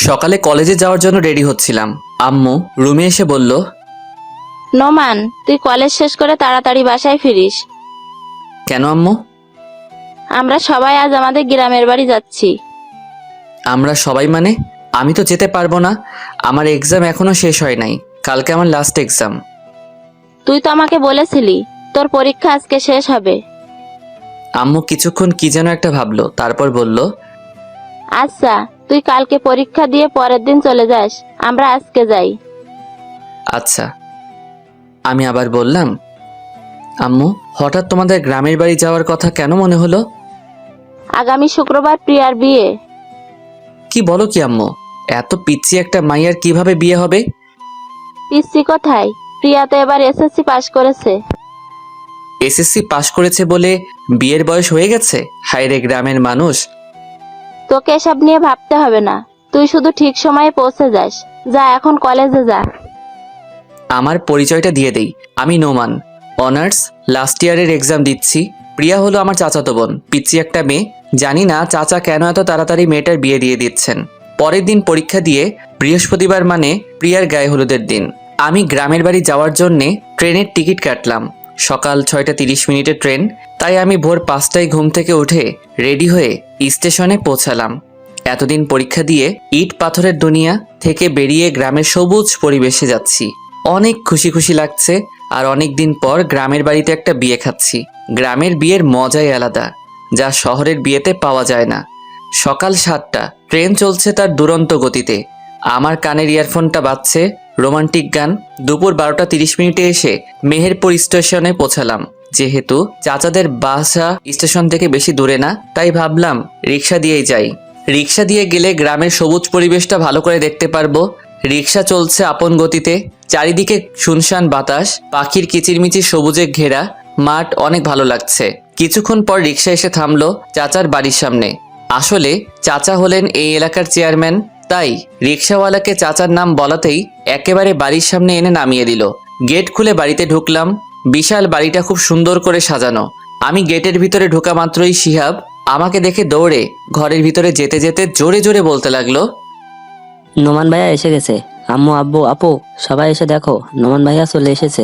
সকালে কলেজে যাওয়ার জন্য রেডি হচ্ছিলাম। আম্মু রুমে এসে বলল, নোমান, তুই কলেজ শেষ করে তাড়াতাড়ি বাসায় ফিরিস। কেন আম্মু? আমরা সবাই আজ আমাদের গ্রামের বাড়ি যাচ্ছি। আমরা সবাই মানে? আমি তো যেতে পারবো না, আমার এক্সাম এখনো শেষ হয় নাই। কালকে আমার লাস্ট এক্সাম। তুই তো আমাকে বলেছিলি তোর পরীক্ষা আজকে শেষ হবে। আম্মু কিছুক্ষণ কি যেন একটা ভাবলো, তারপর বলল, আচ্ছা, তুই কালকে পরীক্ষা দিয়ে পরের দিন চলে যাস, আমরা আজকে যাই। আচ্ছা। আমি আবার বললাম, আম্মু হঠাৎ তোমাদের গ্রামের বাড়ি যাওয়ার কথা কেন মনে হলো? আগামী শুক্রবার প্রিয়ার বিয়ে। কি বলো কি আম্মু, এত পিচ্ছি একটা মাইয়ার কিভাবে বিয়ে হবে? পিসি কোথায়, প্রিয়া তো এবার এসএসসি পাশ করেছে। এসএসসি পাশ করেছে বলে বিয়ের বয়স হয়ে গেছে? হায় রে গ্রামের মানুষ। তোকে এসব নিয়ে ভাবতে হবে না, তুই শুধু ঠিক সময়ে পৌঁছে যাস। যা এখন কলেজে যা। আমার পরিচয়টা দিয়ে দেই, আমি নোমান, অনার্স লাস্ট ইয়ারের এক্সাম দিচ্ছি। প্রিয়া হলো আমার চাচাতো বোন, পিচ্ছি একটা মেয়ে। জানি না চাচা কেন এত তাড়াতাড়ি মেয়েটার বিয়ে দিয়ে দিচ্ছেন। পরের দিন পরীক্ষা দিয়ে বৃহস্পতিবার মানে প্রিয়ার গায়ে হলুদের দিন। আমি গ্রামের বাড়ি যাওয়ার জন্যে ট্রেনের টিকিট কাটলাম। সকাল 6:30 ট্রেন, তাই আমি ভোর 5টায় ঘুম থেকে উঠে রেডি হয়ে স্টেশনে পৌঁছালাম। এতদিন পরীক্ষা দিয়ে ইট পাথরের দুনিয়া থেকে বেরিয়ে গ্রামের সবুজ পরিবেশে যাচ্ছি। অনেক খুশি খুশি লাগছে, আর অনেক দিন পর গ্রামের বাড়িতে একটা বিয়ে খাচ্ছি। গ্রামের বিয়ের মজাই আলাদা, যা শহরের বিয়েতে পাওয়া যায় না। সকাল 7টা, ট্রেন চলছে তার দুরন্ত গতিতে। আমার কানের ইয়ারফোনটা বাজছে রোমান্টিক গান। দুপুর 12:30 এসে মেহেরপুর স্টেশনে পৌঁছালাম। যেহেতু চাচাদের বাসা স্টেশন থেকে বেশি দূরে না, তাই ভাবলাম রিক্সা দিয়েই যাই। রিক্সা দিয়ে গেলে গ্রামের সবুজ পরিবেশটা ভালো করে দেখতে পারবো। রিক্সা চলছে আপন গতিতে, চারিদিকে শুনশান বাতাস, পাখির কিচিরমিচির সবুজে ঘেরা মাঠ, অনেক ভালো লাগছে। কিছুক্ষণ পর রিক্সা এসে থামলো চাচার বাড়ির সামনে। আসলে চাচা হলেন এই এলাকার চেয়ারম্যান, তাই রিক্সাওয়ালাকে চাচার নাম বলাতেই একেবারে বাড়ির সামনে এনে নামিয়ে দিল। গেট খুলে বাড়িতে ঢুকলাম। বিশাল বাড়িটা খুব সুন্দর করে সাজানো। আমি গেটের ভিতরে ঢোকা মাত্রই শিহাব আমাকে দেখে দৌড়ে ঘরের ভিতরে যেতে যেতে জোরে জোরে বলতে লাগলো, নোমান ভাইয়া এসে গেছে। আম্মু, আব্বু, আপু, সবাই এসে দেখো, নোমান ভাইয়া চলে এসেছে।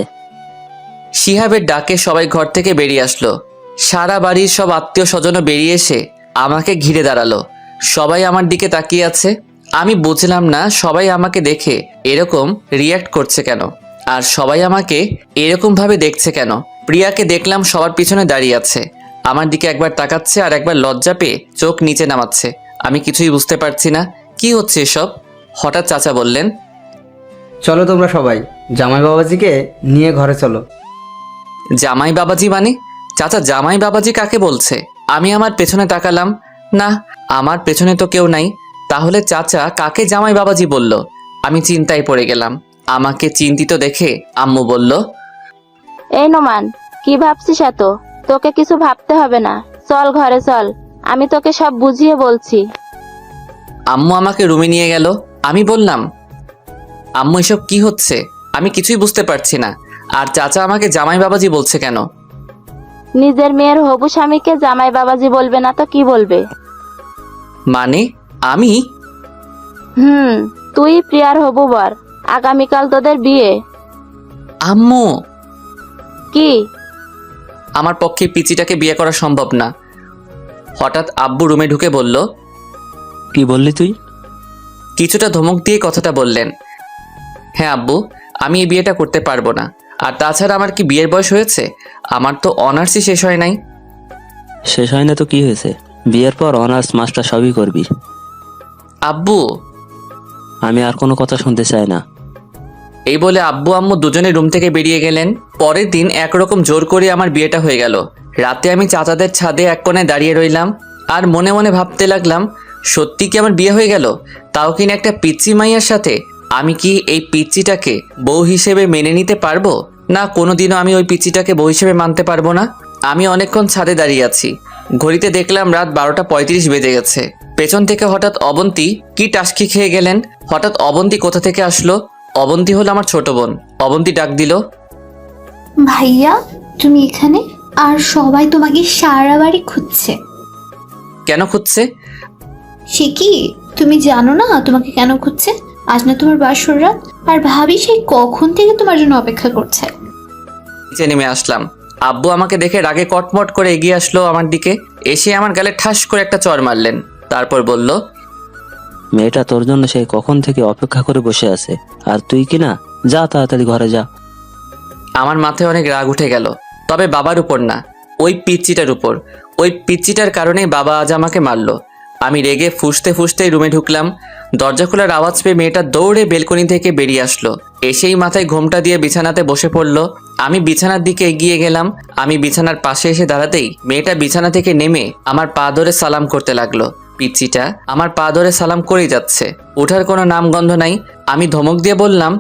শিহাবের ডাকে সবাই ঘর থেকে বেরিয়ে আসলো। সারা বাড়ির সব আত্মীয় স্বজনও বেরিয়ে এসে আমাকে ঘিরে দাঁড়ালো। সবাই আমার দিকে তাকিয়ে আছে। আমি বুঝলাম না সবাই আমাকে দেখে এরকম রিয়্যাক্ট করছে কেন, আর সবাই আমাকে এরকম ভাবে দেখছে কেন। প্রিয়াকে দেখলাম সবার পিছনে দাঁড়িয়ে আছে, আমার দিকে একবার তাকাচ্ছে আর একবার লজ্জা পেয়ে চোখ নিচে নামাচ্ছে। আমি কিছুই বুঝতে পারছি না কি হচ্ছে এসব। হঠাৎ চাচা বললেন, চলো তোমরা সবাই জামাই বাবাজিকে নিয়ে ঘরে চলো। জামাই বাবাজি মানে? চাচা জামাই বাবাজি কাকে বলছে? আমি আমার পেছনে তাকালাম, না, আমার পেছনে তো কেউ নাই। তাহলে চাচা কাকে জামাই বাবাজি বলল? আমি চিন্তায় পড়ে গেলাম। আমাকে চিন্তিত দেখে আম্মু বলল, এই নোমান, কি ভাবছিস এত? তোকে কিছু ভাবতে হবে না, চল ঘরে চল, আমি তোকে সব বুঝিয়ে বলছি। আম্মু আমাকে রুমে নিয়ে গেল। আমি বললাম, আম্মু এসব কি হচ্ছে? আমি কিছুই বুঝতে পারছি না। আর চাচা আমাকে জামাই বাবাজি বলছে কেন? নিজের মেয়ের হবু স্বামীকে জামাই বাবাজি বলবে না তো কি বলবে? মানে আমি? তুই প্রিয়ার হবু বর। আগামীকাল তোদের বিয়ে। আম্মু, কি? আমার পক্ষে পিচিটাকে বিয়ে করা সম্ভব না। হঠাৎ আব্বু রুমে ঢুকে বলল, কি বললি তুই? কিছুটা ধমক দিয়ে কথাটা বললেন। হ্যাঁ আব্বু, আমি এই বিয়েটা করতে পারবো না। আর তাছাড়া আমার কি বিয়ের বয়স হয়েছে? আমার তো অনার্সই শেষ হয় নাই। শেষ হয় না তো কি হয়েছে? বিয়ের পর অনার্স মাস্টার সবই করবি। আব্বু, আমি আর কোনো কথা শুনতে চাই না। এই বলে আব্বু আম্মু দুজনে রুম থেকে বেরিয়ে গেলেন। পরের দিন একরকম জোর করে আমার বিয়েটা হয়ে গেল। রাতে আমি চাচাদের ছাদে এক কোণে দাঁড়িয়ে রইলাম আর মনে মনে ভাবতে লাগলাম, সত্যি কি আমার বিয়ে হয়ে গেল? তাও কিনা একটা পিচ্চি মাইয়ার সাথে। আমি কি এই পিচ্চিটাকে বউ হিসেবে মেনে নিতে পারবো? না, কোনোদিনও আমি ওই পিচ্চিটাকে বউ হিসেবে মানতে পারবো না। আমি অনেকক্ষণ ছাদে দাঁড়িয়ে আছি। ঘড়িতে দেখলাম রাত 12:35 বেজে গেছে। পেছন থেকে হঠাৎ অবন্তী কি টাসকি খেয়ে গেলেন। হঠাৎ অবন্তী কোথা থেকে আসলো? অবন্তী হলো আমার ছোট বোন। অবন্তী ডাক দিল, ভাইয়া, তুমি এখানে? আর সবাই তোমাকে সারা বাড়ি খুঁজছে। কেন খুঁজছে? সে কি, তুমি জানো না তোমাকে কেন খুঁজছে? আজ না তোমার বাসর রাত, আর ভাবি সেই কখন থেকে তোমার জন্য অপেক্ষা করছে। নিচে নেমে আসলাম। আব্বু আমাকে দেখে রাগে কটমট করে এগিয়ে আসলো আমার দিকে, এসে আমার গালে ঠাস করে একটা চড় মারলেন। তারপর বলল, মেয়েটা তোর জন্য সেই কখন থেকে অপেক্ষা করে বসে আছে, আর তুই কি না, যা তাড়াতাড়ি ঘরে যা। আমার মাথায় অনেক রাগ উঠে গেল, তবে বাবার উপর না, ওই পিচ্চিটার উপর। ওই পিচ্চিটার কারণেই বাবা আজ আমাকে মারলো। আমি রেগে ফুঁসতে ফুঁসতে রুমে ঢুকলাম। দরজা খোলার আওয়াজ পেয়ে মেয়েটা দৌড়ে বেলকনি থেকে বেরিয়ে আসলো, এসেই মাথায় ঘোমটা দিয়ে বিছানাতে বসে পড়লো। আমি বিছানার দিকে এগিয়ে গেলাম। আমি বিছানার পাশে এসে দাঁড়াতেই মেয়েটা বিছানা থেকে নেমে আমার পা ধরে সালাম করতে লাগলো। পিচ্চিটা আমার পা ধরে সালাম করেই যাচ্ছে, ওঠার কোনো নামগন্ধ নাই। আমি ধমক দিয়ে বললাম,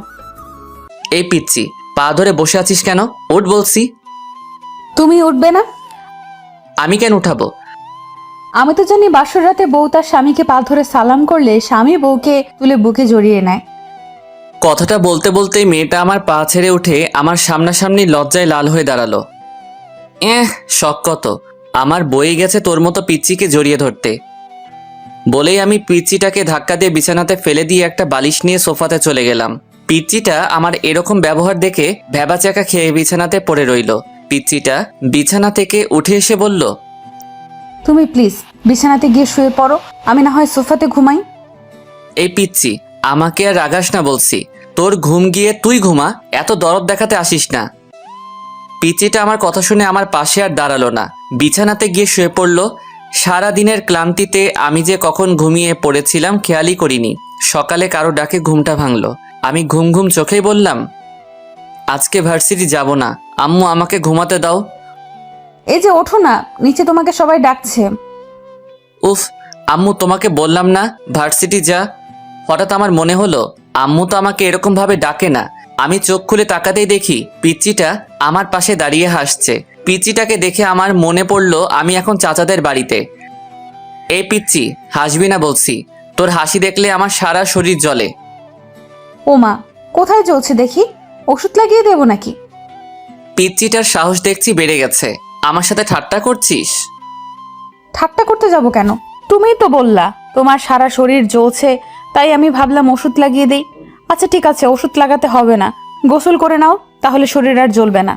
এই পিচ্চি, পা ধরে বসে আছিস কেন? ওঠ বলছি। তুমি উঠবে না? আমি কেন উঠাবো? আমি তো জানি বাসর রাতে বউ তার স্বামীকে পা ধরে সালাম করলে স্বামী বউকে তুলে বুকে জড়িয়ে নেয়। কথাটা বলতে বলতেই মেয়েটা আমার পা ছেড়ে উঠে আমার সামনাসামনি লজ্জায় লাল হয়ে দাঁড়ালো। শখ কত, আমার বয়ে গেছে তোর মতো পিচ্চিকে জড়িয়ে ধরতে। বলেই আমি পিচ্চিটাকে ধাক্কা দিয়ে বিছানাতে ফেলে দিয়ে একটা বালিশ নিয়ে সোফাতে চলে গেলাম। পিচ্চিটা আমার এরকম ব্যবহার দেখে ভ্যাবাচ্যাকা খেয়ে বিছানাতে পড়ে রইল। পিচ্চিটা বিছানা থেকে উঠে এসে বলল, তুমি প্লিজ বিছানাতে গিয়ে শুয়ে পড়ো, আমি না হয় সোফাতে ঘুমাই। এই পিচ্চি, আমাকে আর রাগাস না বলছি। তোর ঘুম গিয়ে তুই ঘুমা, এত দরদ দেখাতে আসিস না। পিচ্চিটা আমার কথা শুনে আমার পাশে আর দাঁড়ালো না, বিছানাতে গিয়ে শুয়ে পড়লো। সারা দিনের ক্লান্তিতে আমি যে কখন ঘুমিয়ে পড়েছিলাম খেয়ালই করিনি। সকালে কারো ডাকে ঘুমটা ভাঙলো। আমি ঘুম ঘুম চোখেই বললাম, আজকে ভার্সিটি যাব না, আম্মু আমাকে ঘুমাতে দাও। এই যে ওঠো না, নিচে তোমাকে সবাই ডাকছে। উফ, আম্মু তোমাকে বললাম না ভার্সিটি যা। হঠাৎ আমার মনে হলো আম্মু তো আমাকে এরকম ভাবে ডাকে না। আমি চোখ খুলে তাকাতেই দেখি পিচ্চিটা আমার পাশে দাঁড়িয়ে হাসছে। পিচ্চিটাকে দেখে আমার মনে পড়লো আমি এখন চাচাদের বাড়িতে। এই পিচ্চি, হাসবি না বলছি, তোর হাসি দেখলে আমার সারা শরীর জ্বলে। ও মা, কোথায় জ্বলছে দেখি, ওষুধ লাগিয়ে দেবো নাকি? পিচ্চিটার সাহস দেখছি বেড়ে গেছে, আমার সাথে ঠাট্টা করছিস? ঠাট্টা করতে যাব কেন? তুমিই তো বললা তোমার সারা শরীর জ্বলছে, তাই আমি ভাবলাম ওষুধ লাগিয়ে দেই। আচ্ছা ঠিক আছে, ওষুধ লাগাতে হবে না, গোসল করে নাও, তাহলে শরীর আর জ্বলবে না।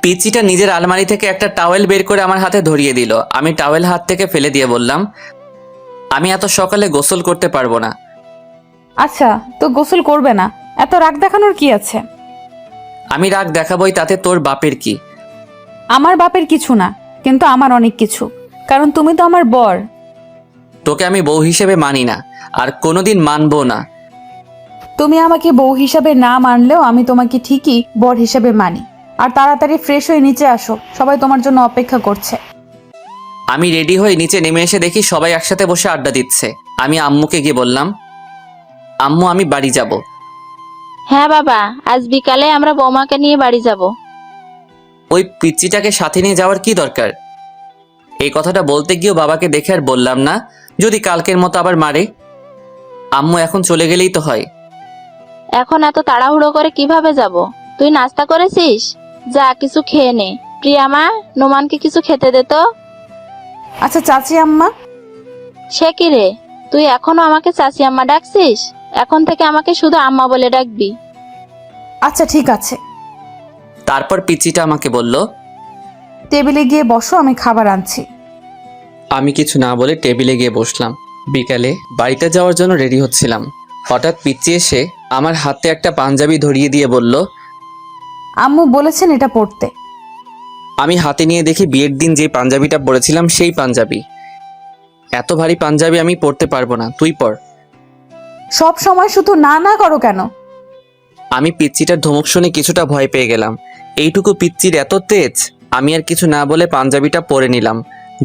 পিচ্চিটা নিজের আলমারি থেকে একটা টাওয়েল বের করে আমার হাতে ধরিয়ে দিল। আমি টাওয়েল হাত থেকে ফেলে দিয়ে বললাম, আমি এত সকালে গোসল করতে পারবো না। আচ্ছা, তো গোসল করবে না, এত রাগ দেখানোর কি আছে? আমি রাগ দেখাবই, তাতে তোর বাপের কি? আমার বাপের কিছু না, কিন্তু আমার অনেক কিছু, কারণ তুমি তো আমার বর। তোকে আমি বউ হিসেবে মানি না, আর কোনোদিন মানবো না। তুমি আমাকে বউ হিসাবে না মানলেও আমি তোমাকে ঠিকই বর হিসাবে মানি। আর তাড়াতাড়ি ফ্রেশ হয়ে নিচে আসো, সবাই তোমার জন্য অপেক্ষা করছে। আমি রেডি হয়ে নিচে নেমে এসে দেখি সবাই একসাথে বসে আড্ডা দিচ্ছে। আমি আম্মুকে গিয়ে বললাম, আম্মু আমি বাড়ি যাব। হ্যাঁ বাবা, আজ বিকালে আমরা বৌমাকে নিয়ে বাড়ি যাব। ওই পিচ্চিটাকে সাথে নিয়ে যাওয়ার কি দরকার? এই কথাটা বলতে গিয়েও বাবাকে দেখে আর বললাম না, যদি কালকের মতো আবার মারে। আম্মু এখন চলে গেলেই তো হয়। এখন এত তাড়াহুড়ো করে কিভাবে যাব? তুই নাস্তা করেছিস? যা কিছু খেয়ে নে। প্রিয়া মা, নোমানকে কিছু খেতে দে তো। আচ্ছা চাচি আম্মা। সে কি রে, তুই এখনো আমাকে চাচি আম্মা ডাকছিস? এখন থেকে আমাকে শুধু আম্মা বলে ডাকবি। আচ্ছা ঠিক আছে। তারপর পিচ্চিটা আমাকে বলল, টেবিলে গিয়ে বসো, আমি খাবার আনছি। আমি কিছু না বলে টেবিলে গিয়ে বসলাম। বিকালে বাড়িতে যাওয়ার জন্য রেডি হচ্ছিলাম, হঠাৎ পিচ্চি এসে আমার হাতে একটা পাঞ্জাবি ধরিয়ে দিয়ে বলল, আম্মু বলেছেন এটা পড়তে। আমি হাতে নিয়ে দেখি বিয়ের দিন যে পাঞ্জাবিটা পরেছিলাম সেই পাঞ্জাবি। এত ভারী পাঞ্জাবি আমি পরতে পারবো না, তুই পর। সব সময় শুধু না না করো কেন? আমি পিচ্চিটার ধমক শুনে কিছুটা ভয় পেয়ে গেলাম। এইটুকু পিচ্চির এত তেজ! আমি আর কিছু না বলে পাঞ্জাবিটা পরে নিলাম।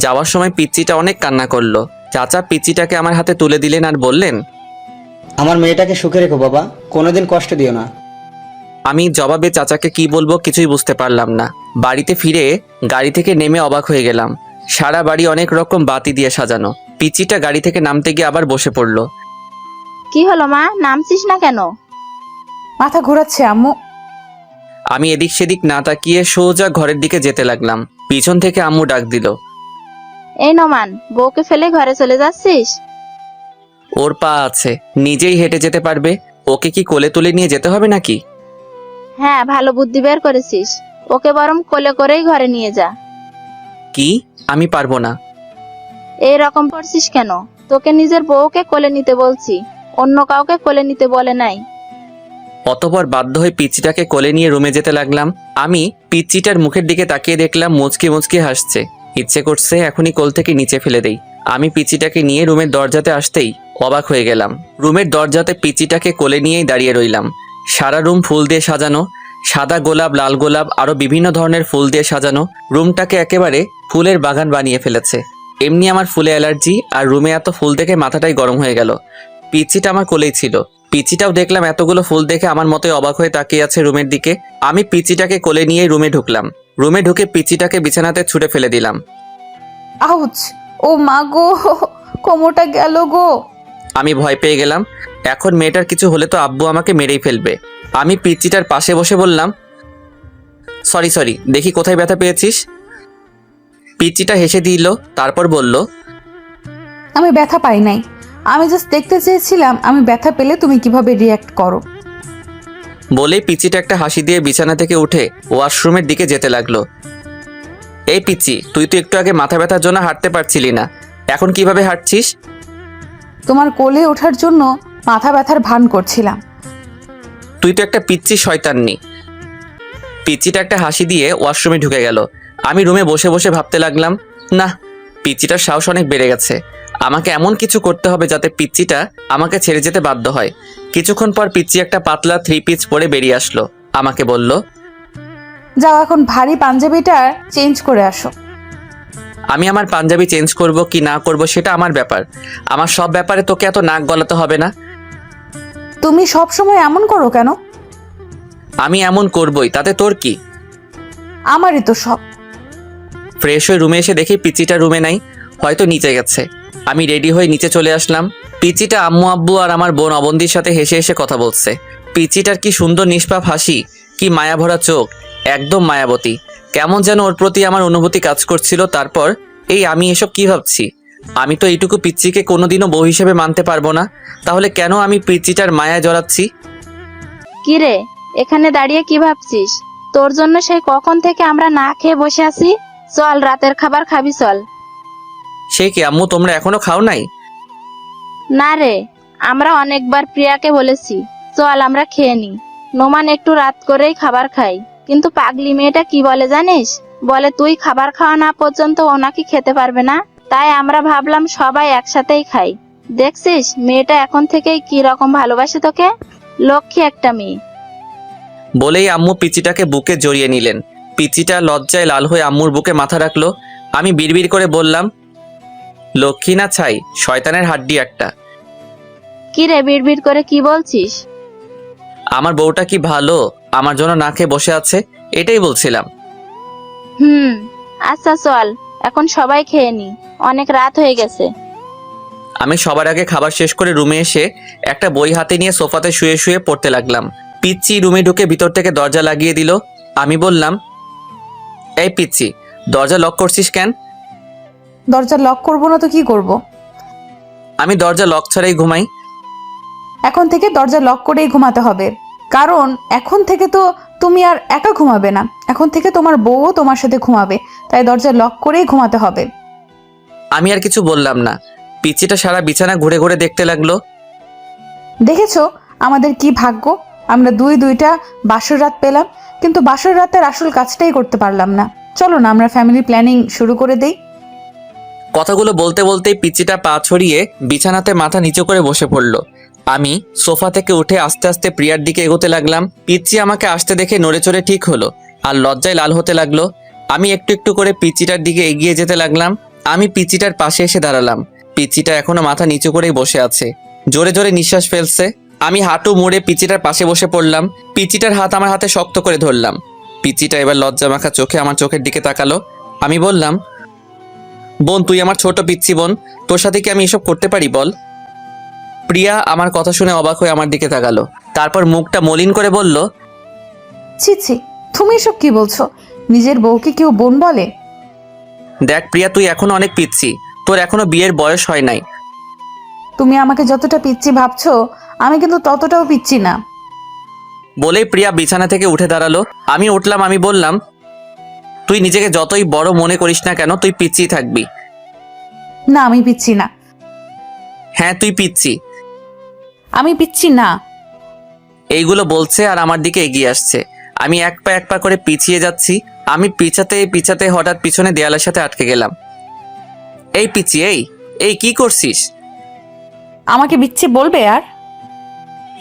যাওয়ার সময় পিচ্চিটা অনেক কান্না করলো। চাচা পিচ্চিটাকে আমার হাতে তুলে দিলেন আর বললেন, আমার মেয়েটাকে সুখে রেখো বাবা, কোনোদিন কষ্ট দিও না। আমি জবাবে চাচাকে কি বলবো কিছুই বুঝতে পারলাম না। বাড়িতে ফিরে গাড়ি থেকে নেমে অবাক হয়ে গেলাম। সারা বাড়ি অনেক রকম বাতি দিয়ে সাজানো। পিচ্চিটা গাড়ি থেকে নামতে গিয়ে আবার বসে পড়লো। কি হলো মা, নামছিস না কেন? মাথা ঘোরাচ্ছে আম্মু। আমি এদিক সেদিক না তাকিয়ে সোজা ঘরের দিকে যেতে লাগলাম। পিছন থেকে আম্মু ডাক দিল, এই নোমান, বউকে ফেলে ঘরে চলে যাচ্ছিস? ওর পা আছে, নিজেই হেঁটে যেতে পারবে। ওকে কি কোলে তুলে নিয়ে যেতে হবে নাকি? হ্যাঁ, ভালো বুদ্ধি বের করেছিস। ওকে বরং কোলে করেই ঘরে নিয়ে যা। কি? আমি পারবো না। এই রকম করছিস কেন? তোকে নিজের বউকে কোলে নিতে বলছি, অন্য কাউকে কোলে নিতে বলে নাই। অতঃপর বাধ্য হয়ে পিচ্চিটাকে কোলে নিয়ে রুমে যেতে লাগলাম। আমি পিচ্চিটার মুখের দিকে তাকিয়ে দেখলাম মুচকি মুচকি হাসছে। ইচ্ছে করছে এখনই কোল থেকে নিচে ফেলে দেই। আমি পিচ্চিটাকে নিয়ে রুমের দরজাতে আসতেই অবাক হয়ে গেলাম। রুমের দরজাতে পিচ্চিটাকে কোলে নিয়েই দাঁড়িয়ে রইলাম। সারা রুম ফুল দিয়ে সাজানো, সাদা গোলাপ, লাল গোলাপ, আরো বিভিন্ন ধরনের ফুল দিয়ে সাজানো। রুমটাকে একেবারে ফুলের বাগান বানিয়ে ফেলেছে। এমনি আমার ফুলে অ্যালার্জি, আর রুমে এত ফুল দেখে মাথাটাই গরম হয়ে গেল। পিচ্চিটা আমার কোলেই ছিল। পিচিটাও দেখলাম এতগুলো ফুল দেখে আমার মতোই অবাক হয়ে তাকিয়ে আছে রুমের দিকে। আমি পিচিটাকে কোলে নিয়ে রুমে ঢুকলাম। রুমে ঢুকে পিচিটাকে বিছানাতে ছুঁড়ে ফেলে দিলাম। আউচ! ও মা গো, কোমরটা গেল গো। আমি ভয় পেয়ে গেলাম। এখন মেয়েটার কিছু হলে তো আব্বু আমাকে মেরেই ফেলবে। আমি পিচিটার পাশে বসে বললাম, সরি, দেখি কোথায় ব্যথা পেয়েছিস। পিচিটা হেসে দিল, তারপর বলল, আমি ব্যথা পাই নাই, আমি জাস্ট দেখতে চেয়েছিলাম আমি ব্যথা পেলে তুমি কিভাবে রিয়্যাক্ট করো। বলেই পিচিটা একটা হাসি দিয়ে বিছানা থেকে উঠে ওয়াশরুমের দিকে যেতে লাগলো। এই পিচি, তুই তো একটু আগে মাথা ব্যথার জন্য হাঁটতে পারছিলি না, এখন কিভাবে হাঁটছিস? তোমার কোলে ওঠার জন্য মাথা ব্যথার ভান করছিলাম। তুই তো একটা পিচ্চি শয়তাননি। পিচ্চিটা একটা হাসি দিয়ে ওয়াশরুমে ঢুকে গেল। আমি রুমে বসে বসে ভাবতে লাগলাম, না, পিচ্চিটার সাহস অনেক বেড়ে গেছে। আমাকে এমন কিছু করতে হবে যাতে পিচ্চিটা আমাকে ছেড়ে যেতে বাধ্য হয়। কিছুক্ষণ পর পিচ্চি একটা পাতলা 3 পিস পরে বেরিয়ে আসলো। আমাকে বলল, যাও এখন ভারী পাঞ্জাবিটা চেঞ্জ করে আসো। আমি আমার পাঞ্জাবি চেঞ্জ করব কি না করব সেটা আমার ব্যাপার। আমার সব ব্যাপারে তোকে এত নাক গলাতে হবে না। তুমি সব সময় এমন করো কেন? আমি এমন করবই, তাতে তোর কি? আমারই তো সব। ফ্রেশ হয়ে রুমে এসে দেখি পিচিটা রুমে নাই, হয়তো নিচে গেছে। আমি রেডি হয়ে নিচে চলে আসলাম। পিচিটা আম্মু আব্বু আর আমার বোন অবন্তীর সাথে হেসে হেসে কথা বলছে। পিচিটার কি সুন্দর নিষ্পাপ হাসি, কি মায়া ভরা চোখ, একদম মায়াবতী। কেমন যেন ওর প্রতি আমার অনুভূতি কাজ করছিল। তারপর আমি এসব কি ভাবছি? আমি তো এইটুকু পিচ্চিকে কোনোদিনও বউ হিসেবে মানতে পারবো না, তাহলে কেন আমি পিচ্চিটার মায়ায় জড়াচ্ছি? কি রে, এখানে দাঁড়িয়ে কি ভাবছিস? তোর জন্য সেই কখন থেকে আমরা না খেয়ে বসে আছি। চল, রাতের খাবার খাবি, চল। সে কি আম্মু, তোমরা এখনো খাও নাই? না রে, আমরা অনেকবার প্রিয়াকে বলেছি চল আমরা খেয়ে নি। নোমান একটু রাত করেই খাবার খাই, কিন্তু পাগলি মেয়েটা কি বলে জানিস? বলে তুই খাবার খাওয়া না পর্যন্ত ও নাকি খেতে পারবে না। তাই আমরা ভাবলাম সবাই একসাথেই খাই। দেখছিস মেয়েটা এখন থেকেই কি রকম ভালোবাসে তোকে। লক্ষ্মী একটা মেয়ে। বলেই আম্মু পিচিটাকে বুকে জড়িয়ে নিলেন। পিচিটা লজ্জায় লাল হয়ে আম্মুর বুকে মাথা রাখলো। আমি বিড়বিড় করে বললাম, লক্ষ্মী না ছাই, শয়তানের হাড্ডি একটা। কি রে, বিড়বিড় করে কি বলছিস? আমার বউটা কি ভালো, আমার জন্য না খেয়ে বসে আছে, এটাই বলছিলাম। আচ্ছা চল, এখন সবাই খেয়ে নি, অনেক রাত হয়ে গেছে। আমি সবার আগে খাবার শেষ করে রুমে এসে একটা বই হাতে নিয়ে সোফাতে শুয়ে শুয়ে পড়তে লাগলাম। পিচ্চি রুমে ঢুকে ভিতর থেকে দরজা লাগিয়ে দিল। আমি বললাম, এই পিচ্চি, দরজা লক করছিস কেন? দরজা লক করবো না তো কি করব? আমি দরজা লক ছাড়াই ঘুমাই। এখন থেকে দরজা লক করেই ঘুমাতে হবে, কারণ এখন থেকে তো তুমি আর একা ঘুমাবে না, এখন থেকে তোমার বউও তোমার সাথে ঘুমাবে, তাই দরজা লক করেই ঘুমাতে হবে। আমি আর কিছু বললাম না। পিচ্চিটা সারা বিছানা ঘুরে ঘুরে দেখতে লাগলো। দেখেছো আমাদের কি ভাগ্য, আমরা দুইটা বাসর রাত পেলাম, কিন্তু বাসর রাতের আসল কাজটাই করতে পারলাম না। চলো না আমরা ফ্যামিলি প্ল্যানিং শুরু করে দেই। কথাগুলো বলতে বলতেই পিচ্চিটা পা ছড়িয়ে বিছানাতে মাথা নিচু করে বসে পড়ল। আমি সোফা থেকে উঠে আস্তে আস্তে প্রিয়ার দিকে এগোতে লাগলাম। পিচ্চি আমাকে আসতে দেখে নড়ে চড়ে ঠিক হলো আর লজ্জায় লাল হতে লাগলো। আমি একটু একটু করে পিচ্চিটার দিকে এগিয়ে যেতে লাগলাম। আমি পিচ্চিটার পাশে এসে দাঁড়ালাম। পিচ্চিটা এখনো মাথা নিচু করেই বসে আছে, জোরে জোরে নিঃশ্বাস ফেলছে। আমি হাঁটু মুড়ে পিচ্চিটার পাশে বসে পড়লাম। পিচ্চিটার হাত আমার হাতে শক্ত করে ধরলাম। পিচ্চিটা এবার লজ্জা মাখা চোখে আমার চোখের দিকে তাকালো। আমি বললাম, বোন, তুই আমার ছোট পিচ্চি বোন, তোর সাথে কি আমি এসব করতে পারি বল? প্রিয়া আমার কথা শুনে অবাক হয়ে আমার দিকে তাকালো, তারপর মুখটা মলিন করে বলল, ছি ছি, তুমি এসব কি বলছো? নিজের বউকে কেউ বোন বলে? দেখ প্রিয়া, তুই এখনো অনেক পিচ্চি, তোর এখনো বিয়ের বয়স হয় নাই। তুমি আমাকে যতটা পিচ্ছি ভাবছো আমি কিন্তু ততটাও পিচ্ছি না। বলেই প্রিয়া বিছানা থেকে উঠে দাঁড়ালো। আমি উঠলাম, আমি বললাম, তুই নিজেকে যতই বড় মনে করিস না কেন, তুই পিচ্ছি থাকবি। না আমি পিচ্ছি না। হ্যাঁ তুই পিচ্ছি। আমি পিচ্ছি না। এইগুলো বলছে আর আমার দিকে এগিয়ে আসছে। আমি এক পা করে পিছিয়ে যাচ্ছি। আমি পিছাতে পিছাতে হঠাৎ পিছনে দেয়ালের সাথে আটকে গেলাম। এই পিচ্ছি, এই এই কি করছিস? আমাকে পিচ্ছি বলবে আর?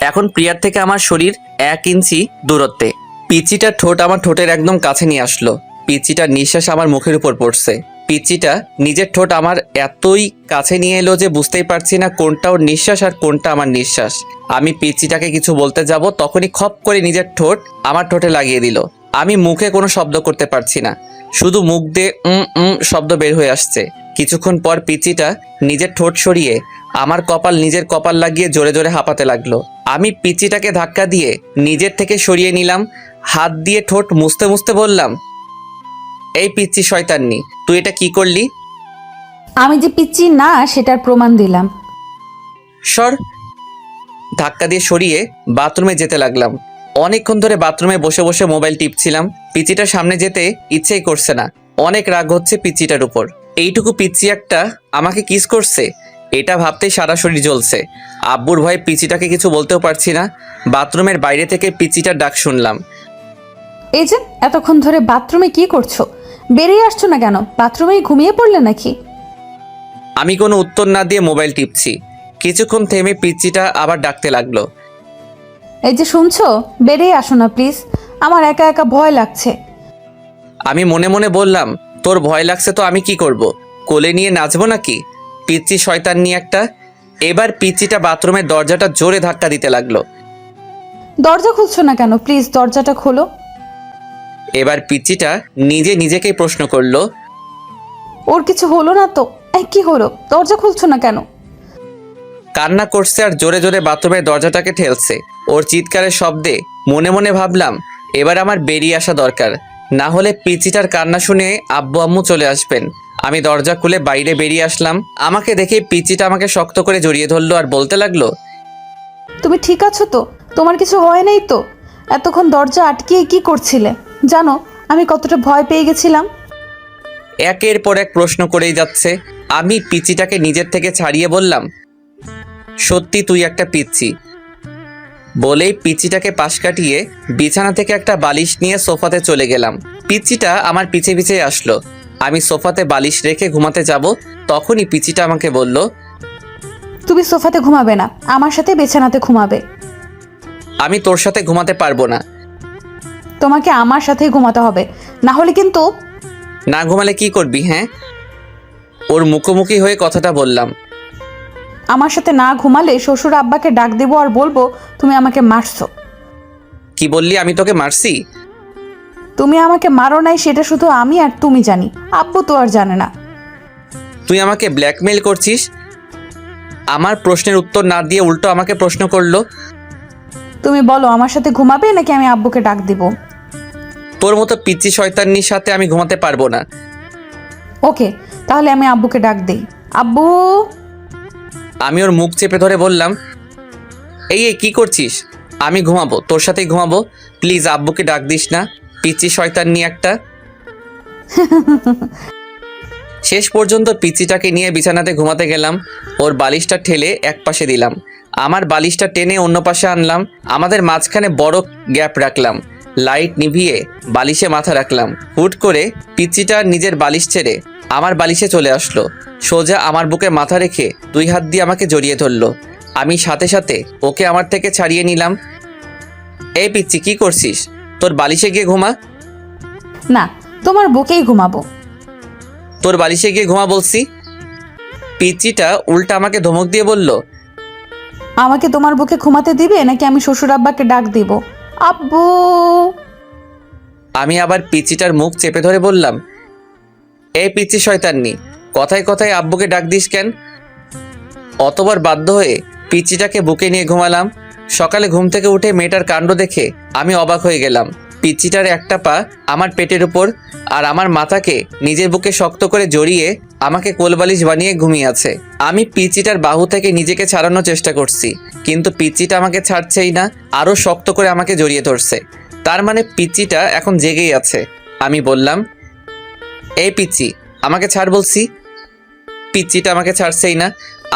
এখন প্রিয়ার থেকে আমার শরীর 1 ইঞ্চি দূরত্বে। পিচিটার ঠোঁট আমার ঠোঁটের একদম কাছে নিয়ে আসলো। পিচিটার নিঃশ্বাস আমার মুখের উপর পড়ছে। পিচিটা নিজের ঠোঁট আমার এতই কাছে নিয়ে এলো যে বুঝতেই পারছি না কোনটা ওর নিঃশ্বাস আর কোনটা আমার নিঃশ্বাস। আমি পিচিটাকে কিছু বলতে যাব, তখনই খপ করে নিজের ঠোঁট আমার ঠোঁটে লাগিয়ে দিল। আমি মুখে কোনো শব্দ করতে পারছি না, শুধু মুখ দিয়ে শব্দ বের হয়ে আসছে। কিছুক্ষণ পর পিচিটা নিজের ঠোঁট সরিয়ে আমার নিজের কপাল লাগিয়ে জোরে জোরে হাঁপাতে লাগলো। আমি পিচিটাকে ধাক্কা দিয়ে নিজের থেকে সরিয়ে নিলাম। হাত দিয়ে ঠোঁট মুছতে মুছতে বললাম, এই পিচ্ছি শয়তান্নি, তুই এটা কি করলি? আমি যে পিচ্ছি না সেটার প্রমাণ দিলাম। সর। ধাক্কা দিয়ে সরিয়ে বাথরুমে যেতে লাগলাম। অনেকক্ষণ ধরে বাথরুমে বসে বসে মোবাইল টিপছিলাম। পিচিটার সামনে যেতে ইচ্ছেই করছে না। অনেক রাগ হচ্ছে পিচিটার উপর। এইটুকু পিচ্ছি একটা আমাকে কিস করছে, এটা ভাবতেই সারা শরীর জ্বলছে। আব্বুর ভয়ে পিচিটাকে কিছু বলতেও পারছি না। বাথরুমের বাইরে থেকে পিচিটার ডাক শুনলাম। এই যে এতক্ষণ ধরে বাথরুমে কি করছো? বেরিয়ে আসছো না কেন? বাথরুমেই ঘুমিয়ে পড়লে নাকি? আমি কোনো উত্তর না দিয়ে মোবাইল টিপছি। কিছুক্ষণ থেমে পিচিটা আবার ডাকতে লাগলো। এই যে শুনছো, বেরিয়ে আসো না প্লিজ, আমার একা একা ভয় লাগছে। আমি মনে মনে বললাম, তোর ভয় লাগছে তো আমি কি করব? কোলে নিয়ে নাচবো নাকি? পিচ্ছি শয়তান নিয়ে একটা। এবার পিচ্চিটা বাথরুমের দরজাটা জোরে ধাক্কা দিতে লাগলো। দরজা খুলছো না কেন? প্লিজ দরজাটা খোলো। এবার পিচ্চিটা নিজেকেই প্রশ্ন করলো, ওর কিছু হলো না তো? কি হলো? দরজা খুলছো না কেন? কান্না করছে আর জোরে জোরে বাথরুমের দরজাটাকে ঠেলছে। ওর চিৎকারের শব্দে মনে মনে ভাবলাম, এবার আমার বেরিয়ে আসা দরকার, না হলে পিচ্চিটার কান্না শুনে আব্বু আম্মু চলে আসবেন। আমি দরজা খুলে বাইরে বেরিয়ে আসলাম। আমাকে দেখে পিচ্চিটা আমাকে শক্ত করে জড়িয়ে ধরলো আর বলতে লাগলো, তুমি ঠিক আছো তো? তোমার কিছু হয় নাই তো? এতক্ষণ দরজা আটকিয়ে কি করছিলে? জানো আমি কতটা ভয় পেয়ে গেছিলাম। একের পর এক প্রশ্ন করেই যাচ্ছে। আমি পিচ্চিটাকে নিজের থেকে ছাড়িয়ে বললাম, সত্যি তুই একটা পিচ্ছি। বলেই পিচ্চিটাকে পাশ কাটিয়ে বিছানা থেকে একটা বালিশ নিয়ে সোফাতে চলে গেলাম। পিচ্চিটা আমার পিছে পিছে আসলো। আমি সোফাতে বালিশ রেখে ঘুমাতে যাব, তখনই পিচ্চিটা আমাকে বলল, তুমি সোফাতে ঘুমাবে না, আমার সাথে বিছানাতে ঘুমাবে। আমি তোর সাথে ঘুমাতে পারবো না। তোমাকে আমার সাথেই ঘুমাতে হবে, না হলে কিন্তু। না ঘুমালে কি করবি? হ্যাঁ, ওর মুখোমুখি হয়ে কথাটা বললাম। আমার সাথে না ঘুমালে শ্বশুর আব্বাকে ডাক দেবো আর বলবো তুমি আমাকে মারছো। কি বললি? আমি তোকে মারছি? তুমি আমাকে মারো নাই সেটা শুধু আমি আর তুমি জানি, আব্বু তো আর জানে না। তুই আমাকে ব্ল্যাকমেইল করছিস? আমার প্রশ্নের উত্তর না দিয়ে উল্টো আমাকে প্রশ্ন করলো। তুমি বলো আমার সাথে ঘুমাবে নাকি আমি আব্বুকে ডাক দিব? তোর মতো পিচ্চি শয়তানির সাথে আমি ঘুমাতে পারবো না। ওকে, তাহলে আমি আব্বুকে ডাক দেই। আব্বু। আমি ওর মুখ চেপে ধরে বললাম, এই কি করছিস? আমি ঘুমাবো, তোর সাথেই ঘুমাবো। প্লিজ আব্বুকে ডাক দিস না, পিচ্চি শয়তান নিয়ে একটা। শেষ পর্যন্ত পিচ্চিটাকে নিয়ে বিছানাতে ঘুমাতে গেলাম। ওর বালিশটা ঠেলে এক পাশে দিলাম, আমার বালিশটা টেনে অন্য পাশে আনলাম। আমাদের মাঝখানে বড় গ্যাপ রাখলাম। লাইট নিভিয়ে বালিশে মাথা রাখলাম। হুট করে পিচ্চিটা নিজের বালিশ ছেড়ে আমার বালিশে চলে আসলো। সোজা আমার বুকে মাথা রেখে 2 হাত দিয়ে আমাকে জড়িয়ে ধরলো। আমি সাথে সাথে ওকে আমার থেকে ছাড়িয়ে নিলাম। এই পিচ্চি, কি করছিস? তোর বালিশে গিয়ে ঘুমা। না, তোমার বুকেই ঘুমাবো। তোর বালিশে গিয়ে ঘুমা বলছি। পিচ্চিটা উল্টা আমাকে ধমক দিয়ে বলল, আমাকে তোমার বুকে ঘুমাতে দিবে নাকি আমি শ্বশুর আব্বাকে ডাক দিব? আব্বু। আমি আবার পিচ্চিটার মুখ চেপে ধরে বললাম, এই পিচ্চি শয়তান্নি, কথায় কথায় আব্বুকে ডাক দিস কেন? অতবার বাধ্য হয়ে পিচ্চিটাকে বুকে নিয়ে ঘুমালাম। সকালে ঘুম থেকে উঠে মেয়েটার কাণ্ড দেখে আমি অবাক হয়ে গেলাম। পিচ্চিটার একটা পা আমার পেটের উপর আর আমার মাথাকে নিজের বুকে শক্ত করে জড়িয়ে আমাকে কোলবালিশ বানিয়ে ঘুমিয়ে আছে। আমি পিচ্চিটার বাহু থেকে নিজেকে ছাড়ানোর চেষ্টা করছি, কিন্তু পিচ্চিটা আমাকে ছাড়ছেই না, আরও শক্ত করে আমাকে জড়িয়ে ধরছে। তার মানে পিচ্চিটা এখন জেগেই আছে। আমি বললাম, এই পিচ্চি, আমাকে ছাড় বলছি। পিচ্চিটা আমাকে ছাড়ছেই না।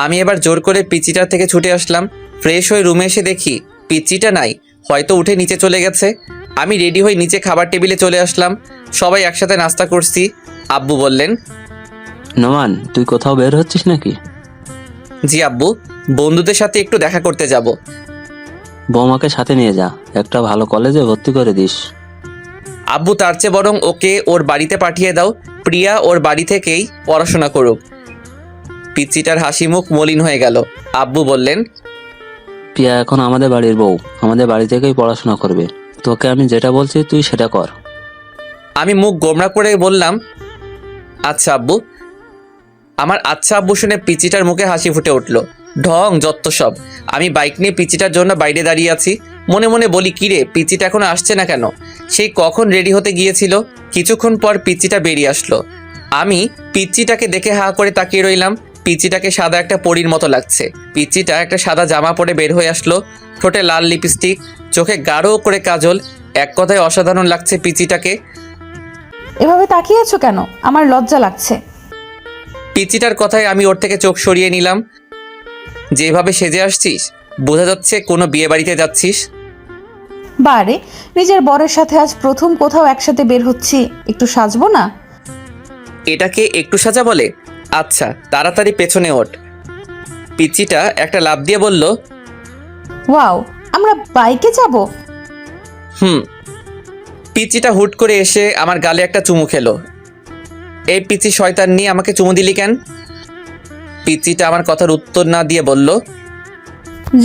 আমি এবার জোর করে পিচ্চিটার থেকে ছুটে আসলাম। ফ্রেশ হয়ে রুমে এসে দেখি পিচ্চিটা নাই, হয়তো উঠে নিচে চলে গেছে। আমি রেডি হয়ে নিচে খাবার টেবিলে চলে আসলাম। সবাই একসাথে নাস্তা করছি। আব্বু বললেন, নোমান, তুই কোথাও বের হচ্ছিস নাকি? জি আব্বু, বন্ধুদের সাথে একটু দেখা করতে যাব। বৌমাকে সাথে নিয়ে যা, একটা ভালো কলেজে ভর্তি করে দিস। আব্বু, তার চেয়ে বরং ওকে ওর বাড়িতে পাঠিয়ে দাও, প্রিয়া ওর বাড়ি থেকেই পড়াশোনা করুক। পিচ্চিটার হাসি মুখ মলিন হয়ে গেল। আব্বু বললেন, প্রিয়া এখন আমাদের বাড়ির বউ, আমাদের বাড়ি থেকেই পড়াশোনা করবে। তোকে আমি যেটা বলছি তুই সেটা কর। আমি মুখ গোমড়া করে বললাম, আচ্ছা আব্বু। আমার আচ্ছা আব্বু শুনে পিচিটার মুখে হাসি ফুটে উঠল। ঢং যত সব। আমি বাইক নিয়ে পিচিটার জন্য বাইরে দাঁড়িয়ে আছি। মনে মনে বলি, কিরে পিচিটা এখনো আসছে না কেন? সেই কখন রেডি হতে গিয়েছিল। কিছুক্ষণ পর পিচিটা বেরিয়ে আসলো। আমি পিচিটাকে দেখে হা করে তাকিয়ে রইলাম। পিচিটাকে সাদা একটা পরীর মতো লাগছে। পিচিটা একটা সাদা জামা পরে বের হয়ে আসলো, ঠোঁটে লাল লিপস্টিক, চোখে গাঢ় করে কাজল। এক কথায় অসাধারণ লাগছে পিচিটাকে। এভাবে তাকিয়ে আছো কেন? আমার লজ্জা লাগছে। পিচিটার কথায় আমি ওর থেকে চোখ সরিয়ে নিলাম। যেভাবে সেজে আসছিস, বোঝা যাচ্ছে কোনো বিয়ে বাড়িতে যাচ্ছিস। বারে, নিজের বরের সাথে আজ প্রথম কোথাও একসাথে বের হচ্ছি, একটু সাজবো না? এটাকে একটু সাজা বলে? আচ্ছা, তাড়াতাড়ি পেছনে ওঠ। পিচিটা একটা লাফ দিয়ে বলল, ওয়াও, আমরা বাইকে যাব? হুম। পিচিটা হুট করে এসে আমার গালে একটা চুমু খেলো। এই পিচি শয়তান নিয়ে আমাকে চুমু দিলি কেন? পিচিটা আমার কথার উত্তর না দিয়ে বলল,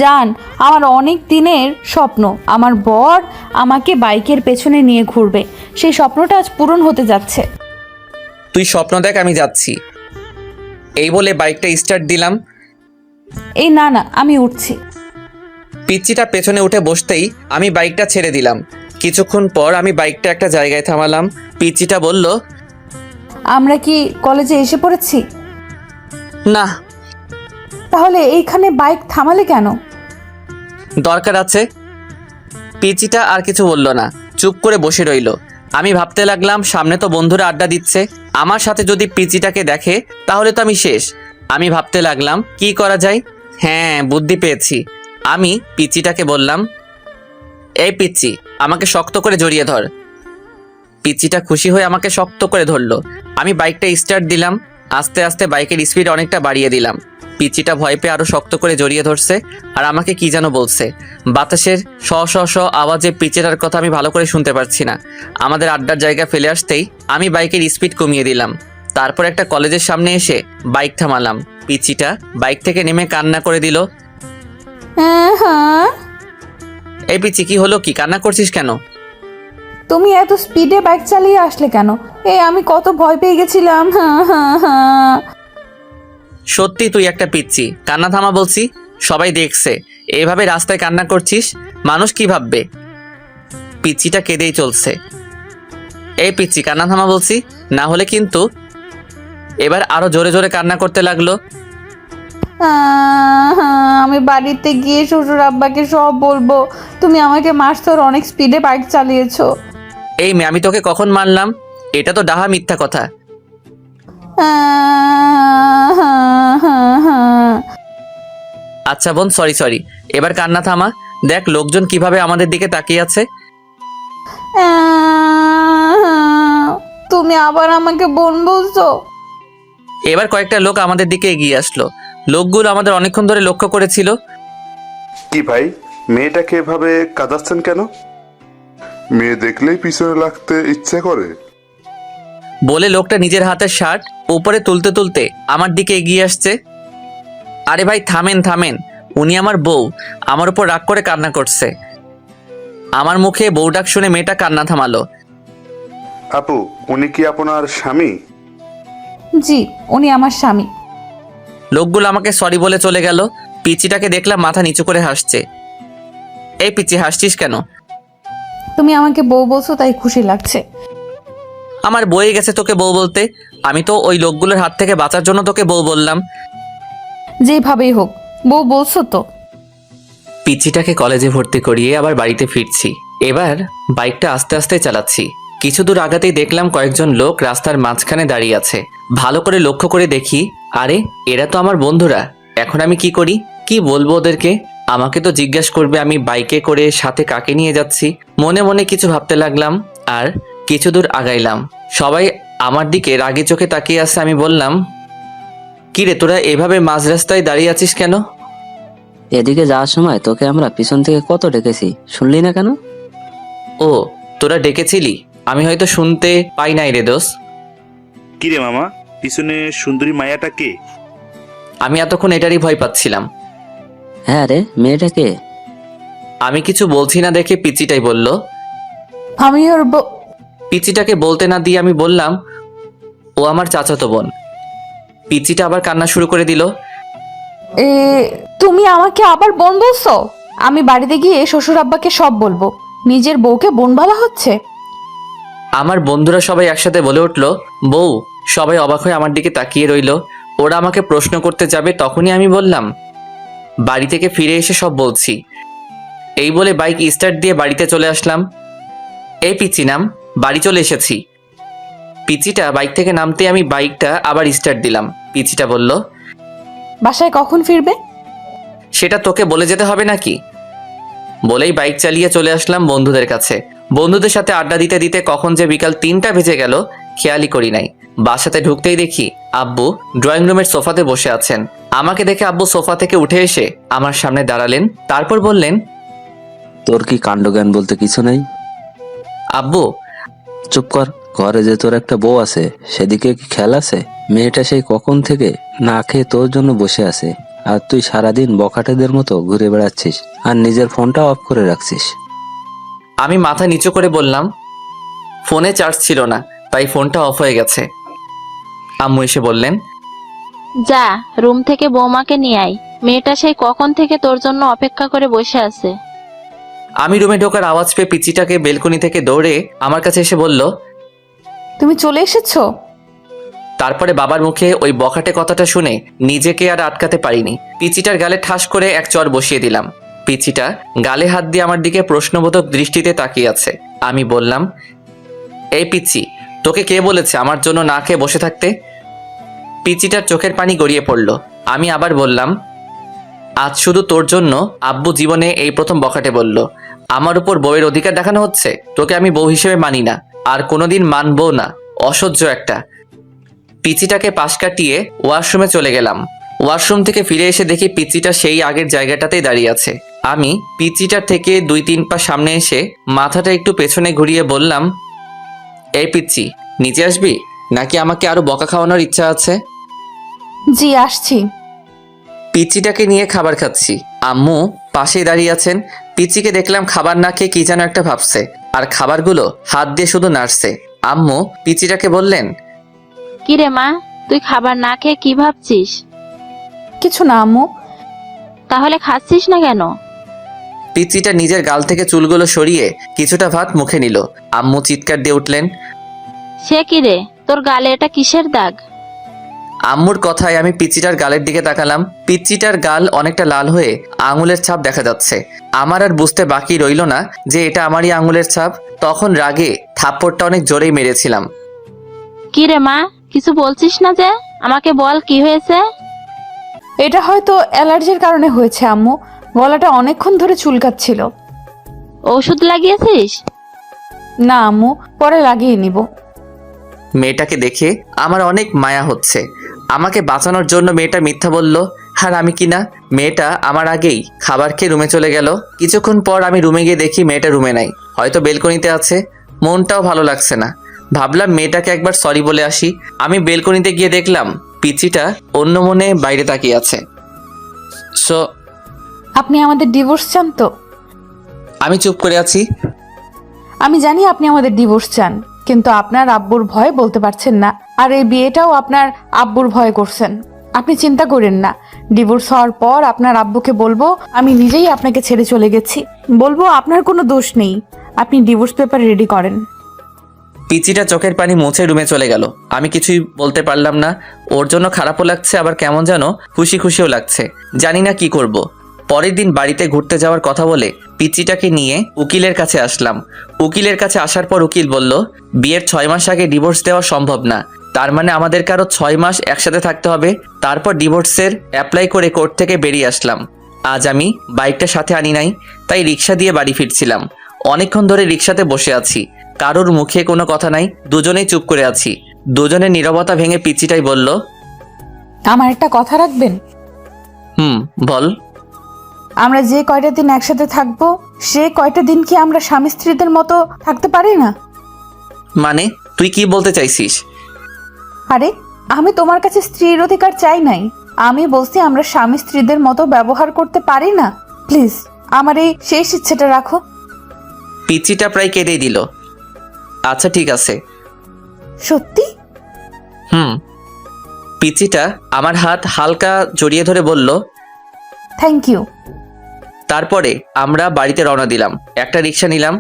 জান, আমার অনেক দিনের স্বপ্ন আমার বর আমাকে বাইকের পেছনে নিয়ে ঘুরবে। সেই স্বপ্নটা আজ পূরণ হতে যাচ্ছে। তুই স্বপ্ন দেখ, আমি যাচ্ছি। এই বলে বাইকটা স্টার্ট দিলাম। এই না না, আমি উঠছি। পিচ্চিটা পেছনে উঠে বসতেই আমি বাইকটা ছেড়ে দিলাম। কিছুক্ষণ পর আমি বাইকটা একটা জায়গায় থামালাম। পিচ্চিটা বলল, আমরা কি কলেজে এসে পড়েছি? না। তাহলে এইখানে বাইক থামালে কেন? দরকার আছে। পিচিটা আর কিছু বলল না, চুপ করে বসে রইল। আমি ভাবতে লাগলাম, সামনে তো বন্ধুরা আড্ডা দিচ্ছে, আমার সাথে যদি পিচিটাকে দেখে তাহলে তো আমি শেষ। আমি ভাবতে লাগলাম কি করা যায়। হ্যাঁ, বুদ্ধি পেয়েছি। আমি পিচিটাকে বললাম, এই পিচ্চি, আমাকে শক্ত করে জড়িয়ে ধর। পিচিটা খুশি হয়ে আমাকে শক্ত করে ধরলো। আমি বাইকটা স্টার্ট দিলাম। আস্তে আস্তে বাইকের স্পিড অনেকটা বাড়িয়ে দিলাম। পিচিটা ভয় পেয়ে আরো শক্ত করে জড়িয়ে ধরছে আর আমাকে কি যেন বলছে। বাতাসের শ শ শ আওয়াজে পিচিটার কথা আমি ভালো করে শুনতে পারছি না। আমাদের আড্ডার জায়গা ফেলে আসতেই আমি বাইকের স্পিড কমিয়ে দিলাম। তারপর একটা কলেজের সামনে এসে বাইক থামালাম। পিচিটা বাইক থেকে নেমে কান্না করে দিল। হ্যাঁ, এই পিচি, কি হলো? কি কান্না করছিস কেন? তুমি এত স্পিডে বাইক চালিয়ে আসলে কেন? আমি কত ভয় পেয়ে গেছিলাম। হ্যাঁ। সত্যি তুই একটা পিচ্চি। কান্না থামা বলছি, সবাই দেখছে। এভাবে রাস্তায় কান্না করছিস, মানুষ কি ভাববে? পিচ্চিটা কেঁদেই চলছে। এই পিচ্চি, কান্না থামা বলছি, না হলে কিন্তু। এবার আরো জোরে জোরে কান্না করতে লাগলো। আমি বাড়িতে গিয়ে শ্বশুর আব্বাকে সব বলবো। তুমি আমাকে মারছো, অনেক স্পিডে বাইক চালিয়েছো। এই মেয়ে, আমি তোকে কখন মারলাম? এটা তো ডাহা মিথ্যা কথা। আচ্ছা বোন, সরি সরি। এবার কান্না থামা। দেখ লোকজন কিভাবে আমাদের দিকে তাকিয়ে আছে। তুমি আবার আমাকে বোন বলছো? এবার কয়েকটা লোক আমাদের দিকে এগিয়ে আসলো। লোকগুলো আমাদের অনেকক্ষণ ধরে লক্ষ্য করেছিল। কি ভাই, মেয়েটাকে এভাবে কাঁদাচ্ছেন কেন? মেয়ে দেখলেই পিছনে লাগতে ইচ্ছে করে। বলে লোকটা নিজের হাতের শার্ট উপরে তুলতে তুলতে আমার দিকে এগিয়ে আসছে। আরে ভাই, থামেন থামেন, উনি আমার বউ। আমার উপর রাগ করে কান্না করছে। আমার মুখে বউ ডাক শুনে মেয়েটা কান্না থামালো। আপু, উনি কি আপনার স্বামী? জি, উনি আমার স্বামী। লোকগুলো আমাকে সরি বলে চলে গেল। পিচিটাকে দেখলাম মাথা নিচু করে হাসছে। এই পিচি, হাসছিস কেন? তুমি আমাকে বউ বলছো তাই খুশি লাগছে। আমার বয়ে গেছে তোকে বউ বলতে। আমি তো ওই লোকগুলোর হাত থেকে বাঁচার জন্য তোকে বউ বললাম। যেভাবেই হোক বউ বলছো তো। পিচ্চিটাকে কলেজে ভর্তি করিয়ে আবার বাড়িতে ফিরছি। এবার বাইকটা আস্তে আস্তে চালাচ্ছি। কিছু দূর আগাতেই দেখলাম কয়েকজন লোক রাস্তার মাঝখানে দাঁড়িয়ে আছে। ভালো করে লক্ষ্য করে দেখি, আরে এরা তো আমার বন্ধুরা। এখন আমি কি করি, কি বলবো ওদেরকে? আমাকে তো জিজ্ঞাসা করবে আমি বাইকে করে সাথে কাকে নিয়ে যাচ্ছি। মনে মনে কিছু ভাবতে লাগলাম আর কিছু দূর আগাইলাম। সবাই আমার দিকে রাগী চোখে তাকিয়ে আছে। আমি বললাম, কি রে তোরা এভাবে মাঝ রাস্তায় দাঁড়িয়ে আছিস কেন? এদিকে যাওয়ার সময় তোকে আমরা পিছন থেকে কত ডেকেছি, শুনলি না কেন? ও তোরা ডেকেছিলি, আমি হয়তো শুনতে পাই নাই রে দোষ। কিরে মামা, পিছনে সুন্দরী মায়াটা কে? আমি এতক্ষণ এটারই ভয় পাচ্ছিলাম। হ্যাঁ রে, মেয়েটাকে। আমি কিছু বলছি না দেখে পিচিটাই বলল। আমি ওর পিচিটাকে বলতে না দিয়ে আমি বললাম, ও আমার চাচাতো বোন। পিচিটা আবার কান্না শুরু করে দিল। তুমি আমাকে আবার বোন বলছো? আমি বাড়িতে গিয়ে শ্বশুর আব্বাকে সব বলবো। নিজের বউকে বোন বলা হচ্ছে? আমার বন্ধুরা সবাই একসাথে বলে উঠল, বউ। সবাই অবাক হয়ে আমার দিকে তাকিয়ে রইল। ওরা আমাকে প্রশ্ন করতে যাবে, তখনই আমি বললাম, বাড়ি থেকে ফিরে এসে সব বলছি। এই বলে বাইক স্টার্ট দিয়ে বাড়িতে চলে আসলাম। এই পিচি নাম, বাড়ি চলে এসেছি। পিচিটা বাইক থেকে নামতে আমি বাইকটা আবার স্টার্ট দিলাম। পিচিটা বলল, বাসায় কখন ফিরবে? সেটা তোকে বলে যেতে হবে নাকি? বলেই বাইক চালিয়ে চলে আসলাম বন্ধুদের কাছে। বন্ধুদের সাথে আড্ডা দিতে দিতে কখন যে বিকাল 3টা বেজে গেল খেয়ালই করি নাই। বাসাতে ঢুকতেই দেখি আব্বু ড্রয়িং রুমের সোফাতে বসে আছেন। আমাকে দেখে আব্বু সোফা থেকে উঠে এসে আমার সামনে দাঁড়ালেন। তারপর বললেন, তোর কি কাণ্ডজ্ঞান বলতে কিছু নেই? আব্বু। চুপ কর। ঘরে যে তোর একটা বউ আছে সেদিকে কি খেয়াল আছে? মেয়েটা সেই কখন থেকে না খেয়ে তোর জন্য বসে আছে, আর তুই সারাদিন বখাটেদের মতো ঘুরে বেড়াচ্ছিস আর নিজের ফোনটা অফ করে রাখছিস। আমি মাথা নিচু করে বললাম, ফোনে চার্জ ছিল না, তাই ফোনটা অফ হয়ে গেছে। আম্মু এসে বললেন, যা রুম থেকে বৌমাকে নিয়ে আয়, মেয়েটা সেই কখন থেকে তোর জন্য অপেক্ষা করে বসে আছে। আমি রুমে ঢোকার আওয়াজ পেয়ে পিচিটাকে বেলকনি থেকে দৌড়ে আমার কাছে এসে বলল। তুমি চলে এসেছো? তারপরে বাবার মুখে ওই বখাটে কথাটা শুনে নিজেকে আর আটকাতে পারিনি। পিচিটার গালে ঠাস করে এক চর বসিয়ে দিলাম। পিচিটা গালে হাত দিয়ে আমার দিকে প্রশ্নবোধক দৃষ্টিতে তাকিয়ে আছে। আমি বললাম, এই পিচি, তোকে কে বলেছে আমার জন্য না খেয়ে বসে থাকতে? পিচিটার চোখের পানি গড়িয়ে পড়ল। আমি আবার বললাম, আজ শুধু তোর জন্য আব্বু জীবনে এই প্রথম বখাটে বলল। আমার উপর বউয়ের অধিকার দেখানো হচ্ছে। তোকে আমি বউ হিসেবে মানি না, আর কোনোদিন মানবো না। অসহ্য একটা। পিচিটাকে পাশ কাটিয়ে ওয়াশরুমে চলে গেলাম। ওয়াশরুম থেকে ফিরে এসে দেখি পিচিটা সেই আগের জায়গাটাতেই দাঁড়িয়ে আছে। আমি পিচিটার থেকে 2-3 পা সামনে এসে মাথাটা একটু পেছনে ঘুরিয়ে বললাম, এই পিচি, নিচে আসবি নাকি আমাকে আরো বকা খাওয়ানোর ইচ্ছা আছে? জি আসছি। পিচিটাকে নিয়ে খাবার খাচ্ছি। আম্মু পাশেই দাঁড়িয়ে আছেন। পিচিকে দেখলাম খাবার না খেয়ে কি যেন একটা ভাবছে, আর খাবারগুলো হাত দিয়ে শুধু নাড়ছে। আম্মু পিচিটাকে বললেন, কিরে মা, তুই খাবার না খেয়ে কি ভাবছিস? কিছু না আম্মু। তাহলে খাচ্ছিস না কেন? পিচিটা নিজের গাল থেকে চুলগুলো সরিয়ে কিছুটা ভাত মুখে নিল। আম্মু চিৎকার দিয়ে উঠলেন, সে কিরে, তোর গালে এটা কিসের দাগ? আম্মুর কথায় আমি পিচিটার গালের দিকে তাকালাম। পিচিটার গাল অনেকটা লাল হয়ে আঙুলের ছাপ দেখা যাচ্ছে। আমার আর বুঝতে বাকি রইল না যে এটা আমারই আঙুলের ছাপ। তখন রাগে থাপ্পড়টা অনেক জোরেই মেরেছিলাম। কিরে মা, কিছু বলছিস না যে? আমাকে বল কি হয়েছে? এটা হয়তো অ্যালার্জির কারণে হয়েছে আম্মু। গলাটা অনেকক্ষণ ধরে চুলকাচ্ছিল। ওষুধ লাগিয়েছিস? না আম্মু, পরে লাগিয়ে নিব। মেয়েটাকে দেখে আমার অনেক মায়া হচ্ছে। আমাকে বাঁচানোর জন্য মেয়েটা মিথ্যা বলল, আর আমি কিনা। মেয়েটা আমার আগেই খাবার খেয়ে রুমে চলে গেল। কিছুক্ষণ পর আমি রুমে গিয়ে দেখি মেয়েটা রুমে নাই, হয়তো বেলকনিতে আছে। মনটাও ভালো লাগছে না। ভাবলাম মেয়েটাকে একবার সরি বলে আসি। আমি বেলকনিতে গিয়ে দেখলাম পিচিটা অন্য মনে বাইরে তাকিয়ে আছে। সো আপনি আমাদের ডিভোর্স চান তো? আমি চুপ করে আছি। আমি জানি আপনি আমাদের ডিভোর্স চান, কিন্তু আপনার আব্বুর ভয় বলতে পারছেন না। আর এই বিয়েটাও আপনার আব্বুর ভয় করছেন। আপনি চিন্তা করেন না, ডিভোর্স হওয়ার পর আপনার আব্বুকে বলবো আমি নিজেই আপনাকে ছেড়ে চলে গেছি। বলবো আপনার কোনো দোষ নেই, আপনি ডিভোর্স পেপার রেডি করেন। পিচিটা চোখের পানি মুছে রুমে চলে গেল। আমি কিছুই বলতে পারলাম না। ওর জন্য খারাপও লাগছে, আবার কেমন যেন খুশি খুশিও লাগছে। জানি না কি করব। পরের দিন বাড়িতে ঘুরতে যাওয়ার কথা বলে পিচিটাকে নিয়ে উকিলের কাছে আসলাম। উকিলের কাছে আসার পর উকিল বলল, বিয়ের 6 মাস আগে ডিভোর্স দেওয়া সম্ভব না। তার মানে আমাদেরকে আরও 6 মাস একসাথে থাকতে হবে। তারপর ডিভোর্সের অ্যাপ্লাই করে কোর্ট থেকে বেরিয়ে আসলাম। আজ আমি বাইকটা সাথে আনি নাই, তাই রিক্সা দিয়ে বাড়ি ফিরছিলাম। অনেকক্ষণ ধরে রিক্সাতে বসে আছি, কারোর মুখে কোনো কথা নাই, দুজনেই চুপ করে আছি। দুজনের নীরবতা ভেঙে পিচিটাই বলল, আমার একটা কথা রাখবেন? বল। আমরা যে কয়টা দিন একসাথে থাকবো, সে কয়টা দিন কি আমরা স্বামী স্ত্রীদের মতো থাকতে পারি না? মানে তুই কি বলতে চাইছিস? আরে আমি তোমার কাছে স্ত্রীর অধিকার চাই নাই, আমি বলছি আমরা স্বামী স্ত্রীদের মতো ব্যবহার করতে পারি না। প্লিজ আমার এই শেষ ইচ্ছেটা রাখো। পিচিটা প্রায় কেঁদেই দিল। আচ্ছা ঠিক আছে। সত্যি? পিচিটা আমার হাত হালকা জড়িয়ে ধরে বলল, থ্যাংক ইউ। তারপরে আমরা বাড়িতে রওনা দিলাম। একটা রিক্সা নিলাম।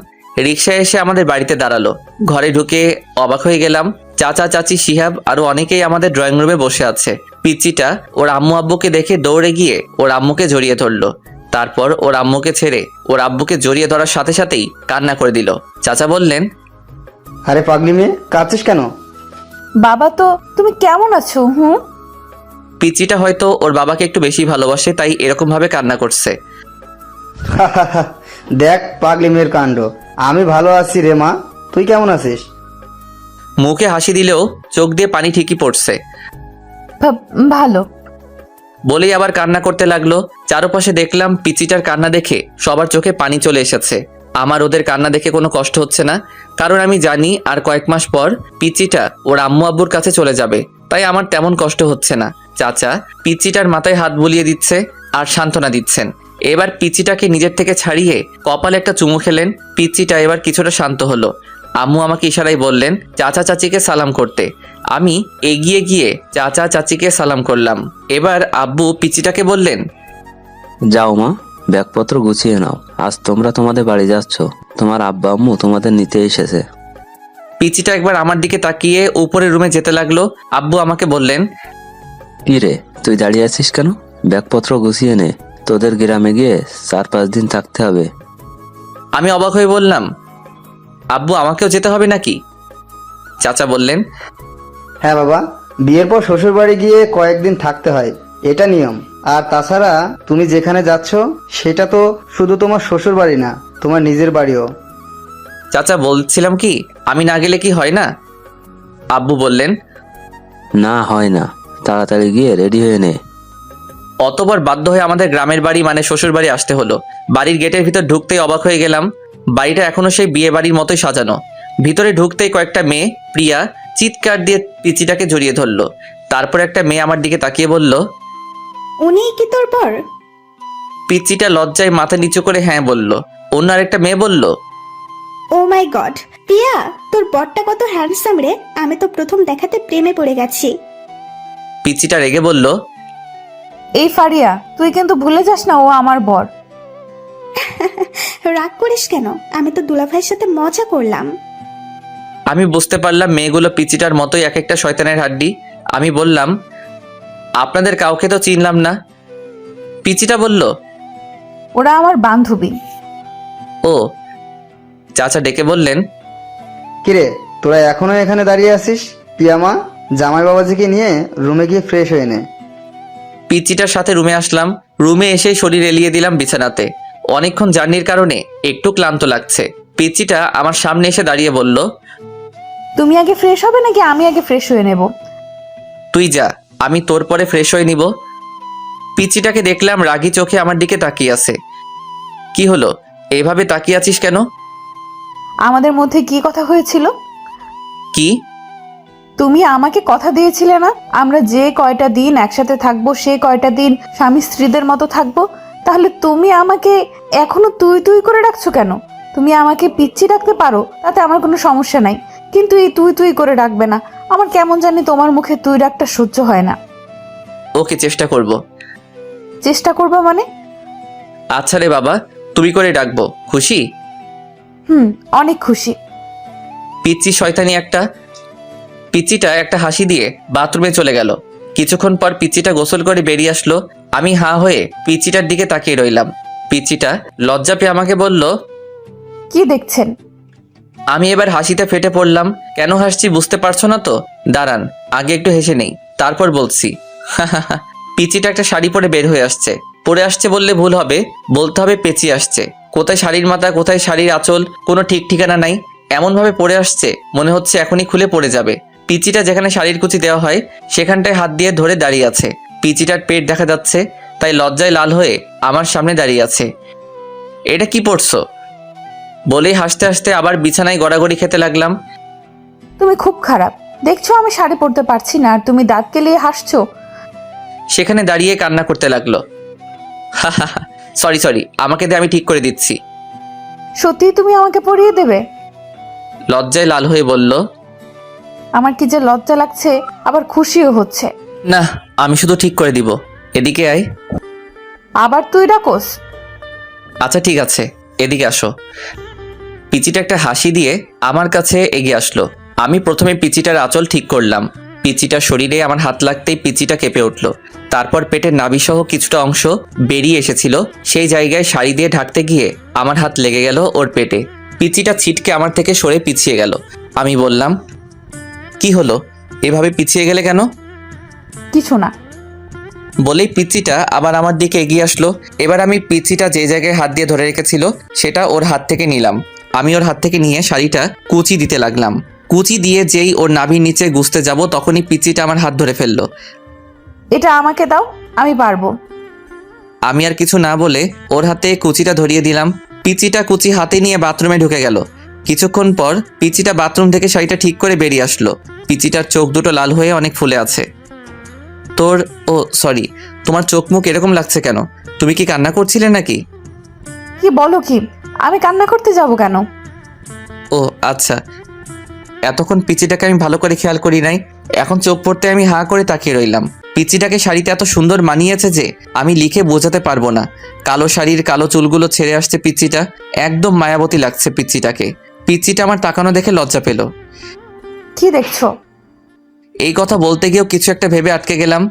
রিক্সায় এসে আমাদের বাড়িতে দাঁড়ালো। ঘরে ঢুকে অবাক হয়ে গেলাম। চাচা চাচি শিহাব আরো অনেকেই আমাদের ড্রয়িং রুমে বসে আছে। পিচিটা ওর আম্মু আব্বুকে দেখে দৌড়ে গিয়ে ওর আম্মুকে জড়িয়ে ধরলো। তারপর ওর আম্মুকে ছেড়ে ওর আব্বুকে জড়িয়ে ধরার সাথে সাথেই কান্না করে দিল। চাচা বললেন, আরে পাগলি মেয়ে, কাঁদছিস কেন? বাবা তো তুমি কেমন আছো? পিচিটা হয়তো ওর বাবাকে একটু বেশি ভালোবাসে, তাই এরকম ভাবে কান্না করছে। দেখ পাগলি মেয়ের কাণ্ড। আমি ভালো আছি রে মা, তুই কেমন আছিস? মুখে হাসি দিলেও চোখ দিয়ে পানি ঠিকই পড়ছে। ভালো। বলেই আবার কান্না করতে লাগলো। চারপাশে দেখলাম পিচিটার কান্না দেখে সবার চোখে পানি চলে এসেছে। আমার ওদের কান্না দেখে কোনো কষ্ট হচ্ছে না, কারণ আমি জানি আর কয়েক মাস পর পিচিটা ওর আম্মু আব্বুর কাছে চলে যাবে, তাই আমার তেমন কষ্ট হচ্ছে না। চাচা পিচিটার মাথায় হাত বুলিয়ে দিচ্ছে আর সান্ত্বনা দিচ্ছেন। এবার পিচিটাকে নিজের থেকে ছাড়িয়ে কপালে একটা চুমু খেলেন। পিচিটা এবার কিছুটা শান্ত হলো। আম্মু আমাকে ইশারায় বললেন চাচা চাচিকে সালাম করতে। আমি এগিয়ে গিয়ে চাচা চাচিকে সালাম করলাম। এবার আব্বু পিচিটাকে বললেন, যাও মা, ব্যাগপত্র গুছিয়ে নাও, আজ তোমরা তোমাদের বাড়ি যাচ্ছ, তোমার আব্বা আম্মু তোমাদের নিতে এসেছে। পিচিটা একবার আমার দিকে তাকিয়ে উপরের রুমে যেতে লাগলো। আব্বু আমাকে বললেন, কি রে, তুই দাঁড়িয়ে আছিস কেন? ব্যাগপত্র গুছিয়ে নে, তোদের গ্রামে গিয়ে 4-5 দিন থাকতে হবে। আমি অবাক হয়ে বললাম, আব্বু আমাকেও যেতে হবে নাকি? চাচা বললেন, হ্যাঁ বাবা, বিয়ের পর শ্বশুর বাড়ি গিয়ে কয়েকদিন থাকতে হয়, এটা নিয়ম। আর তাছাড়া তুমি যেখানে যাচ্ছ সেটা তো শুধু তোমার শ্বশুর বাড়ি না, তোমার নিজের বাড়িও। চাচা বলছিলাম কি, আমি না গেলে কি হয় না? আব্বু বললেন, না হয় না, তাড়াতাড়ি গিয়ে রেডি হয়ে নে। অতবার বাধ্য হয়ে আমাদের গ্রামের বাড়ি মানে শ্বশুর বাড়ি আসতে হলো। বাড়ির গেটের ভিতর ঢুকতেই অবাক হয়ে গেলাম। বাড়িটা এখনো সেই বিয়ে বাড়ির মতোই সাজানো। ভিতরে ঢুকতেই কয়েকটা মেয়ে প্রিয়া চিৎকার দিয়ে পিচিটাকে জড়িয়ে ধরলো। তারপর একটা মেয়ে আমার দিকে তাকিয়ে বলল, উনি কি তোর বর? পিচিটা লজ্জায় মাথা নিচু করে হ্যাঁ বলল। অন্য আরেকটা মেয়ে বলল, ও মাই গড, প্রিয়া তোর বরটা কত হ্যান্ডসাম রে, আমি তো প্রথম দেখাতে প্রেমে পড়ে গেছি। পিচিটা রেগে বলল, এই ফারিয়া, তুই কিন্তু ভুলে যাস না ও আমার বর। রাগ করিস কেন, আমি তো দুলাভাইয়ের সাথে মজা করলাম। আমি বুঝতে পারলাম মেয়েগুলো পিচিটার মতোই এক একটা শয়তানের হাড্ডি। আমি বললাম, আপনাদের কাউকে তো চিনলাম না। পিচিটা বলল, ওরা আমার বান্ধবী। ও। চাচা ডেকে বললেন, কিরে, তোরা এখনো এখানে দাঁড়িয়ে আছিস? পিয়ামা, জামাই বাবাজিকে নিয়ে রুমে গিয়ে ফ্রেশ হয়ে নে। পিচিটার সাথে রুমে আসলাম। রুমে এসেই শরীর এলিয়ে দিলাম বিছানাতে। অনেকক্ষণ জার্নির কারণে একটু ক্লান্ত লাগছে। পিচিটা আমার সামনে এসে দাঁড়িয়ে বলল, তুমি আগে ফ্রেশ হবে নাকি আমি আগে ফ্রেশ হয়ে নেব? তুই যা, আমি তোর পরে ফ্রেশ হয়ে নিব। পিচিটাকে দেখলাম রাগী চোখে আমার দিকে তাকিয়ে আছে। কি হলো, এভাবে তাকিয়ে আছিস কেন? আমাদের মধ্যে কি কথা হয়েছিল? কি? তুমি আমাকে কথা দিয়েছিলে না আমরা যে কয়টা দিন একসাথে থাকবো সে কয়টা দিন স্বামী স্ত্রীদের মতো থাকবো। তাহলে তুমি আমাকে এখনো তুই তুই করে ডাকছো কেন? তুমি আমাকে পিচ্ছি ডাকতে পারো, তাতে আমার কোনো সমস্যা নাই, কিন্তু এই তুই তুই করে ডাকবে না। আমার কেমন জানি তোমার মুখে তুই ডাকটা সহ্য হয় না। ওকে, চেষ্টা করব। চেষ্টা করবা মানে? আচ্ছা রে বাবা, তুমি করে ডাকবো, খুশি? অনেক খুশি। পিচ্চি শয়তানি একটা। পিচ্চিটা একটা হাসি দিয়ে বাথরুমে চলে গেল। কিছুক্ষণ পর পিচ্চিটা গোসল করে বেরিয়ে আসলো। আমি হাঁ হয়ে পিচ্চিটার দিকে তাকিয়ে রইলাম। পিচ্চিটা লজ্জা পেয়ে আমাকে বলল, কি দেখছেন? আমি এবার হাসিতে ফেটে পড়লাম। কেন হাসছি বুঝতে পারছো না তো? দাঁড়ান, আগে একটু হেসে নেই, তারপর বলছি। পিচিটা একটা শাড়ি পরে বের হয়ে আসছে। পরে আসছে বললে ভুল হবে, বলতে হবে পেঁচিয়ে আসছে। কোথায় শাড়ির মাথা, কোথায় শাড়ির আঁচল, কোনো ঠিক ঠিকানা নাই। এমনভাবে পরে আসছে মনে হচ্ছে এখনই খুলে পড়ে যাবে। পিচিটা যেখানে শাড়ির কুচি দেওয়া হয় সেখানটায় হাত দিয়ে ধরে দাঁড়িয়ে আছে। পিচিটার পেট দেখা যাচ্ছে, তাই লজ্জায় লাল হয়ে আমার সামনে দাঁড়িয়ে আছে। এটা কি পড়ছো? বলেই হাসতে হাসতে আবার বিছানায় গড়াগড়ি খেতে লাগলাম। তুমি খুব খারাপ। দেখছো আমি শাড়ি পরতে পারছি না আর তুমি দাঁত কেলিয়ে হাসছো। সেখানে দাঁড়িয়ে কান্না করতে লাগলো। সরি, আমাকে দে, আমি ঠিক করে দিচ্ছি। সত্যি তুমি আমাকে পরিয়ে দেবে? লজ্জায় লাল হয়ে বলল, আমার কি যে লজ্জা লাগছে, আবার খুশিও হচ্ছে। না, আমি শুধু ঠিক করে দিব। এদিকে আয়। আবার তুই ডাকোস? আচ্ছা ঠিক আছে, এদিকে আসো। পিচিটা একটা হাসি দিয়ে আমার কাছে এগিয়ে আসলো। আমি প্রথমে পিচিটার আঁচল ঠিক করলাম। পিচিটার শরীরে আমার হাত লাগতেই পিচিটা কেঁপে উঠল। তারপর পেটের নাভিসহ কিছুটা অংশ বেরিয়ে এসেছিল, সেই জায়গায় শাড়ি দিয়ে ঢাকতে গিয়ে আমার হাত লেগে গেল ওর পেটে। পিচিটা ছিটকে আমার থেকে সরে পিছিয়ে গেল। আমি বললাম, কি হলো, এভাবে পিছিয়ে গেলে কেন? কিছু না। বলেই পিচিটা আবার আমার দিকে এগিয়ে আসলো। এবার আমি পিচিটা যে জায়গায় হাত দিয়ে ধরে রেখেছিল সেটা ওর হাত থেকে নিলাম। আমি ওর হাত থেকে নিয়ে শাড়িটা কুচি দিতে লাগলাম। কুচি দিয়ে যেই ওর নাভির নিচে গুছতে যাব তখনই পিচিটা আমার হাত ধরে ফেললো। এটা আমাকে দাও, আমি পারবো। আমি আর কিছু না বলে ওর হাতে কুচিটা ধরিয়ে দিলাম। পিচিটা কুচি হাতে নিয়ে বাথরুমে ঢুকে গেল। কিছুক্ষণ পর পিচিটা বাথরুম থেকে শাড়িটা ঠিক করে বেরিয়ে আসলো। পিচিটার চোখ দুটো লাল হয়ে অনেক ফুলে আছে। সরি, তোমার চোখ মুখ এরকম লাগছে কেন? তুমি কি কান্না করছিলে নাকি? কি বলো কি? আমি কান্না করতে যাব কেন? ও আচ্ছা, এতক্ষণ পিচিটাকে আমি ভালো করে খেয়াল করি নাই। এখন চোখ পড়তে আমি হাঁ করে তাকিয়ে রইলাম। পিচিটাকে শাড়িতে এত সুন্দর মানিয়েছে যে আমি লিখে বোঝাতে পারবো না। কালো শাড়ির কালো চুলগুলো ছেড়ে আসছে পিচিটা, একদম মায়াবতী লাগছে পিচিটাকে। পিচিটা আমার তাকানো দেখে লজ্জা পেল। কি দেখছো? এই কথা বলতে গিয়েও কিছু একটা ভেবে আটকে গেলাম।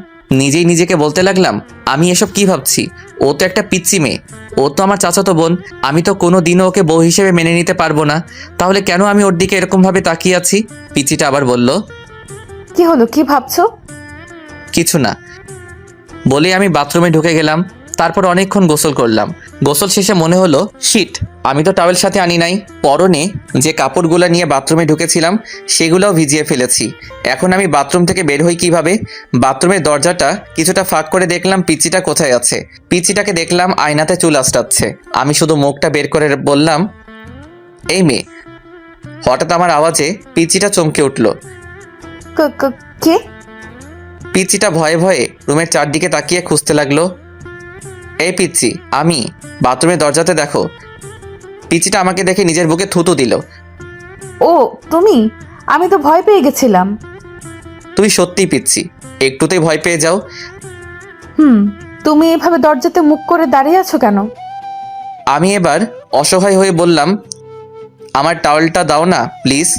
নিজেই নিজেকে বলতে লাগলাম, আমি এসব কি ভাবছি? ও তো একটা পিচ্চি মেয়ে, ও তো আমার চাচাতো বোন। আমি তো কোনো দিনও ওকে বউ হিসেবে মেনে নিতে পারবো না। তাহলে কেন আমি ওর দিকে এরকম ভাবে তাকিয়ে আছি? পিচিটা আবার বলল, কি হলো, কি ভাবছো? কিছু না। বলে আমি বাথরুমে ঢুকে গেলাম। তারপর অনেকক্ষণ গোসল করলাম। গোসল শেষে মনে হলো, শিট, আমি তো টাওয়েল সাথে আনি নাই। পরনে যে কাপড়গুলো নিয়ে বাথরুমে ঢুকেছিলাম সেগুলোও ভিজিয়ে ফেলেছি। এখন আমি বাথরুম থেকে বের হই কিভাবে? বাথরুমের দরজাটা কিছুটা ফাঁক করে দেখলাম পিচিটা কোথায় আছে। পিচিটাকে দেখলাম আয়নাতে চুল আঁচড়াচ্ছে। আমি শুধু মুখটা বের করে বললাম, এই মেয়ে। হঠাৎ আমার আওয়াজে পিচিটা চমকে উঠল। কে? পিচিটা ভয়ে ভয়ে রুমের চারদিকে তাকিয়ে খুঁজতে লাগলো। এই পিচ্চি, আমি। বাথরুমের দরজাতে দেখো। পিচিটা আমাকে দেখে নিজের বুকে থুতু দিল। ও তুমি? আমি তো ভয় পেয়ে গেছিলাম। তুই সত্যিই পিচ্চি, একটুতেই ভয় পেয়ে যাও। তুমি এভাবে দরজাতে মুখ করে দাঁড়িয়ে আছো কেন? আমি এবার অসহায় হয়ে বললাম, আমার টাওয়েলটা দাও না প্লিজ।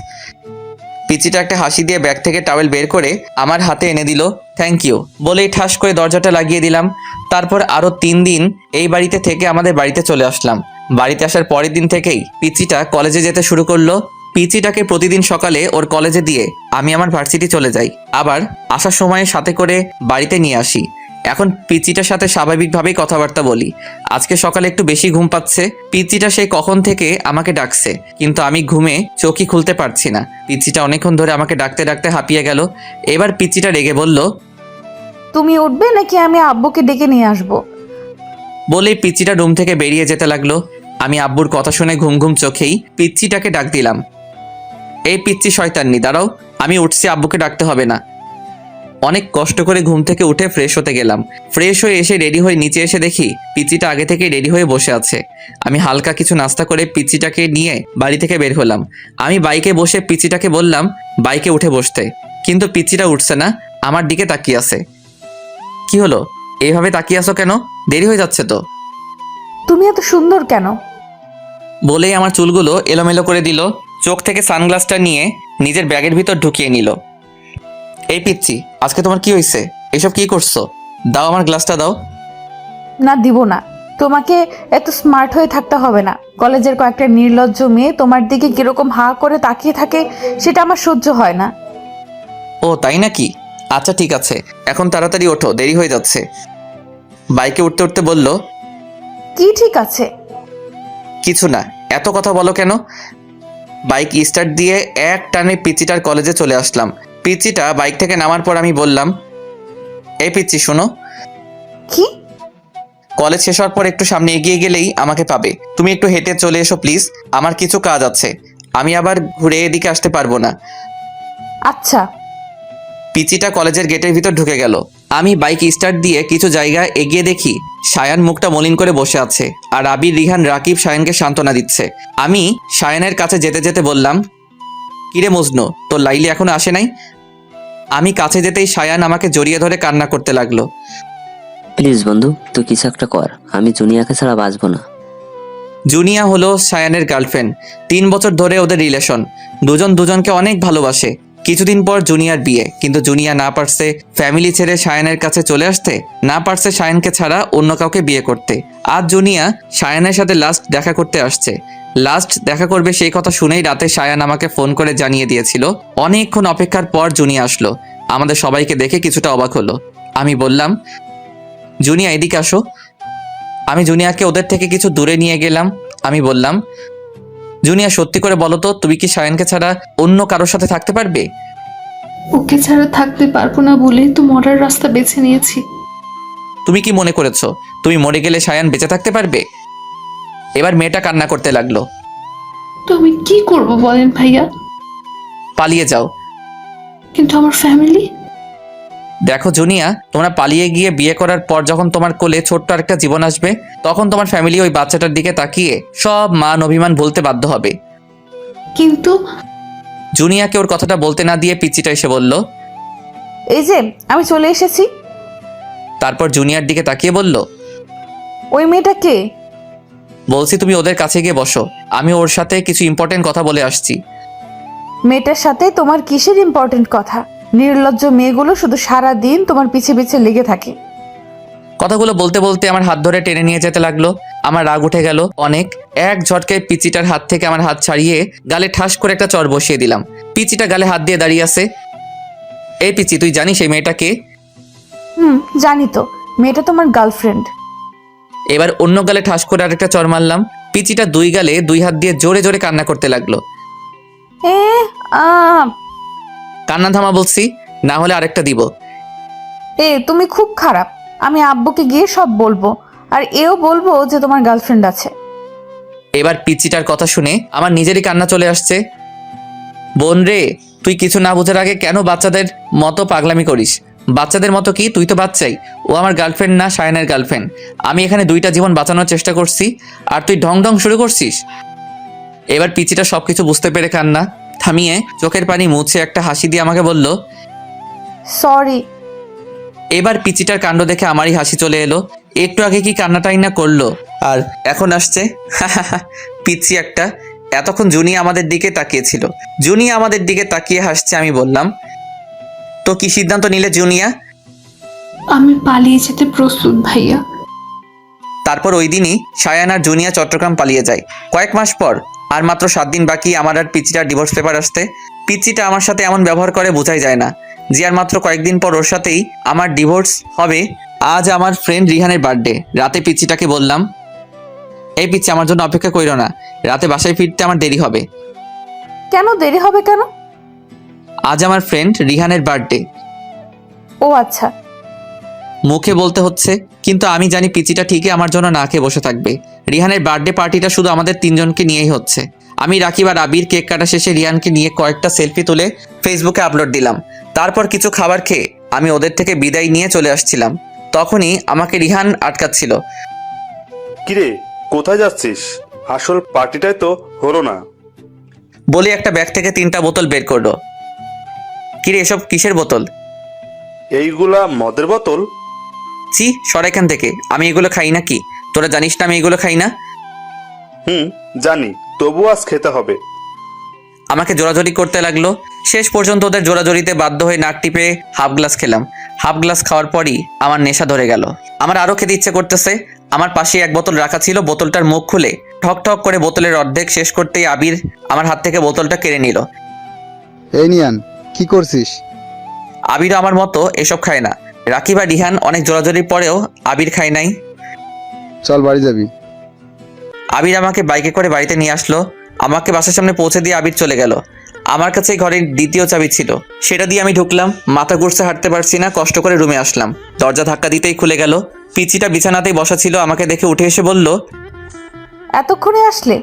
পিচিটা একটা হাসি দিয়ে ব্যাগ থেকে টাওয়েল বের করে আমার হাতে এনে দিল। থ্যাংক ইউ বলেই ঠাস করে দরজাটা লাগিয়ে দিলাম। তারপর আরও 3 দিন এই বাড়িতে থেকে আমাদের বাড়িতে চলে আসলাম। বাড়িতে আসার পরের দিন থেকেই পিচিটা কলেজে যেতে শুরু করলো। পিচিটাকে প্রতিদিন সকালে ওর কলেজে দিয়ে আমি আমার ভার্সিটি চলে যাই, আবার আসার সময় সাথে করে বাড়িতে নিয়ে আসি। এখন পিচিটার সাথে স্বাভাবিকভাবেই কথাবার্তা বলি। আজকে সকালে একটু বেশি ঘুম পাচ্ছে। পিচিটা সেই কখন থেকে আমাকে ডাকছে, কিন্তু আমি ঘুমে চোখই খুলতে পারছি না। পিচিটা অনেকক্ষণ ধরে আমাকে ডাকতে ডাকতে হাঁপিয়ে গেল। এবার পিচিটা রেগে বলল, তুমি উঠবে নাকি আমি আব্বুকে ডেকে নিয়ে আসবো? বলেই পিচিটা রুম থেকে বেরিয়ে যেতে লাগলো। আমি আব্বুর কথা শুনে ঘুম ঘুম চোখেই পিচ্চিটাকে ডাক দিলাম, এই পিচ্চি শয়তান্নি, দাঁড়াও, আমি উঠছি, আব্বুকে ডাকতে হবে না। অনেক কষ্ট করে ঘুম থেকে উঠে ফ্রেশ হতে গেলাম। ফ্রেশ হয়ে এসে রেডি হয়ে নিচে এসে দেখি পিচিটা আগে থেকে রেডি হয়ে বসে আছে। আমি হালকা কিছু নাস্তা করে পিচিটাকে নিয়ে বাড়ি থেকে বের হলাম। আমি বাইকে বসে পিচিটাকে বললাম বাইকে উঠে বসতে, কিন্তু পিচিটা উঠছে না, আমার দিকে তাকিয়ে আছে। কি হলো, এইভাবে তাকিয়ে আছো কেন? দেরি হয়ে যাচ্ছে তো। তুমি এত সুন্দর কেন? বলেই আমার চুলগুলো এলোমেলো করে দিল, চোখ থেকে সানগ্লাসটা নিয়ে নিজের ব্যাগের ভিতর ঢুকিয়ে নিল। এই পিচ্ছি, আজকে তোমার কি হয়েছে? এসব কি করছো? দাও আমার গ্লাসটা দাও। না, দিব না। তোমাকে এত স্মার্ট হয়ে থাকতে হবে না। কলেজের কয়েকটা নির্লজ্জ মেয়ে তোমার দিকে কিরকম হাঁ করে তাকিয়ে থাকে সেটা আমার সহ্য হয় না। ও তাই নাকি? আচ্ছা ঠিক আছে, এখন তাড়াতাড়ি ওঠো, দেরি হয়ে যাচ্ছে। বাইকে উঠতে উঠতে বলল, কি ঠিক আছে? কিছু না, এত কথা বলো কেন? বাইক স্টার্ট দিয়ে এক টানে পিচ্চিটার কলেজে চলে আসলাম। পিচ্চিটা বাইক থেকে নামার পর আমি বললাম, এই পিচ্চি শোনো, কি? কলেজ শেষ হওয়ার পর একটু সামনে এগিয়ে গেলেই আমাকে পাবে। তুমি একটু হেঁটে চলে এসো প্লিজ, আমার কিছু কাজ আছে, আমি আবার ঘুরে এদিকে আসতে পারবো না। আচ্ছা। পিচিটা কলেজের গেটের ভিতর ঢুকে গেল। আমি বাইক স্টার্ট দিয়ে কিছু জায়গা এগিয়ে দেখি সায়ান মুখটা মলিন করে বসে আছে, আর আবির, রিহান, রাকিব সায়ানকে সান্ত্বনা দিচ্ছে। আমি সায়ানের কাছে যেতে যেতে বললাম, কিরে মজনু, তোর লাইলি এখনো আসে নাই? আমি কাছে যেতেই সায়ান আমাকে জড়িয়ে ধরে কান্না করতে লাগলো। প্লিজ বন্ধু, তুই কিছু একটা কর, আমি জুনিয়াকে ছাড়া বাঁচবো না। জুনিয়া হলো সায়ানের গার্লফ্রেন্ড। 3 বছর ধরে ওদের রিলেশন, দুজন দুজনকে অনেক ভালোবাসে। কিছুদিন পর জুনিয়ার বিয়ে, কিন্তু জুনিয়া না পারছে ফ্যামিলি ছেড়ে সায়ানের কাছে চলে আসতে, না পারছে সায়ানকে ছাড়া অন্য কাউকে বিয়ে করতে। আজ জুনিয়া সায়ানের সাথে লাস্ট দেখা করতে আসছে। লাস্ট দেখা করবে সেই কথা শুনেই রাতে সায়ান আমাকে ফোন করে জানিয়ে দিয়েছিল। অনেকক্ষণ অপেক্ষার পর জুনিয়া আসলো। আমাদের সবাইকে দেখে কিছুটা অবাক হলো। আমি বললাম, জুনিয়া এদিকে আসো। আমি জুনিয়াকে ওদের থেকে কিছু দূরে নিয়ে গেলাম। আমি বললাম, জুনিয়া সত্যি করে বলো তো, তুমি কি সায়ানকে ছাড়া অন্য কারোর সাথে থাকতে পারবে? ওকে ছাড়া থাকতে পারবো না বলেই তো মরার রাস্তা বেছে নিয়েছি। তুমি কি মনে করেছো তুমি মরে গেলে সায়ান বেঁচে থাকতে পারবে? এবার মেয়েটা কান্না করতে লাগলো। তো আমি কি করব বলেন ভাইয়া? পালিয়ে যাও। কিন্তু আমার ফ্যামিলি। দেখো জুনিয়া, তোমরা পালিয়ে গিয়ে বিয়ে করার পর যখন তোমার কোলে ছোট্ট আরেকটা জীবন আসবে, তখন তোমার ফ্যামিলি ওই বাচ্চাটার দিকে তাকিয়ে সব মান অভিমান বলতে বাধ্য হবে। কিন্তু জুনিয়াকে ওর কথাটা বলতে না দিয়ে পিচ্চিটা এসে বলল। এই যে আমি চলে এসেছি। তারপর জুনিয়ার দিকে তাকিয়ে বলল, ওই মেয়েটা কে? বলছি তুমি ওদের কাছে গিয়ে বসো, আমি ওর সাথে কিছু ইম্পর্টেন্ট কথা বলে আসছি। মেয়েটার সাথে তোমার কিসের ইম্পর্টেন্ট কথা? নির্লজ্জ মেয়েগুলো শুধু সারা দিন তোমার পিছে পিছে লেগে থাকে। কথাগুলো বলতে বলতে আমার হাত ধরে টেনে নিয়ে যেতে লাগলো। আমার রাগ উঠে গেল অনেক। এক ঝটকায় পিচিটার হাত থেকে আমার হাত ছাড়িয়ে গালে ঠাস করে একটা চড় বসিয়ে দিলাম। পিচিটা গালে হাত দিয়ে দাঁড়িয়ে আছে। এই পিচি, তুই জানিস এই মেয়েটা কে? জানি তো, মেয়েটা তোমার গার্লফ্রেন্ড। এবার অন্য গালে ঠাস করে আরেকটা চড় মারলাম। পিচিটা দুই গালে দুই হাত দিয়ে জোরে জোরে কান্না করতে লাগলো। এ আ কান্না থামা বলছি, না হলে আরেকটা দিব। তুমি খুব খারাপ। আমি আব্বুকে গিয়ে সব বলবো, আর এও বলবো যে তোমার গার্লফ্রেন্ড আছে। এবার পিচিটার কথা শুনে আমার নিজেরই কান্না চলে আসছে। বোন রে, তুই কিছু না বুঝার আগে কেন বাচ্চাদের মতো পাগলামি করিস? বাচ্চাদের মতো কি, তুই তো বাচ্চাই। ও আমার গার্লফ্রেন্ড না, সায়নের গার্লফ্রেন্ড। আমি এখানে 2টা জীবন বাঁচানোর চেষ্টা করছি, আর তুই ঢং ঢং শুরু করছিস। এবার পিচিটা সবকিছু বুঝতে পেরে কান্না থামিয়ে চোখের পানি মুছে একটা হাসি দিয়ে আমাকে বলল, সরি। এবার পিচিটার কাণ্ড দেখে আমারই হাসি চলে এলো। একটু আগে কি কান্নাটাই না করলো, আর এখন আসছে। পিচি একটা। এতক্ষণ জুনিয়া আমাদের দিকে তাকিয়েছিল, জুনিয়া আমাদের দিকে তাকিয়ে হাসছে। আমি বললাম, তো কি সিদ্ধান্ত নিলে জুনিয়া? আমি পালিয়ে যেতে প্রস্তুত ভাইয়া। তারপর ওই দিনই সায়ান আর জুনিয়া চট্টগ্রাম পালিয়ে যায়। কয়েক মাস পর, আর মাত্র 7 দিন বাকি আমার আর পিচিটার ডিভোর্স পেপার আসতে। পিচিটা আমার সাথে এমন ব্যবহার করে বোঝাই যায় না। যে আর মাত্র কয়েকদিন পর ওর সাথেই আমার ডিভোর্স হবে। আজ আমার ফ্রেন্ড রিহানের বার্থডে। রাতে পিচিটাকে বললাম, এই পিচি, আমার জন্য অপেক্ষা কইরো না, রাতে বাসায় ফিরতে আমার দেরি হবে। কেন দেরি হবে কেন? আজ আমার ফ্রেন্ড রিহানের বার্থডে। ও আচ্ছা। মুখে বলতে হচ্ছে, কিন্তু আমি জানি পিচিটা ঠিকই আমার জন্য না খেয়ে বসে থাকবে। রিহানের বার্থডে পার্টিটা শুধু আমাদের 3 জনকে নিয়েই হচ্ছে। আমি, রাকিব আর আবির কেক কাটা শেষে রিহানকে নিয়ে কয়েকটা সেলফি তুলে ফেসবুকে আপলোড দিলাম। তারপর কিছু খাবার খেয়ে আমি ওদের থেকে বিদায় নিয়ে চলে আসছিলাম। তখনই আমাকে রিহান আটকাচ্ছিল। কিরে, কোথায় যাচ্ছিস? আসল পার্টিটাই তো হলো না। বলে একটা ব্যাগ থেকে 3টা বোতল বের করলো। কিরে, এসব কিসের বোতল? এইগুলা মদের বোতল? চি, সর এখান থেকে। আমি এগুলো খাই না। কি তোরা জানিস না আমি এগুলো খাই না? জানি, তবু আজ খেতে হবে। আমাকে জোরাজোরি করতে লাগলো। শেষ পর্যন্ত ওদের জোরাজোরিতে বাধ্য হয়ে নাক টিপে হাফ গ্লাস খেলাম। হাফ গ্লাস খাওয়ার পরই আমার নেশা ধরে গেল। আমার আরও খেতে ইচ্ছে করতেছে। আমার পাশে এক বোতল রাখা ছিল, বোতলটার মুখ খুলে ঠক ঠক করে বোতলের অর্ধেক শেষ করতেই আবির আমার হাত থেকে বোতলটা কেড়ে নিল। এই নিয়ান, কি করছিস? আবিরও আমার মতো এসব খায় না। রাকিব আর রিহান অনেক জোরাজোরির পরেও আবির খায় নাই। চল বাড়ি যাবি। আবির আমাকে বাইকে করে বাড়িতে নিয়ে আসলো। আমাকে বাসার সামনে পৌঁছে দিয়ে আবির চলে গেল। আমার কাছে ঘরের দ্বিতীয় চাবি ছিল, সেটা দিয়ে আমি ঢুকলাম। মাথা ঘুরছে, হাঁটতে পারছি না, কষ্ট করে রুমে আসলাম। দরজা ধাক্কা দিতেই খুলে গেল। পিচিটা বিছানাতেই বসা ছিল, আমাকে দেখে উঠে এসে বলল, এতক্ষণে আসলে?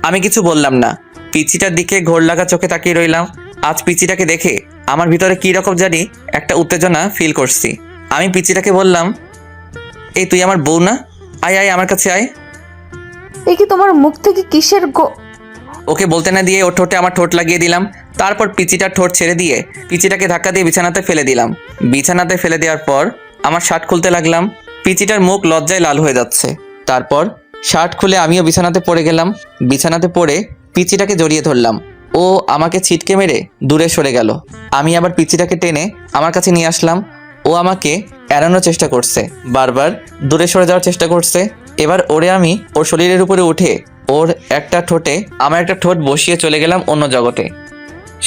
আমি কিছু বললাম না। পিচিটার দিকে ঘোর লাগা চোখে তাকিয়ে রইলাম। আজ পিচিটাকে দেখে আমার ভিতরে কী রকম জানি একটা উত্তেজনা ফিল করছি। আমি পিচিটাকে বললাম, এই তুই আমার বউ না? আয় আয় আমার কাছে আয়। এ কি তোমার মুখ থেকে কিসের ওকে বলতে না দিয়ে ওর ঠোঁটে আমার ঠোঁট লাগিয়ে দিলাম। তারপর পিচিটার ঠোঁট ছেড়ে দিয়ে পিচিটাকে ধাক্কা দিয়ে বিছানাতে ফেলে দিলাম। বিছানাতে ফেলে দেওয়ার পর আমার শার্ট খুলতে লাগলাম। পিচিটার মুখ লজ্জায় লাল হয়ে যাচ্ছে। তারপর শার্ট খুলে আমিও বিছানাতে পড়ে গেলাম। বিছানাতে পড়ে পিচিটাকে জড়িয়ে ধরলাম। ও আমাকে ছিটকে মেরে দূরে সরে গেল। আমি আবার পিচিটাকে টেনে আমার কাছে নিয়ে আসলাম। ও আমাকে এড়ানোর চেষ্টা করছে, বারবার দূরে সরে যাওয়ার চেষ্টা করছে। এবার ওরে আমি ওর শরীরের উপরে উঠে ওর একটা ঠোঁটে আমার একটা ঠোঁট বসিয়ে চলে গেলাম অন্য জগতে।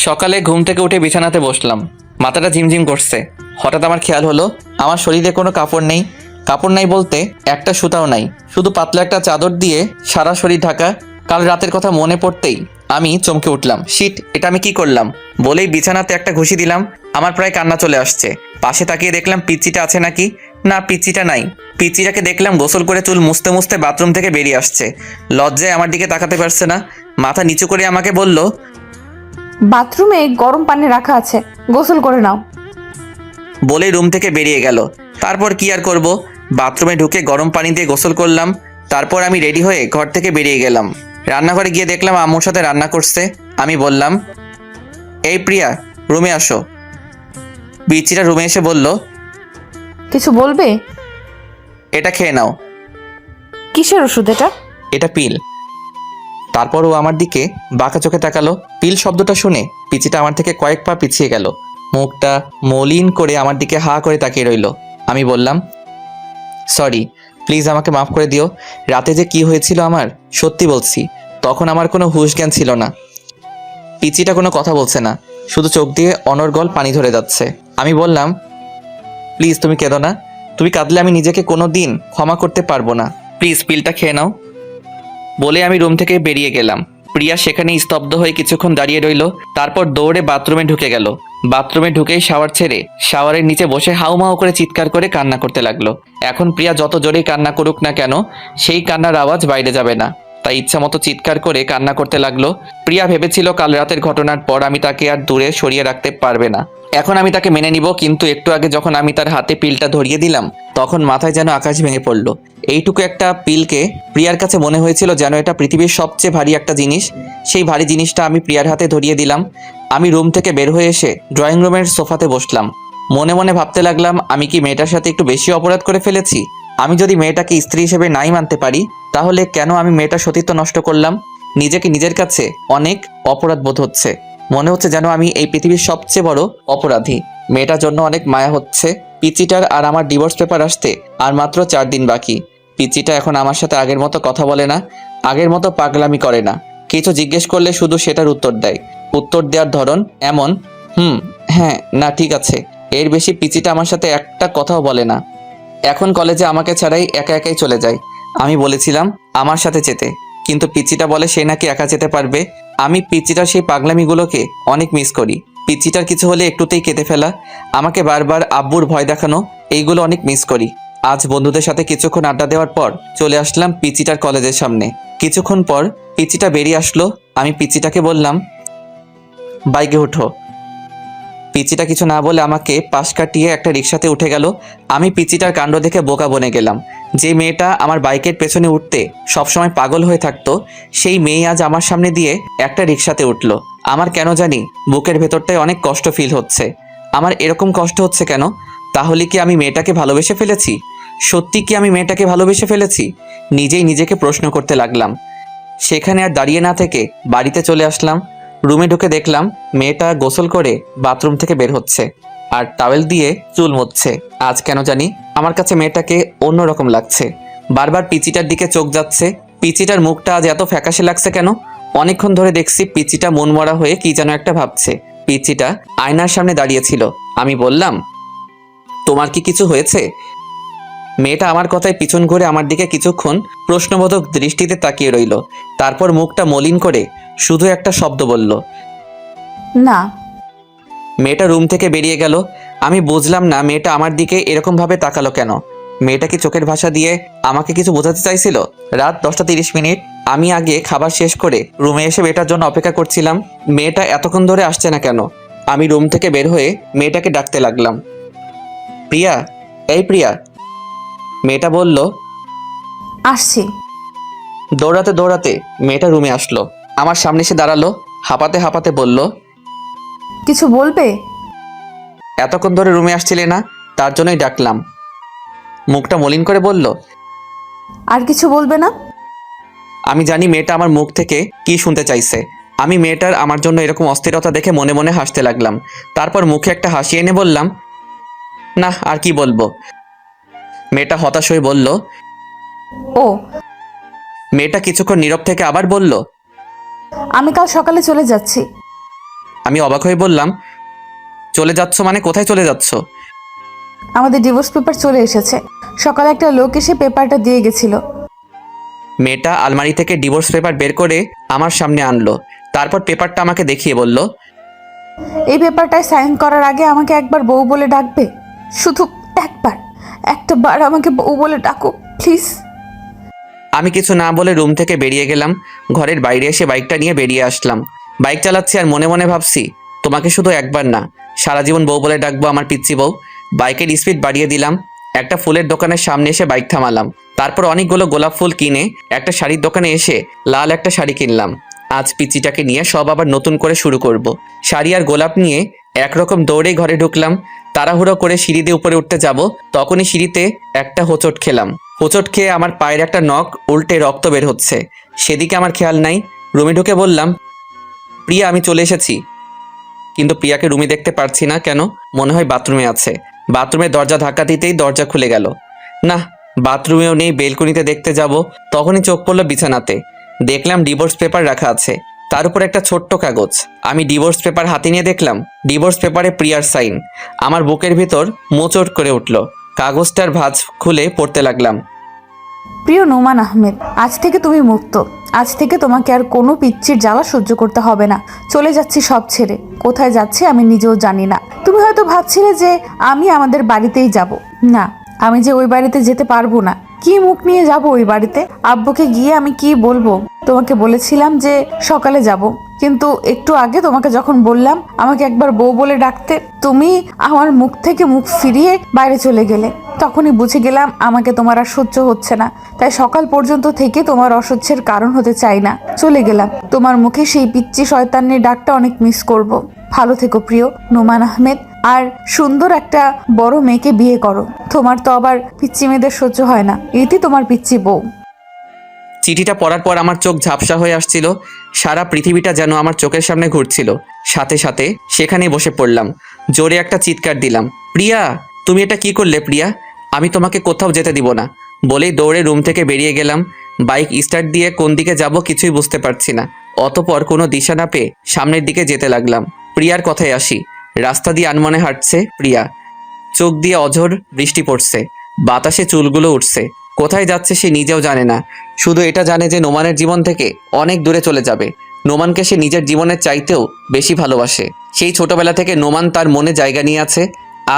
সকালে ঘুম থেকে উঠে বিছানাতে বসলাম, মাথাটা ঝিমঝিম করছে। হঠাৎ আমার খেয়াল হলো আমার শরীরে কোনো কাপড় নেই। কাপড় নাই বলতে একটা সুতাও নাই, শুধু পাতলা একটা চাদর দিয়ে সারা শরীর ঢাকা। কাল রাতের কথা মনে পড়তেই আমি চমকে উঠলাম। শিট, এটা আমি কি করলাম? বলেই বিছানাতে একটা ঘুষি দিলাম। আমার প্রায় কান্না চলে আসছে। পাশে তাকিয়ে দেখলাম পিচ্চিটা আছে নাকি। না, পিচ্চিটা নাই। পিচ্চিটাকে দেখলাম গোসল করে চুল মুছতে মুছতে বাথরুম থেকে বেরিয়ে আসছে। লজ্জায় আমার দিকে তাকাতে পারছে না। মাথা নিচু করে আমাকে বলল, বাথরুমে গরম পানি রাখা আছে, গোসল করে নাও। বলেই রুম থেকে বেরিয়ে গেল। তারপর কি আর করব, বাথরুমে ঢুকে গরম পানি দিয়ে গোসল করলাম। তারপর আমি রেডি হয়ে ঘর থেকে বেরিয়ে গেলাম। রান্নাঘরে গিয়ে দেখলাম আম্মুর সাথে রান্না করছে। আমি বললাম, এই প্রিয়া, রুমে আসো। পিচ্চিটা রুমে এসে বলল, কিছু বলবে? এটা খেয়ে নাও। কিসের ওষুধ এটা? এটা পিল। তারপর ও আমার দিকে বাঁকা চোখে তাকালো। পিল শব্দটা শুনে পিচিটা আমার থেকে কয়েক পা পিছিয়ে গেল। মুখটা মলিন করে আমার দিকে হা করে তাকিয়ে রইল। আমি বললাম, সরি, প্লিজ আমাকে মাফ করে দিও। রাতে যে কি হয়েছিল আমার, সত্যি বলছি, তখন আমার কোনো হুঁশ জ্ঞান ছিল না। পিচিটা কোনো কথা বলছে না, শুধু চোখ দিয়ে অনর্গল পানি ধরে যাচ্ছে। আমি বললাম, প্লিজ তুমি কেঁদো না। তুমি কাঁদলে আমি নিজেকে কোনো দিন ক্ষমা করতে পারবো না। প্লিজ পিলটা খেয়ে নাও। বলে আমি রুম থেকে বেরিয়ে গেলাম। প্রিয়া সেখানেই স্তব্ধ হয়ে কিছুক্ষণ দাঁড়িয়ে রইল। তারপর দৌড়ে বাথরুমে ঢুকে গেল। বাথরুমে ঢুকেই শাওয়ার ছেড়ে শাওয়ারের নিচে বসে হাউমাউ করে চিৎকার করে কান্না করতে লাগলো। এখন প্রিয়া যত জোরেই কান্না করুক না কেন, সেই কান্নার আওয়াজ বাইরে যাবে না। তাই ইচ্ছা মতো চিৎকার করে কান্না করতে লাগলো। প্রিয়া ভেবেছিল কাল রাতের ঘটনার পর আমি তাকে আর দূরে সরিয়ে রাখতে পারবে না। এখন আমি তাকে মেনে নিব, কিন্তু একটু আগে যখন আমি তার হাতে পিলটা ধরিয়ে দিলাম, তখন মাথায় যেন আকাশ ভেঙে পড়লো। এইটুকু একটা পিলকে প্রিয়ার কাছে মনে হয়েছিল যেন এটা পৃথিবীর সবচেয়ে ভারী একটা জিনিস। সেই ভারী জিনিসটা আমি প্রিয়ার হাতে ধরিয়ে দিলাম। আমি রুম থেকে বের হয়ে এসে ড্রয়িং রুমের সোফাতে বসলাম। মনে মনে ভাবতে লাগলাম, আমি কি মেয়েটার সাথে একটু বেশি অপরাধ করে ফেলেছি? আমি যদি মেয়েটাকে স্ত্রী হিসেবে নাই মানতে পারি, তাহলে কেন আমি মেয়েটার সতীত্ব নষ্ট করলাম? নিজেকে নিজের কাছে অনেক অপরাধ বোধ হচ্ছে। মনে হচ্ছে যেন আমি এই পৃথিবীর সবচেয়ে বড় অপরাধী। মেয়েটার জন্য অনেক মায়া হচ্ছে। পিচিটার আর আমার ডিভোর্স পেপার আসতে আর মাত্র 4 দিন বাকি। পিচিটা এখন আমার সাথে আগের মতো কথা বলে না, আগের মতো পাগলামি করে না। কিছু জিজ্ঞেস করলে শুধু সেটার উত্তর দেয়। উত্তর দেওয়ার ধরন এমন, হ্যাঁ, না, ঠিক আছে, এর বেশি পিচিটা আমার সাথে একটা কথাও বলে না। এখন কলেজে আমাকে ছাড়াই একা একাই চলে যায়। আমি বলেছিলাম আমার সাথে যেতে, কিন্তু পিচিটা বলে সে নাকি একা যেতে পারবে। আমি পিচিটার সেই পাগলামিগুলোকে অনেক মিস করি। পিচিটার কিছু হলে একটুতেই কেঁদে ফেলা, আমাকে বারবার আব্বুর ভয় দেখানো, এইগুলো অনেক মিস করি। আজ বন্ধুদের সাথে কিছুক্ষণ আড্ডা দেওয়ার পর চলে আসলাম পিচিটার কলেজের সামনে। কিছুক্ষণ পর পিচিটা বেরিয়ে আসলো। আমি পিচিটাকে বললাম, বাইকে উঠো। পিচিটা কিছু না বলে আমাকে পাশ কাটিয়ে একটা রিক্সাতে উঠে গেল। আমি পিচিটার কাণ্ড দেখে বোকা বনে গেলাম। যে মেয়েটা আমার বাইকের পেছনে উঠতে সবসময় পাগল হয়ে থাকতো, সেই মেয়ে আজ আমার সামনে দিয়ে একটা রিক্সাতে উঠলো। আমার কেন জানি বুকের ভেতরটায় অনেক কষ্ট ফিল হচ্ছে। আমার এরকম কষ্ট হচ্ছে কেন? তাহলে কি আমি মেয়েটাকে ভালোবেসে ফেলেছি? সত্যি কি আমি মেয়েটাকে ভালোবেসে ফেলেছি? নিজেই নিজেকে প্রশ্ন করতে লাগলাম। সেখানে আর দাঁড়িয়ে না থেকে বাড়িতে চলে আসলাম। রুমে ঢুকে দেখলাম মেয়েটা গোসল করে বাথরুম থেকে বের হচ্ছে আর টাওয়েল দিয়ে চুল মুছছে। আজ কেন জানি আমার কাছে মেয়েটাকে অন্যরকম লাগছে। বারবার পিচিটার দিকে চোখ যাচ্ছে। পিচিটার মুখটা আজ এত ফ্যাকাশে লাগছে কেন? অনেকক্ষণ ধরে দেখছি পিচিটা মনমরা হয়ে কি যেন একটা ভাবছে। পিচিটা আয়নার সামনে দাঁড়িয়েছিল। আমি বললাম, তোমার কি কিছু হয়েছে? মেয়েটা আমার কথায় পিছন ঘুরে আমার দিকে কিছুক্ষণ প্রশ্নবোধক দৃষ্টিতে তাকিয়ে রইল। তারপর মুখটা মলিন করে শুধু একটা শব্দ বলল। না। মেয়েটা রুম থেকে বেরিয়ে গেল। আমি বুঝলাম না মেয়েটা আমার দিকে এরকমভাবে তাকালো কেন। মেয়েটা কি চোখের ভাষা দিয়ে আমাকে কিছু বোঝাতে চাইছিল? রাত 10:30। আমি আগে খাবার শেষ করে রুমে এসে মেয়েটার জন্য অপেক্ষা করছিলাম। মেয়েটা এতক্ষণ ধরে আসছে না কেন? আমি রুম থেকে বের হয়ে মেয়েটাকে ডাকতে লাগলাম, প্রিয়া, এই প্রিয়া। মেয়েটা বলল, আসছি। দৌড়াতে দৌড়াতে মেয়েটা রুমে আসলো। আমার সামনে এসে দাঁড়ালো। হাঁপাতে হাঁপাতে বলল, কিছু বলবে? এতক্ষণ ধরে রুমে আসছিলে না, তার জন্যই ডাকলাম। মুখটা মলিন করে বলল, আর কিছু বলবে না? আমি জানি মেয়েটা আমার মুখ থেকে কি শুনতে চাইছে। আমি মেয়েটার আমার জন্য এরকম অস্থিরতা দেখে মনে মনে হাসতে লাগলাম। তারপর মুখে একটা হাসি এনে বললাম, না আর কি বলবো। মেয়েটা হতাশ হয়ে বলল, ও। মেয়েটা কিছুক্ষণ নীরব থেকে আবার বলল, আমি কাল সকালে চলে যাচ্ছি। আমি অবাক হয়ে বললাম, চলে যাচ্ছ মানে কোথায় চলে যাচ্ছ? আমাদের ডিভোর্স পেপার চলে এসেছে। সকালে একটা লোক এসে পেপারটা দিয়ে গেছিল। মেয়েটা আলমারি থেকে ডিভোর্স পেপার বের করে আমার সামনে আনলো। তারপর পেপারটা আমাকে দেখিয়ে বলল, এই পেপারটায় সাইন করার আগে আমাকে একবার বউ বলে ডাকবে। শুধু একটা বার আমাকে বউ বলে ডাকো প্লিজ। আমি কিছু না বলে রুম থেকে বেরিয়ে গেলাম। ঘরের বাইরে এসে বাইকটা নিয়ে বেরিয়ে আসলাম। বাইক চালাচ্ছি আর মনে মনে ভাবছি, তোমাকে শুধু একবার না, সারা জীবন বউ বলে ডাকবো আমার পিচ্চি বউ। বাইকের স্পিড বাড়িয়ে দিলাম। একটা ফুলের দোকানের সামনে এসে বাইক থামালাম। তারপর অনেকগুলো গোলাপ ফুল কিনে একটা শাড়ির দোকানে এসে লাল একটা শাড়ি কিনলাম। আজ পিচ্চিটাকে নিয়ে সব আবার নতুন করে শুরু করব। শাড়ি আর গোলাপ নিয়ে একরকম দৌড়ে ঘরে ঢুকলাম। তাড়াহুড়ো করে সিঁড়ি দিয়ে উপরে উঠতে যাব, তখনই সিঁড়িতে একটা হোঁচট খেলাম। হোঁচট খেয়ে আমার পায়ের একটা নখ উল্টে রক্ত বের হচ্ছে। সেদিকে আমার খেয়াল নাই। রুমে ঢুকে বললাম, প্রিয়া, আমি চলে এসেছি। কিন্তু প্রিয়াকে রুমে দেখতে পারছি না কেন? মনে হয় বাথরুমে আছে। বাথরুমের দরজা ধাক্কা দিতেই দরজা খুলে গেল। না, বাথরুমেও নেই। বেলকনিতে দেখতে যাব, তখনই চোখ পড়ল বিছানাতে। দেখলাম ডিভোর্স পেপার রাখা আছে, তার উপর একটা ছোট্ট কাগজ। আমি ডিভোর্স পেপার হাতে নিয়ে দেখলাম ডিভোর্স পেপারে প্রিয়ার সাইন। আমার বুকের ভিতর মোচড় করে উঠল। কাগজটার ভাঁজ খুলে পড়তে লাগলাম, প্রিয় নোমান আহমেদ, আজ থেকে তুমি মুক্ত। আজ থেকে তোমাকে আর কোনো পিচ্চির জ্বালা সহ্য করতে হবে না। চলে যাচ্ছি সব ছেড়ে। কোথায় যাচ্ছি আমি নিজেও জানি না। তুমি হয়তো ভাবছিলে যে আমি আমাদের বাড়িতেই যাব। না, আমি যে ওই বাড়িতে যেতে পারবো না। কি মুখ নিয়ে যাব ওই বাড়িতে? আব্বুকে গিয়ে আমি কি বলবো? তোমাকে বলেছিলাম যে সকালে যাব, কিন্তু একটু আগে তোমাকে যখন বললাম আমাকে একবার বউ বলে ডাকতে, তুমি আমার মুখ থেকে মুখ ফিরিয়ে বাইরে চলে গেলে। তখনই বুঝে গেলাম আমাকে তোমার আর সহ্য হচ্ছে না। তাই সকাল পর্যন্ত থেকে তোমার অসহ্যের কারণ হতে চাই না। চলে গেলাম। তোমার মুখে সেই পিচ্চি শয়তানের ডাকটা অনেক মিস করব। ভালো থেকো প্রিয় নোমান আহমেদ, আর সুন্দর একটা বড় মেয়েকে বিয়ে করো। তোমার তো আবার পিচ্চি মেয়েদের সহ্য হয় না। এটি তোমার পিচ্চি বউ। চিঠিটা পড়ার পর আমার চোখ ঝাপসা হয়ে আসছিল। সারা পৃথিবীটা যেন আমার চোখের সামনে ঘুরছিল। সাথে সাথে সেখানেই বসে পড়লাম। জোরে একটা চিৎকার দিলাম, প্রিয়া, তুমি এটা কি করলে প্রিয়া? আমি তোমাকে কোথাও যেতে দিব না বলেই দৌড়ে রুম থেকে বেরিয়ে গেলাম। বাইক স্টার্ট দিয়ে কোন দিকে যাব কিছুই বুঝতে পারছি না। অতপর কোনো দিশা না পেয়ে সামনের দিকে যেতে লাগলাম। প্রিয়ার কথায় আসি। রাস্তা দিয়ে আনমনে হাঁটছে প্রিয়া। চোখ দিয়ে অঝোর বৃষ্টি পড়ছে। বাতাসে চুলগুলো উঠছে। কোথায় যাচ্ছে সে নিজেও জানে না। শুধু এটা জানে যে নোমানের জীবন থেকে অনেক দূরে চলে যাবে। নোমানকে সে নিজের জীবনের চাইতেও বেশি ভালোবাসে। সেই ছোটবেলা থেকে নোমান তার মনে জায়গা নিয়ে আছে।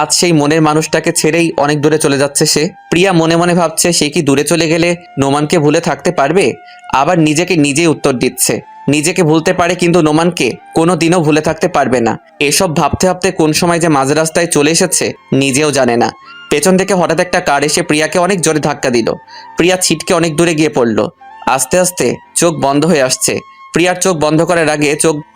আজ সেই মনের মানুষটাকে ছেড়েই অনেক দূরে চলে যাচ্ছে সে। প্রিয়া মনে মনে ভাবছে, সে কি দূরে চলে গেলে নোমানকে ভুলে থাকতে পারবে? আবার নিজেকে নিজেই উত্তর দিচ্ছে, নিজেকে ভুলতে পারে কিন্তু নোমানকে কোনো দিনও ভুলে থাকতে পারবে না। এসব ভাবতে ভাবতে কোন সময় যে মাঝ রাস্তায় চলে এসেছে নিজেও জানে না। পেছন থেকে হঠাৎ একটা কার এসে প্রিয়াকে অনেক জোরে ধাক্কা দিল। প্রিয়া ছিটকে অনেক দূরে গিয়ে পড়ল। আস্তে আস্তে চোখ বন্ধ হয়ে আসছে। প্রিয়ার চোখ বন্ধ করার আগে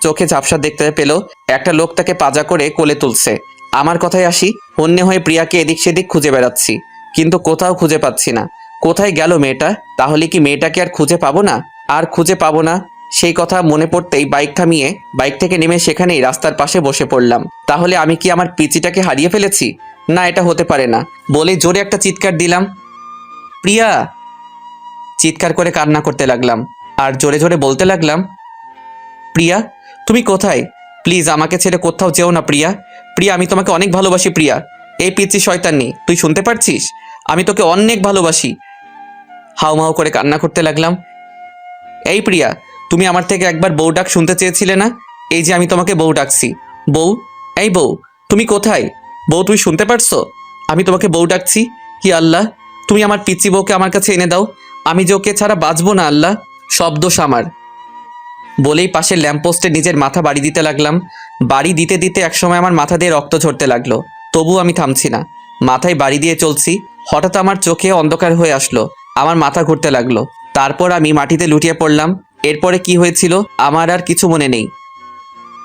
চোখে ঝাপসা দেখতে পেল একটা লোক তাকে পাজা করে কোলে তুলছে। আমার কথায় আসি, হন্যে হয়ে প্রিয়াকে এদিক সেদিক খুঁজে বেড়াচ্ছি। কিন্তু কোথাও খুঁজে পাচ্ছি না। কোথায় গেল মেয়েটা? তাহলে কি মেয়েটাকে আর খুঁজে পাবো না? আর খুঁজে পাবো না সেই কথা মনে পড়তেই বাইক থামিয়ে বাইক থেকে নেমে সেখানেই রাস্তার পাশে বসে পড়লাম। তাহলে আমি কি আমার পিচিটাকে হারিয়ে ফেলেছি? না, এটা হতে পারে না। বলেই জোরে একটা চিৎকার দিলাম, প্রিয়া! চিৎকার করে কান্না করতে লাগলাম আর জোরে জোরে বলতে লাগলাম, প্রিয়া তুমি কোথায়? প্লিজ আমাকে ছেড়ে কোথাও যেও না প্রিয়া। প্রিয়া, আমি তোমাকে অনেক ভালোবাসি প্রিয়া। এই পিচ্ছি শয়তানি, তুই শুনতে পারছিস? আমি তোকে অনেক ভালোবাসি। হাউমাউ করে কান্না করতে লাগলাম। এই প্রিয়া, তুমি আমার থেকে একবার বউ ডাক শুনতে চেয়েছিলে না? এই যে আমি তোমাকে বউ ডাকছি। বউ, এই বউ, তুমি কোথায়? বউ, তুই শুনতে পারছো? আমি তোমাকে বউ ডাকছি। কি আল্লাহ, তুমি আমার পিচ্ছি বউকে আমার কাছে এনে দাও। আমি যে ওকে ছাড়া বাঁচবো না আল্লাহ, সব দোষ আমার। বলেই পাশের ল্যাম্পপোস্টে নিজের মাথা বাড়ি দিতে লাগলাম। বাড়ি দিতে দিতে একসময় আমার মাথা দিয়ে রক্ত ঝরতে লাগলো। তবু আমি থামছি না, মাথায় বাড়ি দিয়ে চলছি। হঠাৎ আমার চোখে অন্ধকার হয়ে আসলো, আমার মাথা ঘুরতে লাগলো। তারপর আমি মাটিতে লুটিয়ে পড়লাম। এরপরে কি হয়েছিল আমার আর কিছু মনে নেই।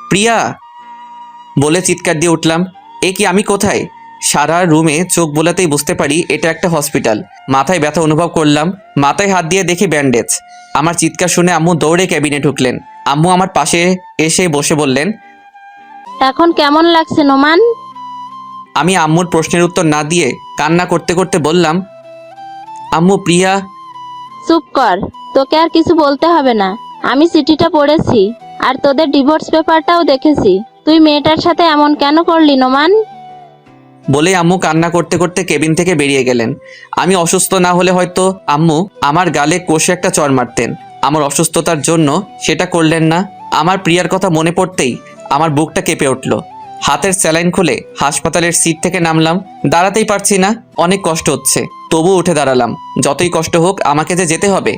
প্রিয়া বলে চিৎকার দিয়ে উঠলাম। এ কি, আমি কোথায়? সারা রুমে চোখ বোলাতেই বুঝতে পারি এটা একটা হসপিটাল। মাথায় ব্যথা অনুভব করলাম, মাথায় হাত দিয়ে দেখি ব্যান্ডেজ। আমার চিৎকার শুনে আম্মু দৌড়ে ক্যাবিনে ঢুকলেন। আম্মু আমার পাশে এসে বসে বললেন, এখন কেমন লাগছে নোমান? আমি আম্মুর প্রশ্নের উত্তর না দিয়ে কান্না করতে করতে বললাম, আম্মু প্রিয়া। চুপ কর, তোকে আর কিছু বলতে হবে না। আমি চিঠিটা পড়েছি আর তোদের ডিভোর্স পেপারটাও দেখেছি। তুই মেয়েটার সাথে এমন কেন করলি নোমান? বলে আম্মু কান্না করতে করতে কেবিন থেকে বেরিয়ে গেলেন। আমি অসুস্থ না হলে হয়তো আম্মু আমার গালে কষে একটা চড় মারতেন। আমার অসুস্থতার জন্য সেটা করলেন না। আমার প্রিয়ার কথা মনে পড়তেই আমার বুকটা কেঁপে উঠল। হাতের স্যালাইন খুলে হাসপাতালের সিট থেকে নামলাম। দাঁড়াতেই পারছি না, অনেক কষ্ট হচ্ছে। তবু উঠে দাঁড়ালাম। যতই কষ্ট হোক আমাকে যে যেতে হবে,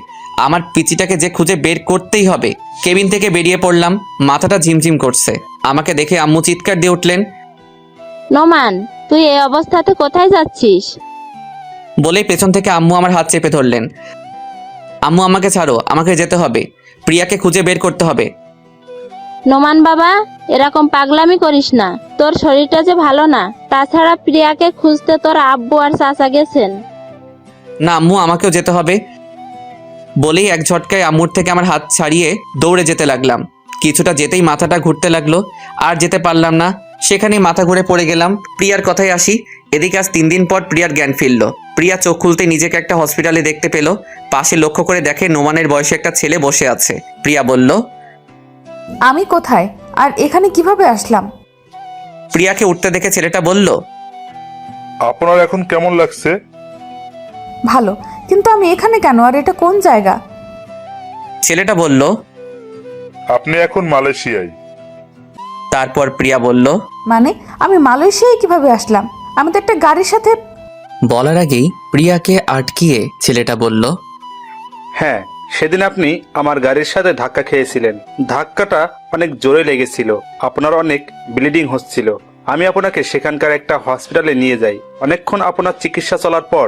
আমার পিচিটাকে যে খুঁজে বের করতেই হবে। কেবিন থেকে বেরিয়ে পড়লাম। মাথাটা ঝিমঝিম করছে। আমাকে দেখে আম্মু চিৎকার দিয়ে উঠলেন, নোমান, তুই এই অবস্থাতে কোথায় যাচ্ছিস? বলেই পেছন থেকে আম্মু আমার হাত চেপে ধরলেন। আম্মু, আমাকে ছাড়ো, আমাকে যেতে হবে। প্রিয়াকে খুঁজে বের করতে হবে। নোমান বাবা, এরকম পাগলামি করিস না। তোর শরীরটা যে ভালো না। তাছাড়া প্রিয়াকে খুঁজতে তোর আব্বু আর চাচা গেছেন। না আম্মু, আমাকেও যেতে হবে। বলেই এক ঝটকায় আম্মুর থেকে আমার হাত ছাড়িয়ে দৌড়ে যেতে লাগলাম। কিছুটা যেতেই মাথাটা ঘুরতে লাগলো, আর যেতে পারলাম না। সেখানেই মাথা ঘুরে পড়ে গেলাম। প্রিয়ার কথায় আসি। এদিকে আজ 3 দিন পর প্রিয়ার জ্ঞান ফিরল। প্রিয়া চোখ খুলতে নিজেকে একটা হসপিটালে দেখতে পেল। পাশে লক্ষ্য করে দেখে নোমানের বয়সে একটা ছেলে বসে আছে। প্রিয়া বলল, আমি কোথায় আর এখানে কিভাবে আসলাম? প্রিয়াকে উঠতে দেখে ছেলেটা বলল, আপনার এখন কেমন লাগছে? ভালো, কিন্তু আমি এখানে কেন আর এটা কোন জায়গা? ছেলেটা বলল, আপনি এখন মালয়েশিয়ায়। তারপর প্রিয়া বলল, মানে আমি মালয়েশিয়ায় কিভাবে আসলাম? আমি তো একটা গাড়ির সাথে। বলার আগেই প্রিয়াকে আটকিয়ে ছেলেটা বলল, হ্যাঁ, সেদিন আপনি আমার গাড়ির সাথে ধাক্কা খেয়েছিলেন। ধাক্কাটা অনেক জোরে লেগেছিল, আপনার অনেক ব্লিডিং হচ্ছিল। আমি আপনাকে সেখানকার একটা হসপিটালে নিয়ে যাই। অনেকক্ষণ আপনার চিকিৎসা চলার পর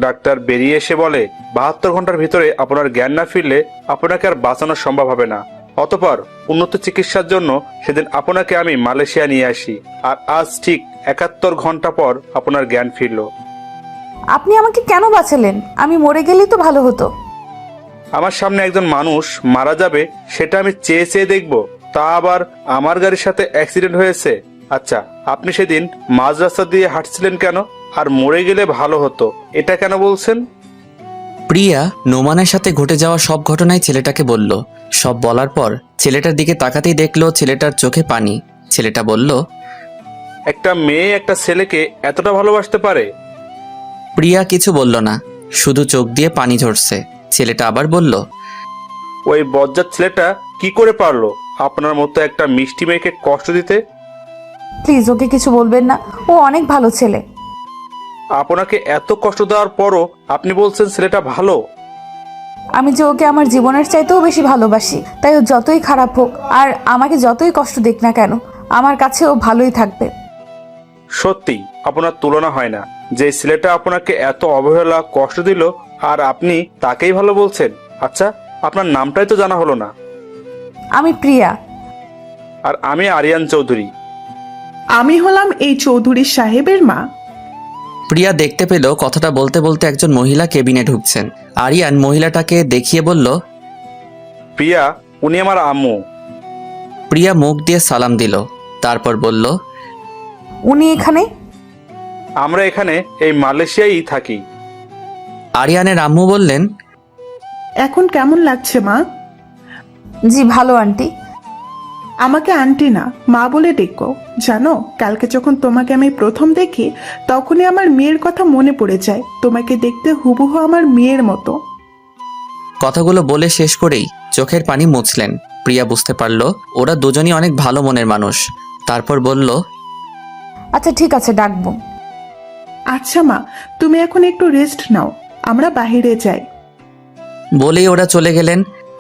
ডাক্তার বেরিয়ে এসে বলে 72 ঘন্টার ভিতরে আপনার জ্ঞান না ফিরলে আপনাকে আর বাঁচানো সম্ভব হবে না। অতঃপর উন্নত চিকিৎসার জন্য সেদিন আপনাকে আমি মালয়েশিয়া নিয়ে আসি। আর আজ ঠিক 71 ঘন্টা পর আপনার জ্ঞান ফিরল। আপনি আমাকে কেন বাঁচালেন? আমি মরে গেলেই তো ভালো হতো। আমার সামনে একজন মানুষ মারা যাবে সেটা আমি চেয়ে চেয়ে দেখব? তা আবার আমার গাড়ির সাথে অ্যাক্সিডেন্ট হয়েছে। আচ্ছা, আপনি সেদিন মাঝ রাস্তা দিয়ে হাঁটছিলেন কেন? আর মরে গেলে ভালো হতো এটা কেন বলছেন? প্রিয়া নোমানের সাথে ঘটে যাওয়া সব ঘটনাই ছেলেটাকে বলল। সব বলার পর ছেলেটার দিকে তাকাতেই দেখলো ছেলেটার চোখে পানি। ছেলেটা বলল, একটা মেয়ে একটা ছেলেকে এতটা ভালোবাসতে পারে? প্রিয়া কিছু বলল না, শুধু চোখ দিয়ে পানি ঝরছে। ছেলেটা আবার বলল, ওই বজ্জাত ছেলেটা কি করে পারলো আপনার মতো একটা মিষ্টি মেয়েকে কষ্ট দিতে? প্লিজ ওকে কিছু বলবেন না, ও অনেক ভালো ছেলে। আপনাকে এত কষ্ট দেওয়ার পরও আপনি বলছেন ছেলেটা ভালো? আমি যে ওকে আমার জীবনের চাইতেও বেশি ভালোবাসি। তাই ও যতই খারাপ হোক আর আমাকে যতই কষ্ট দিক না কেন, আমার কাছে ও ভালোই থাকবে। সত্যি আপনার তুলনা হয় না। যে ছেলেটা আপনাকে এত অবহেলা কষ্ট দিল আর আপনি তাকেই ভালো বলছেন। আচ্ছা, আপনার নামটাই তো জানা হলো না। আমি প্রিয়া। আর আমি আরিয়ান চৌধুরী। আমি হলাম এই চৌধুরী সাহেবের মা। প্রিয়া দেখতে পেল কথাটা বলতে বলতে একজন মহিলা কেবিনে ঢুকছেন। আরিয়ান মহিলাটাকে দেখিয়ে বলল, প্রিয়া, উনি আমার আম্মু। প্রিয়া মুখ দিয়ে সালাম দিল, তারপর বলল, উনি এখানে? আমরা এখানে এই মালয়েশিয়ায় থাকি। আরিয়ানের আম্মু বললেন, এখন কেমন লাগছে মা? জি ভালো আন্টি। আমাকে আন্টি না, মা বলে ডেকো। জানো, কালকে যখন তোমাকে আমি প্রথম দেখি তখনই আমার মেয়ের কথা মনে পড়ে যায়। তোমাকে দেখতে হুবহু আমার মেয়ের মতো। কথাগুলো বলে শেষ করেই চোখের পানি মুছলেন। প্রিয়া বুঝতে পারল ওরা দুজনই অনেক ভালো মনের মানুষ। তারপর বলল, আচ্ছা ঠিক আছে, ডাকবো। আচ্ছা মা, তুমি এখন একটু রেস্ট নাও, আমরা বাইরে যাই। বলেই ওরা চলে গেলেন।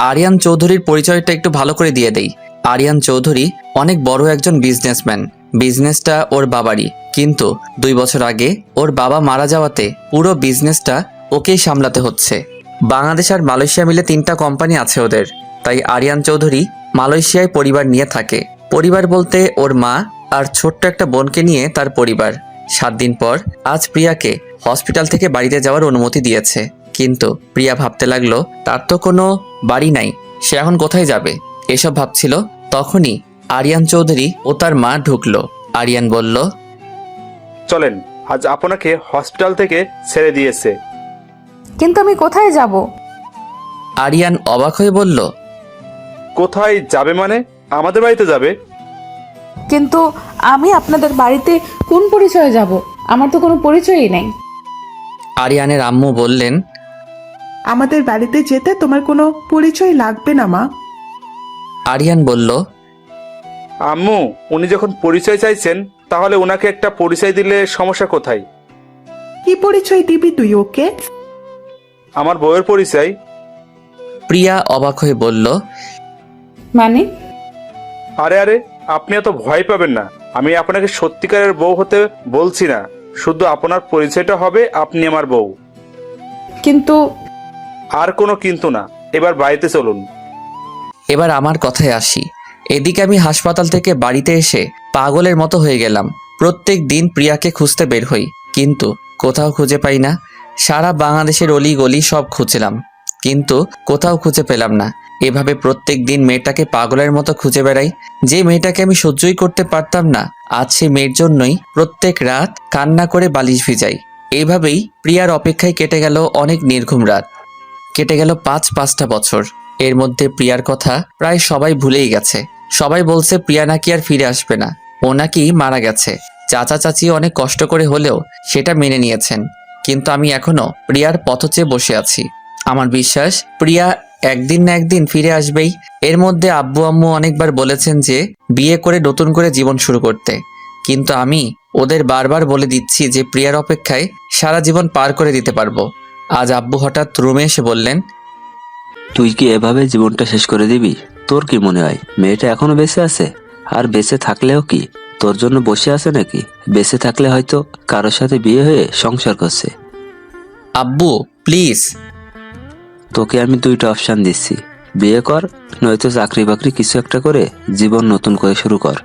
আরিয়ান চৌধুরীর পরিচয়টা একটু ভালো করে দিয়ে দেই। আরিয়ান চৌধুরী অনেক বড় একজন বিজনেসম্যান। বিজনেসটা ওর বাবারই, কিন্তু 2 বছর আগে ওর বাবা মারা যাওয়াতে পুরো বিজনেসটা ওকেই সামলাতে হচ্ছে। বাংলাদেশ আর মালয়েশিয়া মিলে 3টা কোম্পানি আছে ওদের। তাই আরিয়ান চৌধুরী মালয়েশিয়ায় পরিবার নিয়ে থাকে। পরিবার বলতে ওর মা আর ছোট্ট একটা বোনকে নিয়ে তার পরিবার। 7 দিন পর আজ প্রিয়াকে হসপিটাল থেকে বাড়িতে যাওয়ার অনুমতি দিয়েছে। কিন্তু প্রিয়া ভাবতে লাগলো তার তো কোনো বাড়ি নাই, সে এখন কোথায় যাবে? এসব ভাবছিল, তখনই আরিয়ান চৌধুরী ও তার মা ঢুকলো। আরিয়ান বলল, চলেন, আজ আপনাকে হসপিটাল থেকে ছেড়ে দিয়েছে। কিন্তু আমি কোথায় যাব? আরিয়ান অবাক হয়ে বলল, কোথায় যাবে মানে? আমাদের বাড়িতে যাবে। কিন্তু আমি আপনাদের বাড়িতে কোন পরিচয়ে যাব? আমার তো কোনো পরিচয়ই নেই। আরিয়ানের আম্মু বললেন, আমাদের বাড়িতে যেতে তোমার কোনো পরিচয় লাগবে না মা। আরিয়ান বলল, আম্মু, উনি যখন পরিচয় চাইছেন তাহলে ওনাকে একটা পরিচয় দিলে সমস্যা কোথায়? কি পরিচয় দিবি তুই ওকে? আমার বউয়ের পরিচয়। প্রিয়া অবাক হয়ে বলল, মানে? আরে আরে, আপনি এত ভয় পাবেন না। আমি আপনাকে সত্যিকারের বউ হতে বলছি না, শুধু আপনার পরিচয়টা হবে আপনি আমার বউ। কিন্তু আর কোনো কিন্তু না, এবার বাড়িতে চলুন। এবার আমার কথায় আসি। এদিকে আমি হাসপাতাল থেকে বাড়িতে এসে পাগলের মতো হয়ে গেলাম। প্রত্যেক দিন প্রিয়াকে খুঁজতে বের হই, কিন্তু কোথাও খুঁজে পাই না। সারা বাংলাদেশের অলি গলি সব খুঁজলাম, কিন্তু কোথাও খুঁজে পেলাম না। এভাবে প্রত্যেক দিন মেয়েটাকে পাগলের মতো খুঁজে বেড়াই। যে মেয়েটাকে আমি সহ্যই করতে পারতাম না, আজ সেই মেয়ের জন্যই প্রত্যেক রাত কান্না করে বালিশ ভিজাই। এইভাবেই প্রিয়ার অপেক্ষায় কেটে গেল অনেক নির্ঘুম রাত। কেটে গেল 5টা বছর। এর মধ্যে প্রিয়ার কথা প্রায় সবাই ভুলেই গেছে। সবাই বলছে প্রিয়া নাকি আর ফিরে আসবে না, ও নাকি মারা গেছে। চাচা চাচি অনেক কষ্ট করে হলেও সেটা মেনে নিয়েছেন, কিন্তু আমি এখনো প্রিয়ার পথচে বসে আছি। আমার বিশ্বাস প্রিয়া একদিন না একদিন ফিরে আসবেই। এর মধ্যে আব্বু আম্মু অনেকবার বলেছেন যে বিয়ে করে নতুন করে জীবন শুরু করতে, কিন্তু আমি ওদের বারবার বলে দিচ্ছি যে প্রিয়ার অপেক্ষায় সারা জীবন পার করে দিতে পারবো। আজ আব্বু হঠাৎ রুমে এসে বললেন, তুই কি এভাবে জীবনটা শেষ করে দিবি? তোর কি মনে হয় মেয়েটা এখনো বেঁচে আছে? আর বেঁচে থাকলেও কি তোর জন্য বসে আছে নাকি? বেঁচে থাকলে হয়তো কারোর সাথে বিয়ে হয়ে সংসার করছে। আব্বু প্লিজ। তোকে আমি 2টা অপশন দিচ্ছি, বিয়ে কর, নয়তো চাকরি বাকরি কিছু একটা করে জীবন নতুন করে শুরু কর।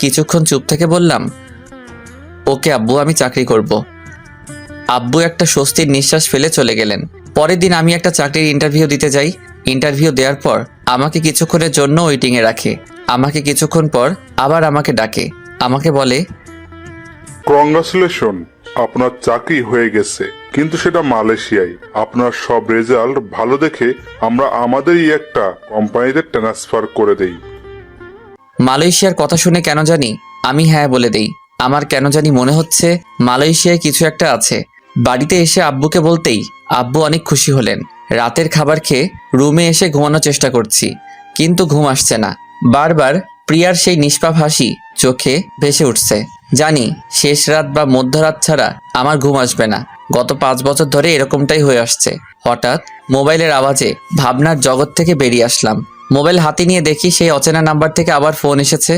কিছুক্ষণ চুপ থেকে বললাম, ওকে আব্বু, আমি চাকরি করব। আব্বু একটা স্বস্তির নিঃশ্বাস ফেলে চলে গেলেন। পরের দিন আমি একটা চাকরির ইন্টারভিউ দিতে যাই। ইন্টারভিউ দেওয়ার পর আমাকে কিছুক্ষণের জন্য ওয়েটিংয়ে রাখে। আমাকে কিছুক্ষণ পর আবার আমাকে ডাকে। আমাকে বলে, কংগ্রাচুলেশন, আপনার চাকরি হয়ে গেছে, কিন্তু সেটা মালয়েশিয়ায়। আপনার সব রেজাল্ট ভালো দেখে আমরা আমাদেরই একটা কোম্পানিতে ট্রান্সফার করে দেই। মালয়েশিয়ার কথা শুনে কেন জানি আমি হ্যাঁ বলে দেই। আমার কেন জানি মনে হচ্ছে মালয়েশিয়ায় কিছু একটা আছে। বাড়িতে এসে আব্বুকে বলতেই আব্বু অনেক খুশি হলেন। রাতের খাবার খেয়ে রুমে এসে ঘুমানোর চেষ্টা করছি, কিন্তু ঘুম আসছে না। বারবার প্রিয়ার সেই নিষ্পাপ হাসি চোখে ভেসে উঠছে। জানি শেষ রাত বা মধ্যরাত ছাড়া আমার ঘুম আসবে না। গত 5 বছর ধরে এরকমটাই হয়ে আসছে। হঠাৎ মোবাইলের আওয়াজে ভাবনার জগৎ থেকে বেরিয়ে আসলাম। মোবাইল হাতে নিয়ে দেখি সেই অচেনা নাম্বার থেকে আবার ফোন এসেছে।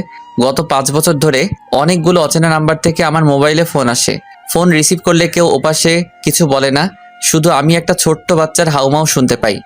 গত 5 বছর ধরে অনেকগুলো অচেনা নাম্বার থেকে আমার মোবাইলে ফোন আসে। ফোন রিসিভ করলে কেউ ওপাশে কিছু বলে না, শুধু আমি একটা ছোট্ট বাচ্চার হাউমাউ শুনতে পাই।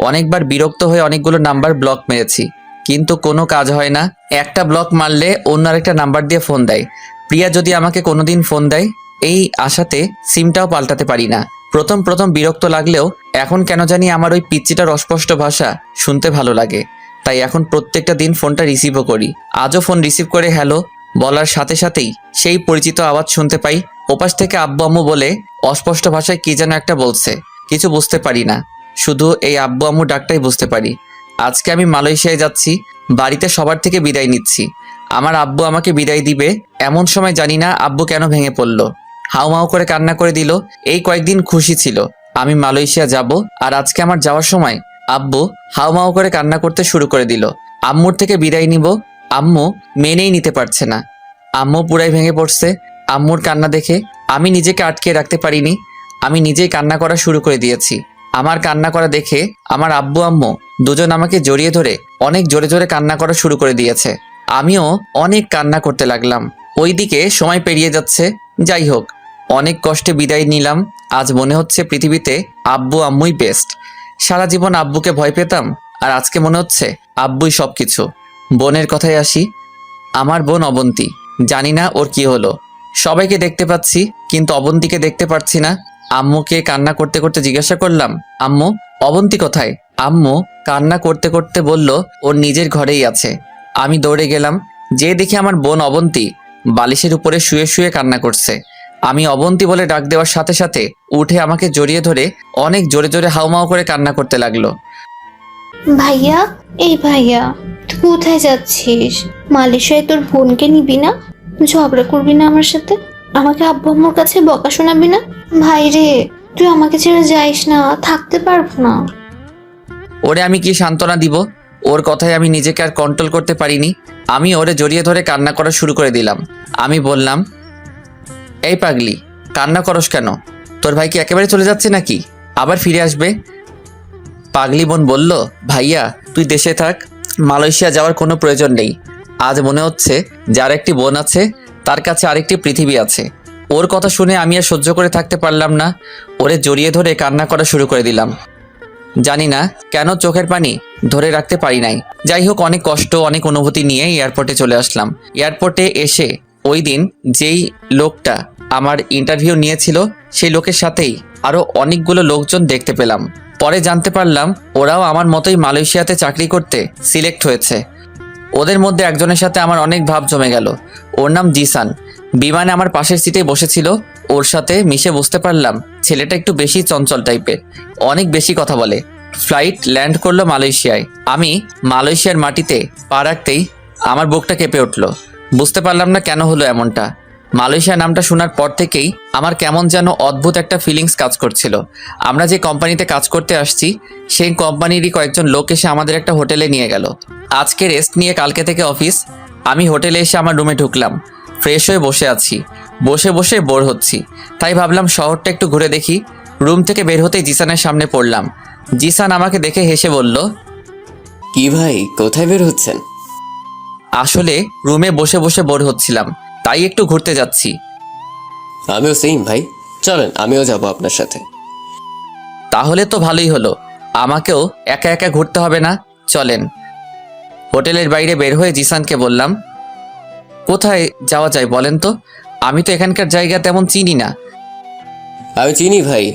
অনেকবার বিরক্ত হয়ে অনেকগুলো নাম্বার ব্লক মেরেছি, কিন্তু কোনো কাজ হয় না। একটা ব্লক মারলে অন্য আরেকটা নাম্বার দিয়ে ফোন দেয়। প্রিয়া যদি আমাকে কোনোদিন ফোন দেয় এই আশাতে সিমটাও পাল্টাতে পারি না। প্রথম প্রথম বিরক্ত লাগলেও এখন কেন জানি আমার ওই পিচ্চিটার অস্পষ্ট ভাষা শুনতে ভালো লাগে, তাই এখন প্রত্যেকটা দিন ফোনটা রিসিভও করি। আজও ফোন রিসিভ করে হ্যালো বলার সাথে সাথেই সেই পরিচিত আওয়াজ শুনতে পাই। ওপাশ থেকে আব্বু আম্মু বলে অস্পষ্ট ভাষায় কি যেন একটা বলছে, কিছু বুঝতে পারি না, শুধু এই আব্বু আম্মু ডাকটাই বুঝতে পারি। আজকে আমি মালয়েশিয়ায় যাচ্ছি, বাড়িতে সবার থেকে বিদায় নিচ্ছি। আমার আব্বু আমাকে বিদায় দিবে এমন সময় জানি না আব্বু কেন ভেঙে পড়ল, হাউমাউ করে কান্না করে দিল। এই কয়েকদিন খুশি ছিল আমি মালয়েশিয়া যাব, আর আজকে আমার যাওয়ার সময় আব্বু হাউমাউ করে কান্না করতে শুরু করে দিল। আম্মুর থেকে বিদায় নিব, আম্মু মেনেই নিতে পারছে না। আম্মু পুরাই ভেঙে পড়ছে। আম্মুর কান্না দেখে আমি নিজেকে আটকে রাখতে পারিনি, আমি নিজেই কান্না করা শুরু করে দিয়েছি। আমার কান্না করা দেখে আমার আব্বু আম্মু দুজন আমাকে জড়িয়ে ধরে অনেক জোরে জোরে কান্না করা শুরু করে দিয়েছে। আমিও অনেক কান্না করতে লাগলাম। ওইদিকে সময় পেরিয়ে যাচ্ছে। যাই হোক, অনেক কষ্টে বিদায় নিলাম। আজ মনে হচ্ছে পৃথিবীতে আব্বু আম্মুই বেস্ট। সারা জীবন আব্বুকে ভয় পেতাম, আর আজকে মনে হচ্ছে আব্বুই সবকিছু। বোনের কথায় আসি, আমার বোন অবন্তী, জানি না ওর কি হলো। সবাইকে দেখতে পাচ্ছি কিন্তু অবন্তীকে দেখতে পাচ্ছি না। আম্মুকে কান্না করতে করতে জিজ্ঞাসা করলাম, আম্মু অবন্তী কোথায়? আম্মু কান্না করতে করতে বলল ওর নিজের ঘরেই আছে। আমি দৌড়ে গেলাম, যে দেখি আমার বোন অবন্তী বালিশের উপরে শুয়ে শুয়ে কান্না করছে। আমি অবন্তী বলে ডাক দেওয়ার সাথে সাথে উঠে আমাকে জড়িয়ে ধরে অনেক জোরে জোরে হাউমাউ করে কান্না করতে লাগলো। ভাইয়া, এই ভাইয়া, তুই কোথায় যাচ্ছিস? মালয়েশিয়ায় তোর বোনকে নিবি না? ঝগড়া করবি না আমার সাথে? আমাকে আব্বু আম্মুর কাছে বকা শোনাবি না? ভাই রে, তুই আমাকে ছেড়ে যাইস না, থাকতে পারবো না। ওরে আমি কি সান্ত্বনা দিব? ওর কথায় আমি নিজেকে আর কন্ট্রোল করতে পারিনি। আমি ওরে জড়িয়ে ধরে কান্না করা শুরু করে দিলাম। আমি বললাম, এই পাগলি, কান্না করস কেন? তোর ভাই কি একেবারে চলে যাচ্ছে নাকি আবার ফিরে আসবে? পাগলি বোন বলল, ভাইয়া তুই দেশে থাক, মালয়েশিয়া যাওয়ার কোনো প্রয়োজন নেই। আজ মনে হচ্ছে যার একটি বোন আছে তার কাছে আরেকটি পৃথিবী আছে। ওর কথা শুনে আমি আর সহ্য করে থাকতে পারলাম না, ওরে জড়িয়ে ধরে কান্না করা শুরু করে দিলাম। জানি না কেন চোখের পানি ধরে রাখতে পারি নাই। যাই হোক, অনেক কষ্ট অনেক অনুভূতি নিয়ে এয়ারপোর্টে চলে আসলাম। এয়ারপোর্টে এসে ওই দিন যেই লোকটা আমার ইন্টারভিউ নিয়েছিল সেই লোকের সাথেই আরও অনেকগুলো লোকজন দেখতে পেলাম। পরে জানতে পারলাম ওরাও আমার মতোই মালয়েশিয়াতে চাকরি করতে সিলেক্ট হয়েছে। ওদের মধ্যে একজনের সাথে আমার অনেক ভাব জমে গেল। ওর নাম জিসান। বিমানে আমার পাশের সিটে বসেছিল। ওর সাথে মিশে বুঝতে পারলাম ছেলেটা একটু বেশি চঞ্চল টাইপের, অনেক বেশি কথা বলে। ফ্লাইট ল্যান্ড করলো মালয়েশিয়ায়। আমি মালয়েশিয়ার মাটিতে পা রাখতেই আমার বুকটা কেঁপে উঠল। বুঝতে পারলাম না কেন হলো এমনটা। মালয়েশিয়া নামটা শোনার পর থেকেই আমার কেমন যেন অদ্ভুত একটা ফিলিংস কাজ করছিল। আমরা যে কোম্পানিতে কাজ করতে আসছি সেই কোম্পানিরই কয়েকজন লোক এসে আমাদের একটা হোটেলে নিয়ে গেল। আজকে রেস্ট নিয়ে কালকে থেকে অফিস। আমি হোটেলে এসে আমার রুমে ঢুকলাম, ফ্রেশ হয়ে বসে আছি। বসে বসে বোর হচ্ছি, তাই ভাবলাম শহরটা একটু ঘুরে দেখি। রুম থেকে বের হতেই জিসানের সামনে পড়লাম। জিসান আমাকে দেখে হেসে বলল, কি ভাই, কোথায় বের হচ্ছেন? আসলে রুমে বসে বসে বোর হচ্ছিলাম, তাই একটু ঘুরতে যাচ্ছি। আমিও সেম ভাই, চলেন আমিও যাব আপনার সাথে। তাহলে তো ভালোই হলো, আমাকেও একা একা ঘুরতে হবে না, চলেন। হোটেলের বাইরে বের হয়ে জিসানকে বললাম, কোথায় যাওয়া যায় বলেন তো? আমি তো এখানকার জায়গা তেমন চিনি না। আমি চিনি ভাই,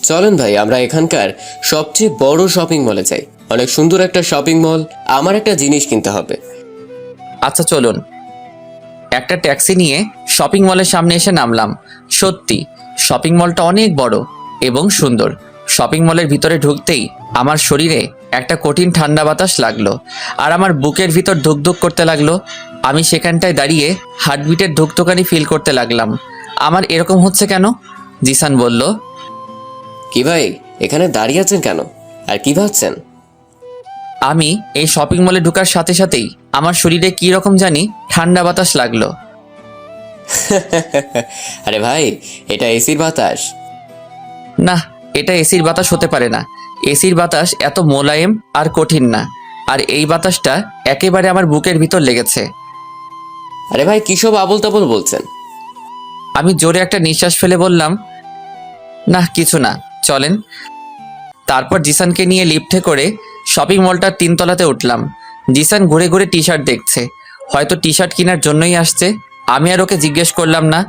চলেন ভাই আমরা এখানকার সবচেয়ে বড় শপিং মলে যাই। অনেক সুন্দর একটা শপিং মল, আমার একটা জিনিস কিনতে হবে। আচ্ছা চলুন। একটা ট্যাক্সি নিয়ে শপিং মলের সামনে এসে নামলাম। সত্যি শপিং মলটা অনেক বড় এবং সুন্দর। শপিং মলের ভিতরে ঢুকতেই আমার শরীরে একটা কঠিন ঠান্ডা বাতাস লাগলো, আর আমার বুকের ভিতর ধুকধুক করতে লাগলো। আমি সেখানটায় দাঁড়িয়ে হার্টবিটের ধুকধুকানি ফিল করতে লাগলাম। আমার এরকম হচ্ছে কেন? জিসান বলল, কি ভাই, এখানে দাঁড়িয়ে আছেন কেন আর কি ভাবছেন? আমি এই শপিং মলে ঢোকার সাথে সাথেই আমার শরীরে কি রকম জানি ঠান্ডা বাতাস লাগলো। আরে ভাই, এটা এসির বাতাস। না, এটা এসির বাতাস হতে পারে না। এসির বাতাস এত মোলায়েম আর কঠিন না, আর এই বাতাসটা একেবারে আমার বুকের ভিতর লেগেছে। আরে ভাই, কি সব আবোল তাবোল বলছেন? আমি জোরে একটা নিঃশ্বাস ফেলে বললাম, না কিছু না, চলেন। তারপর জিসানকে নিয়ে লিফটে করে শপিং মলটার 3 তলাতে উঠলাম। জিসান ঘুরে ঘুরে টি শার্ট দেখছে, হয়তো টি শার্ট কেনার জন্যই আসছে। আমি আর ওকে জিজ্ঞেস করলাম না,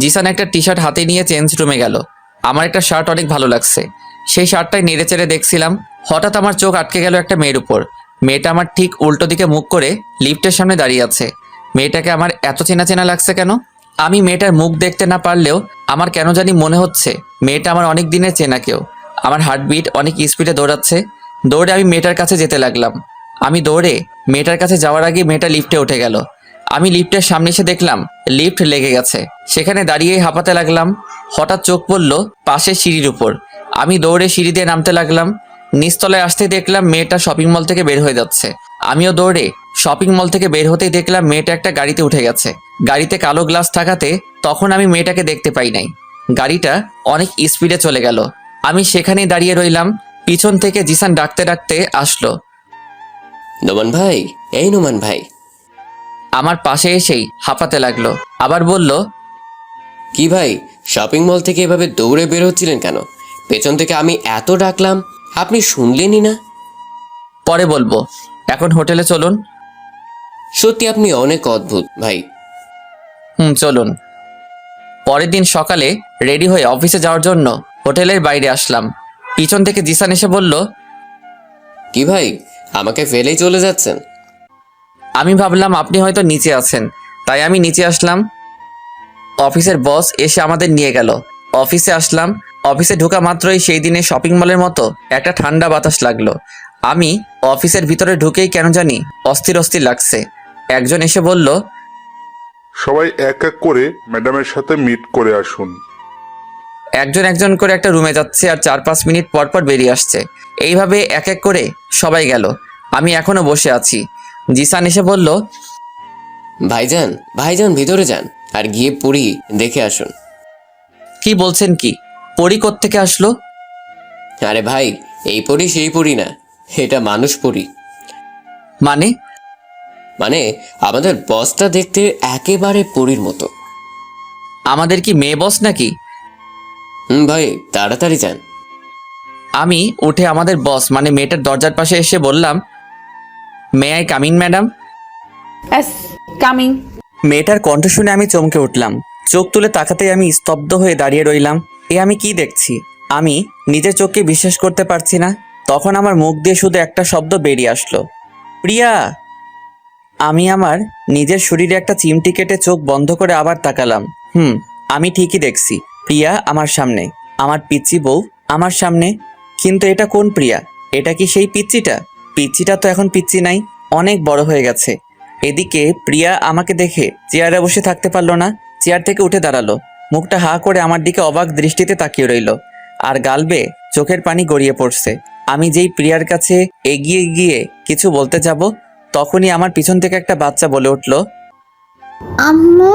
জিসান একটা টি শার্ট হাতে নিয়ে চেঞ্জ রুমে গেল। আমার একটা শার্ট অনেক ভালো লাগছে, সেই শার্টটাই নেড়ে চেড়ে দেখছিলাম। হঠাৎ আমার চোখ আটকে গেল একটা মেয়ের উপর। মেয়েটা আমার ঠিক উল্টো দিকে মুখ করে লিফটের সামনে দাঁড়িয়ে আছে। মেয়েটাকে আমার এত চেনা চেনা লাগছে কেন? আমি মেয়েটার মুখ দেখতে না পারলেও আমার কেন জানি মনে হচ্ছে মেয়েটা আমার অনেক দিনের চেনা কেউ। আমার হার্টবিট অনেক স্পিডে দৌড়াচ্ছে। দৌড়ে আমি মেয়েটার কাছে যেতে লাগলাম। আমি দৌড়ে মেয়েটার কাছে যাওয়ার আগে মেয়েটা লিফটে উঠে গেল। আমি লিফটের সামনে এসে দেখলাম লিফট লেগে গেছে। সেখানে দাঁড়িয়েই হাঁপাতে লাগলাম। হঠাৎ চোখ পড়ল পাশের সিঁড়ির উপর। আমি দৌড়ে সিঁড়ি দিয়ে নামতে লাগলাম। নিচতলায় আসতে দেখলাম মেয়েটা শপিং মল থেকে বের হয়ে যাচ্ছে। আমিও দৌড়ে শপিং মল থেকে বের হতেই দেখলাম মেয়েটা একটা গাড়িতে উঠে গেছে। গাড়িতে কালো গ্লাস থাকাতে তখন আমি মেয়েটাকে দেখতে পাই নাই। গাড়িটা অনেক স্পিডে চলে গেল। আমি সেখানেই দাঁড়িয়ে রইলাম। পিছন থেকে জিসান ডাকতে ডাকতে আসলো। নোমান ভাই, এই নোমান ভাই। আমার পাশে এসেই হাঁপাতে লাগলো। আবার বলল, কি ভাই, শপিং মল থেকে এভাবে দৌড়ে বের হচ্ছিলেন কেন? পেছন থেকে আমি এত ডাকলাম, আপনি শুনলেনই না। পরে বলবো, এখন হোটেলে চলুন। সত্যি আপনি অনেক অদ্ভুত ভাই। চলুন। পরের দিন সকালে রেডি হয়ে অফিসে যাওয়ার জন্য হোটেলের বাইরে আসলাম। পিছন থেকে জিসান এসে বলল, কি ভাই, আমাকে ফেলেই চলে যাচ্ছেন? আমি ভাবলাম আপনি হয়তো নিচে আছেন, তাই আমি নিচে আসলাম। অফিসের বস এসে আমাদের নিয়ে গেল। অফিসে আসলাম। অফিসে ঢোকা মাত্রই সেই দিনে শপিং মলের মতো একটা ঠান্ডা বাতাস লাগলো। আমি অফিসের ভিতরে ঢুকেই কেন জানি অস্থির অস্থির লাগছে। একজন এসে বলল, সবাই এক এক করে ম্যাডামের সাথে মিট করে আসুন। একজন একজন করে একটা রুমে যাচ্ছে আর 4-5 মিনিট পর পর বেরিয়ে আসছে। এইভাবে এক এক করে সবাই গেল। আমি এখনো বসে আছি। জিসান এসে বলল, ভাইজান ভাইজান ভিতরে যান আর গিয়ে পড়ি দেখে আসুন। কি বলছেন? কি পরি কোত্থেকে আসলো? আরে ভাই, এই পড়ি সেই পড়ি না, এটা মানুষ পড়ি। মানে? মানে আমাদের বসটা দেখতে একেবারে পরীর মতো। আমাদের কি মেয়ে বস নাকি? ভাই তাড়াতাড়ি যান। আমি উঠে আমাদের বস মানে মেয়েটার দরজার পাশে এসে বললাম, may I coming madam? S coming. মেয়েটার কণ্ঠ শুনে আমি চমকে উঠলাম। চোখ তুলে তাকাতেই আমি স্তব্ধ হয়ে দাঁড়িয়ে রইলাম। আমি কি দেখছি? আমি নিজের চোখকে বিশ্বাস করতে পারছি না। তখন আমার মুখ দিয়ে শুধু একটা শব্দ বেরিয়ে আসলো, প্রিয়া। আমি আমার নিজের শরীরে একটা চিমটি কেটে চোখ বন্ধ করে আবার তাকালাম। আমি ঠিকই দেখছি, প্রিয়া আমার সামনে। আমার পিচ্চি বউ আমার সামনে। কিন্তু এটা কোন প্রিয়া? এটা কি সেই পিচ্চিটা? পিচ্চিটা তো এখন পিচ্চি নাই, অনেক বড় হয়ে গেছে। এদিকে প্রিয়া আমাকে দেখে চেয়ারে বসে থাকতে পারলো না। চেয়ার থেকে উঠে দাঁড়ালো। মুখটা হা করে আমার দিকে অবাক দৃষ্টিতে তাকিয়ে রইল। আর গাল বেয়ে চোখের পানি গড়িয়ে পড়ছে। আমি যেই প্রিয়ার কাছে এগিয়ে গিয়ে কিছু বলতে যাব, তখনই আমার পিছন থেকে একটা বাচ্চা বলে উঠল, আম্মু।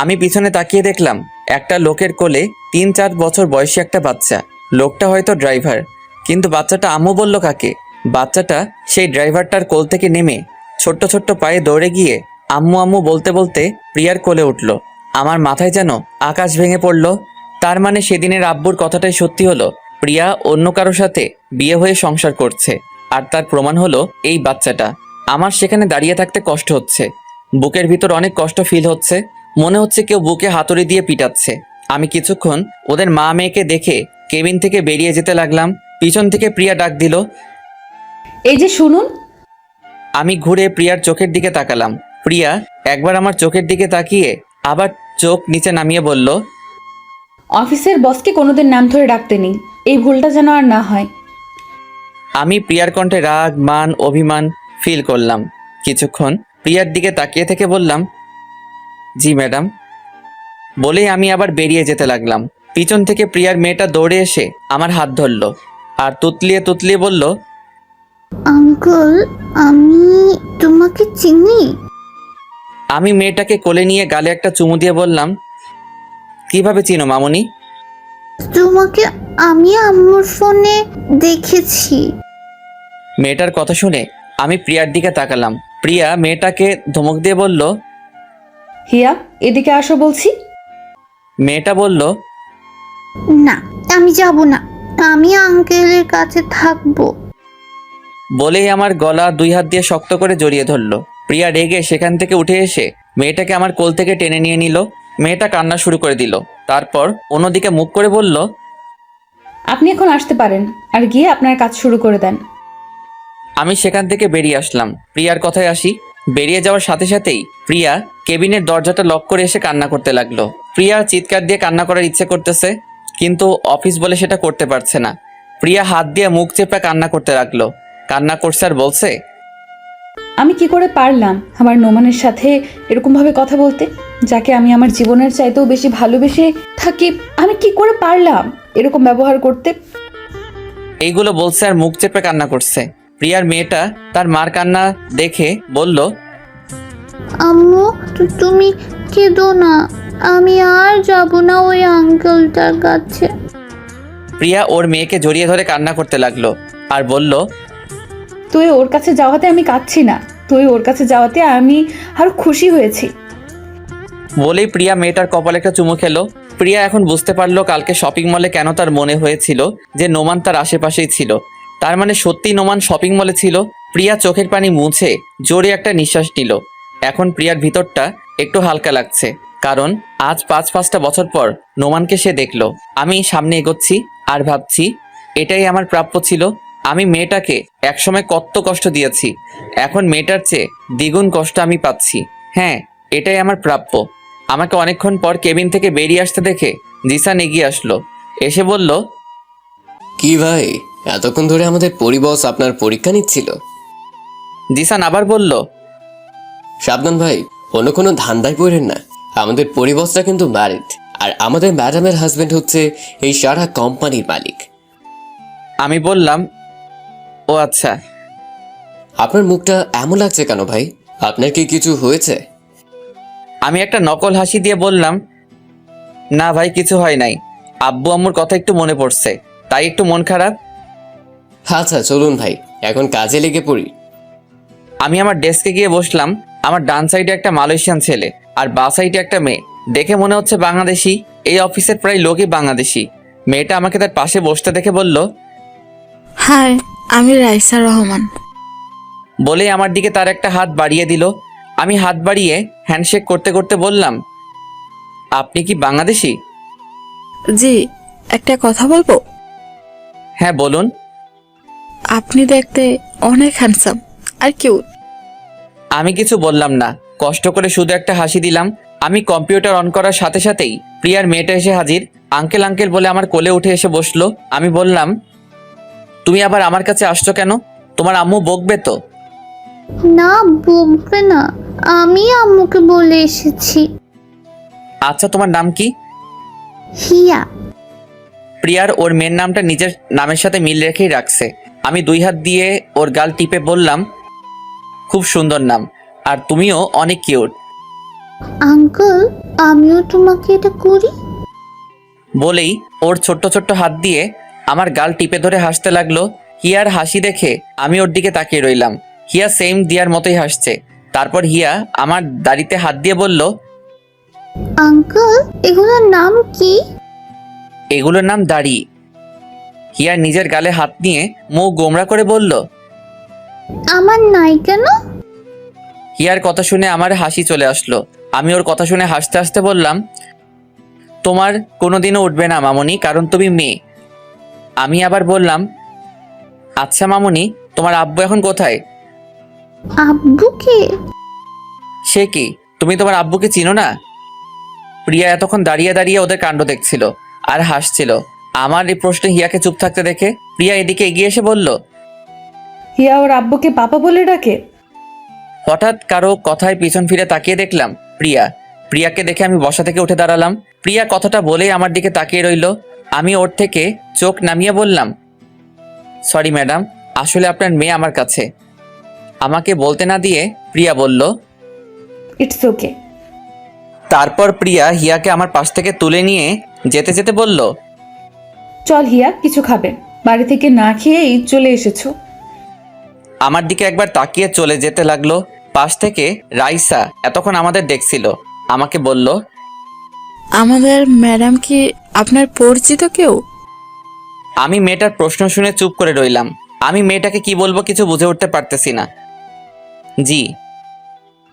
আমি পিছনে তাকিয়ে দেখলাম একটা লোকের কোলে 3-4 বছর বয়সী একটা বাচ্চা। লোকটা হয়তো ড্রাইভার, কিন্তু বাচ্চাটা আম্মু বলল কাকে? বাচ্চাটা সেই ড্রাইভারটার কোল থেকে নেমে ছোট্ট ছোট্ট পায়ে দৌড়ে গিয়ে আম্মু আম্মু বলতে বলতে প্রিয়ার কোলে উঠল। আমার মাথায় যেন আকাশ ভেঙে পড়ল। তার মানে সেদিনের আব্বুর কথাটাই সত্যি হলো। প্রিয়া অন্য কারোর সাথে বিয়ে হয়ে সংসার করছে, আর তার প্রমাণ হলো এই বাচ্চাটা। আমার সেখানে দাঁড়িয়ে থাকতে কষ্ট হচ্ছে। বুকের ভিতর অনেক কষ্ট ফিল হচ্ছে। মনে হচ্ছে কেউ বুকে হাতুড়ি দিয়ে পিটাচ্ছে। আমি কিছুক্ষণ ওদের মা মেয়েকে দেখে কেবিন থেকে বেরিয়ে যেতে লাগলাম। পিছন থেকে প্রিয়া ডাক দিল, এই যে শুনুন। আমি ঘুরে প্রিয়ার চোখের দিকে তাকালাম। প্রিয়া একবার আমার চোখের দিকে তাকিয়ে আবার চোখ নিচে নামিয়ে বলল, অফিসের বসকে কোনোদিন নাম ধরে ডাকতে নেই, এই ভুলটা যেন আর না হয়। আমি প্রিয়ার কণ্ঠে রাগ, মান, অভিমান ফিল করলাম। কিছুক্ষণ প্রিয়ার দিকে তাকিয়ে থেকে বললাম, জি ম্যাডাম। বলেই আমি আবার বেরিয়ে যেতে লাগলাম। পিছন থেকে প্রিয়ার মেয়েটা দৌড়ে এসে আমার হাত ধরল আর তুতলিয়ে তুতলিয়ে বলল, আঙ্কেল, আমি তোমাকে চিনি। আমি মেয়েটাকে কোলে নিয়ে গালে একটা চুমু দিয়ে বললাম, কিভাবে চিনো মামুনি? তোমাকে আমি আম্মুর ফোনে দেখেছি। মেয়েটার কথা শুনে আমি প্রিয়ার দিকে তাকালাম। প্রিয়া মেয়েটাকে ধমক দিয়ে বলল, হিয়া, এদিকে আসো বলছি। মেয়েটা বলল, না, আমি যাব না, আমি আঙ্কেলের কাছে থাকবো। বলেই আমার গলা 2 হাত দিয়ে শক্ত করে জড়িয়ে ধরল। প্রিয়া রেগে সেখান থেকে উঠে এসে মেয়েটাকে আমার কোল থেকে টেনে নিয়ে নিল। মেয়েটা কান্না শুরু করে দিল। তারপর অন্যদিকে মুখ করে বলল, আপনি এখন আসতে পারেন আর গিয়ে আপনার কাজ শুরু করে দেন। আমি সেখান থেকে বেরিয়ে আসলাম। প্রিয়ার কথায় আসি, বেরিয়ে যাওয়ার সাথে সাথেই প্রিয়া কেবিনের দরজাটা লক করে এসে কান্না করতে লাগলো। প্রিয়ার চিৎকার দিয়ে কান্না করার ইচ্ছে করতেছে, কিন্তু অফিস বলে সেটা করতে পারছে না। প্রিয়া হাত দিয়ে মুখ চেপে কান্না করতে লাগলো। কান্না করছে আর বলছে, আমি কি করে পারলাম আমার নোমানের সাথে এরকম ভাবে কথা বলতে, যাকে আমি আমার জীবনের চাইতেও বেশি ভালোবেসে থাকি। আমি কি করে পারলাম এরকম ব্যবহার করতে? এইগুলো বলছে আর মুখ চেপে কান্না করছে। প্রিয়ার মেয়েটা তার মার কান্না দেখে বলল, আম্মু তুমি কেঁদো না, আমি আর যাব না ওই আঙ্কেলটার কাছে। প্রিয়া ওর মেয়েকে জড়িয়ে ধরে কান্না করতে লাগলো আর বলল, তুই ওর কাছে যাওয়াতে আমি কাঁদছি না, তুই ওর কাছে যাওয়াতে আমি আরো খুশি হয়েছি। বলেই প্রিয়া মেয়েটার কপালে একটা চুমু খেলো। প্রিয়া এখন বুঝতে পারলো কালকে শপিং মলে কেন তার মনে হয়েছিল যে নোমান তার আশেপাশেই ছিল। তার মানে সত্যি নোমান শপিং মলে ছিল। প্রিয়া চোখের পানি মুছে জোরে একটা নিঃশ্বাস নিল। এখন প্রিয়ার ভিতরটা একটু হালকা লাগছে, কারণ আজ 5-5টা বছর পর নোমানকে সে দেখলো। আমি সামনে এগোচ্ছি আর ভাবছি, এটাই আমার প্রাপ্য ছিল। আমি মেয়েটাকে একসময় কত কষ্ট দিয়েছি, এখন মেয়েটার চেয়ে দ্বিগুণ কষ্ট আমি পাচ্ছি। হ্যাঁ, এটাই আমার প্রাপ্য। আমাকে অনেকক্ষণ পর কেবিন থেকে বেরিয়ে আসতে দেখে জিসান এগিয়ে আসলো, এসে বলল, কি ভাই, এতক্ষণ ধরে আমাদের পরিবস আপনার পরীক্ষা নিচ্ছিল? জিসান আবার বলল, সাবধান ভাই, অন্য কোনো ধান্দায় পড়েন না। আমাদের পরিবসটা কিন্তু ম্যারিড, আর আমাদের ম্যাডামের হাজবেন্ড হচ্ছে এই সারা কোম্পানির মালিক। আমি বললাম, ও আচ্ছা। আপনার মুখটা এমন লাগছে কেন ভাই? আপনার কি কিছু হয়েছে? আমি একটা নকল হাসি দিয়ে বললাম, না ভাই, কিছু হয় নাই। আব্বু আম্মুর কথা একটু মনে পড়ছে, তাই একটু মন খারাপ। আচ্ছা চলুন ভাই, এখন কাজে লেগে পড়ি। আমি আমার ডেস্কে গিয়ে বসলাম। আমার ডান সাইডে একটা মালয়েশিয়ান ছেলে আর বাঁ সাইডে একটা মেয়ে। দেখে মনে হচ্ছে বাংলাদেশি। এই অফিসের প্রায় লোকই বাংলাদেশি। মেয়েটা আমাকে তার পাশে বসতে দেখে বলল, হাই, আমি রাইসা রহমান। বলে আমার দিকে তার একটা হাত বাড়িয়ে দিল। আমি হাত বাড়িয়ে হ্যান্ডশেক করতে করতে বললাম, আপনি কি বাংলাদেশি? জি, একটা কথা বলবো? হ্যাঁ বলুন। আপনি দেখতে অনেক হ্যান্ডসাম আর কিউট। আমি কিছু বললাম না, কষ্ট করে শুধু একটা হাসি দিলাম। আমি কম্পিউটার অন করার সাথে সাথেই প্রিয়ার মেয়েটা এসে হাজির। আঙ্কেল আঙ্কেল বলে আমার কোলে উঠে এসে বসলো। আমি বললাম, তুমি আবার আমার কাছে আসছো কেন? তোমার আম্মু বকবে তো? না, বকবে না, আমি আম্মুকে বলে এসেছি। আচ্ছা, তোমার নাম কি? হিয়া। প্রিয়ার ওর মেয়ের নামটা নিজের নামের সাথে মিল রেখেই রাখছে। আমি 2 হাত দিয়ে ওর গাল টিপে বললাম, খুব সুন্দর নাম, আর তুমিও অনেক কিউট। আঙ্কেল, আমিও তোমাকে এটা করি? বলেই ওর ছোট্ট ছোট্ট হাত দিয়ে আমার গাল টিপে ধরে হাসতে লাগলো। হিয়ার হাসি দেখে আমি ওর দিকে তাকিয়ে রইলাম। হিয়া সেম দিয়ার মতোই হাসছে। তারপর হিয়া আমার দাড়িতে হাত দিয়ে বলল, আঙ্কেল, এগুলোর নাম কি? এগুলোর নাম দাড়ি। হিয়া নিজের গালে হাত নিয়ে মুখ গোমড়া করে বলল, আমার নাই কেন? হিয়ার কথা শুনে আমার হাসি চলে আসলো। আমি ওর কথা শুনে হাসতে হাসতে বললাম, তোমার কোনোদিনও উঠবে না মামনি, কারণ তুমি মেয়ে। আমি আবার বললাম, আচ্ছা মামনি, তোমার আব্বু এখন কোথায়? আব্বুকে? সে কি, তুমি তোমার আব্বুকে চিনো না? প্রিয়া এতক্ষণ দাঁড়িয়ে দাঁড়িয়ে ওদের কাণ্ড দেখছিল আর হাসছিল। আমার এই প্রশ্নে হিয়াকে চুপ থাকতে দেখে প্রিয়া এদিকে এগিয়ে এসে বলল, হিয়া ওর আব্বুকে পাপা বলে ডাকে? হঠাৎ কারো কথায় পিছন ফিরে তাকিয়ে দেখলাম প্রিয়াকে দেখে আমি বসা থেকে উঠে দাঁড়ালাম। প্রিয়া কথাটা বলেই আমার দিকে তাকিয়ে রইল। আমি ওর থেকে চোখ নামিয়ে বললাম, সরি ম্যাডাম, আসলে আপনার মেয়ে আমার কাছে। আমাকে বলতে না দিয়ে প্রিয়া বলল, ইটস ওকে। তারপর প্রিয়া হিয়াকে আমার পাশ থেকে তুলে নিয়ে যেতে যেতে বলল, চল হিয়া, কিছু খাবে? বাড়ি থেকে না খেয়েই চলে এসেছো। আমার দিকে একবার তাকিয়ে চলে যেতে লাগলো। পাশ থেকে রাইসা এতক্ষণ আমাদের দেখছিল। আমাকে বলল, আমাদের ম্যাডাম কি আপনার পরিচিত কেউ? আমি মেয়েটার প্রশ্ন শুনে চুপ করে রইলাম। আমি মেয়েটাকে কি বলবো কিছু বুঝে উঠতে পারতেছি না। জি।